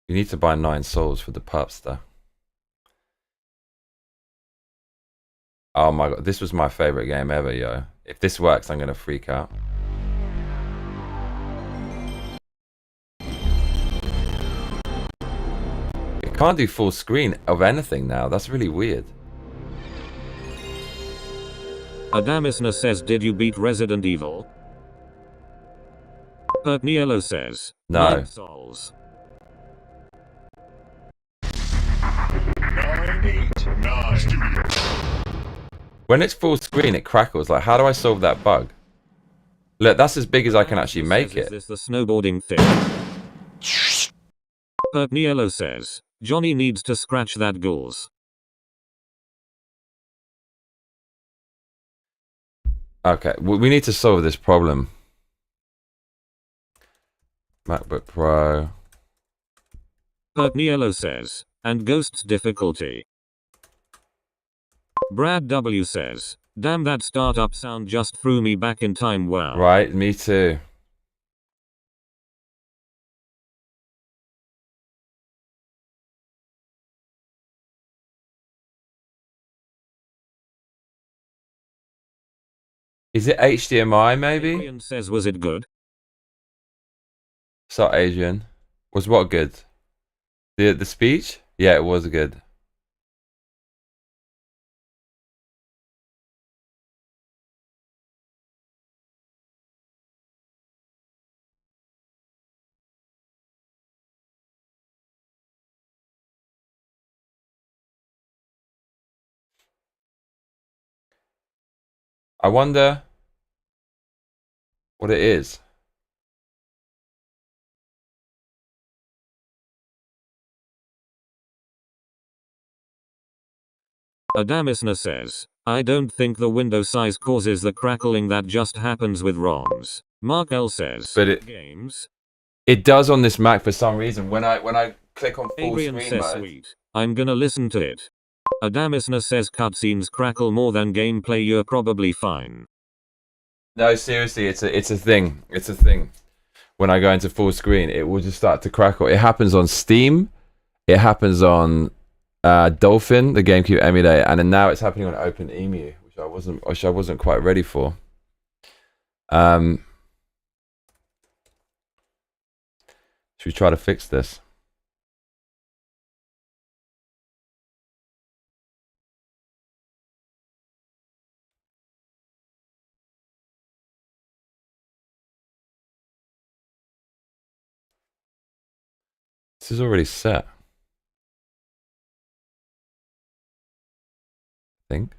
You need to buy 9 souls for the pups though. Oh my god, this was my favorite game ever, yo. If this works, I'm gonna freak out. It can't do full screen of anything now. That's really weird. Adamisna says, did you beat Resident Evil? Pertniello says, No. 9 souls. 989. When it's full screen, it crackles. Like, how do I solve that bug? Look, that's as big as I can actually make it. Is this the snowboarding thing? Pertniello says, Johnny needs to scratch that goals. Okay, we need to solve this problem. MacBook Pro. Pertniello says, and Ghost's difficulty. Brad W says, damn, that startup sound just threw me back in time. Wow. Right, me too. Is it HDMI maybe? Adrian says, was it good? So Adrian, was what good? The speech? Yeah, it was good. I wonder what it is. Adamisna says, I don't think the window size causes the crackling that just happens with ROMs. Mark L says, But it does on this Mac for some reason. When I click on full Adrian screen says, mode. sweet. I'm gonna listen to it. Adamisna says cutscenes crackle more than gameplay. You're probably fine. No, seriously, it's a thing. It's a thing. When I go into full screen, it will just start to crackle. It happens on Steam. It happens on Dolphin, the GameCube emulator, and then now it's happening on OpenEMU, which I wasn't quite ready for. Should we try to fix this? This is already set. I think.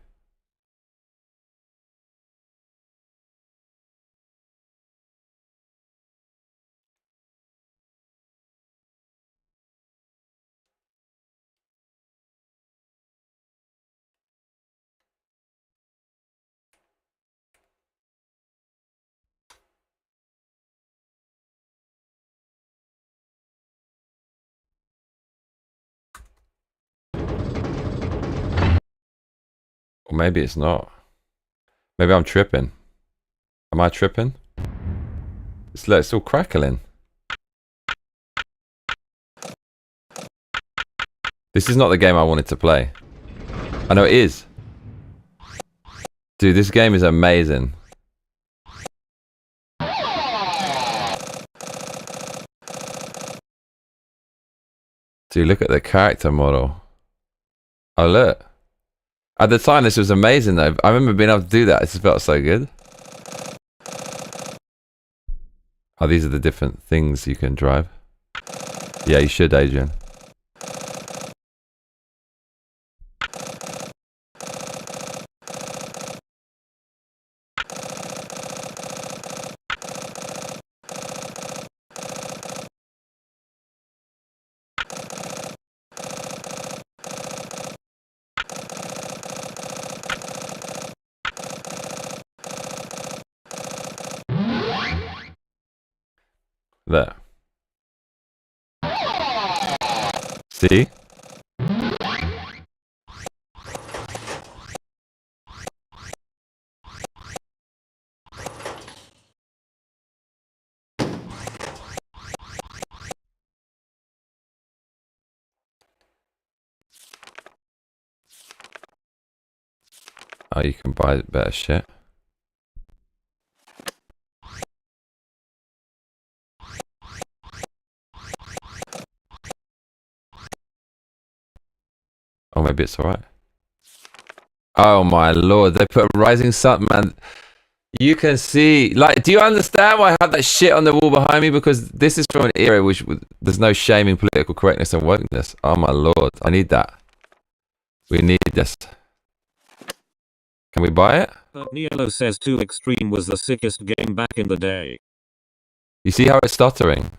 Or maybe it's not. Maybe I'm tripping. Am I tripping? It's all crackling. This is not the game I wanted to play. I know it is. Dude, this game is amazing. Dude, look at the character model. Oh, look. At the time, this was amazing, though. I remember being able to do that. It just felt so good. Oh, these are the different things you can drive. Yeah, you should, Adrian. There. See? Oh, you can buy better shit. Oh, maybe it's alright. Oh my lord, they put a rising sun, man. You can see, like, do you understand why I have that shit on the wall behind me? Because this is from an era which there's no shame in political correctness and wokeness. Oh my lord, I need that. We need this. Can we buy it? Nielo says Too Extreme was the sickest game back in the day. You see how it's stuttering?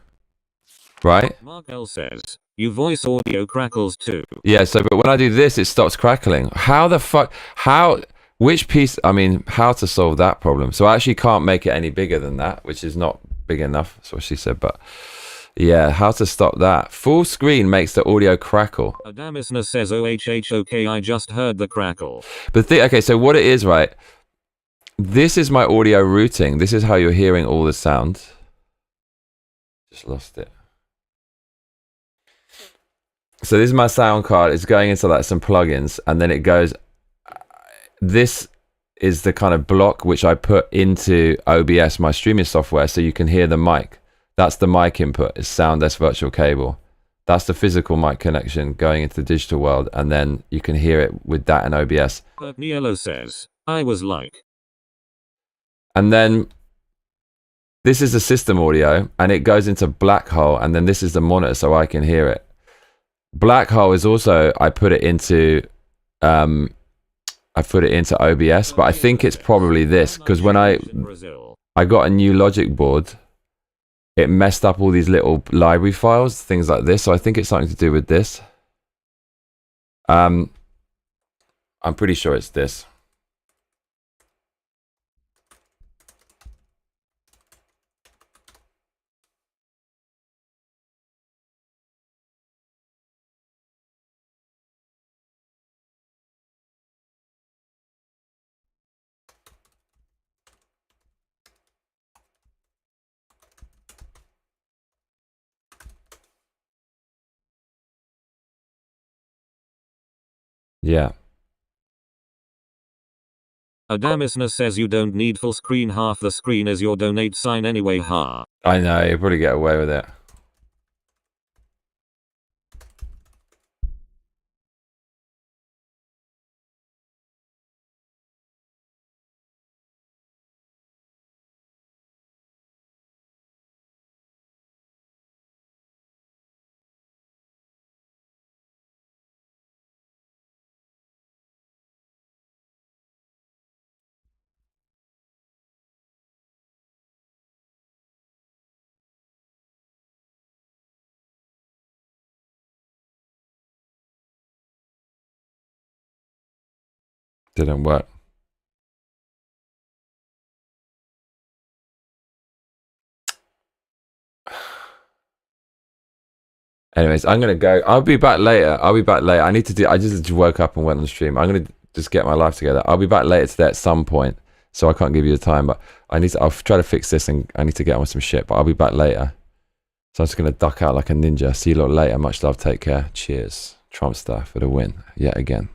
Right? Mark L says, you voice audio crackles too. Yeah, so, but when I do this, it stops crackling. How the fuck, which piece, I mean, how to solve that problem? So I actually can't make it any bigger than that, which is not big enough, that's what she said, but yeah, how to stop that? Full screen makes the audio crackle. Adamisna says, okay, I just heard the crackle. But okay, so what it is, right? This is my audio routing. This is how you're hearing all the sound. Just lost it. So this is my sound card. It's going into like some plugins, and then it goes. This is the kind of block which I put into OBS, my streaming software, so you can hear the mic. That's the mic input. It's soundless virtual cable. That's the physical mic connection going into the digital world, and then you can hear it with that in OBS. Nielo says, I was like. And then this is the system audio, and it goes into black hole, and then this is the monitor, so I can hear it. Black hole is also, I put it into OBS, but I think it's probably this, because when I got a new Logic board, it messed up all these little library files, things like this, so I think it's something to do with this. I'm pretty sure it's this. Yeah. Adamisna says you don't need full screen, half the screen is your donate sign anyway, ha. I know, you probably get away with it. Didn't work. Anyways, I'm gonna go. I'll be back later. I need to do. I just woke up and went on the stream. I'm gonna just get my life together. I'll be back later today at some point, so I can't give you the time. But I'll try to fix this, and I need to get on with some shit. But I'll be back later. So I'm just gonna duck out like a ninja. See you lot later. Much love. Take care. Cheers. Trump star for the win yet again.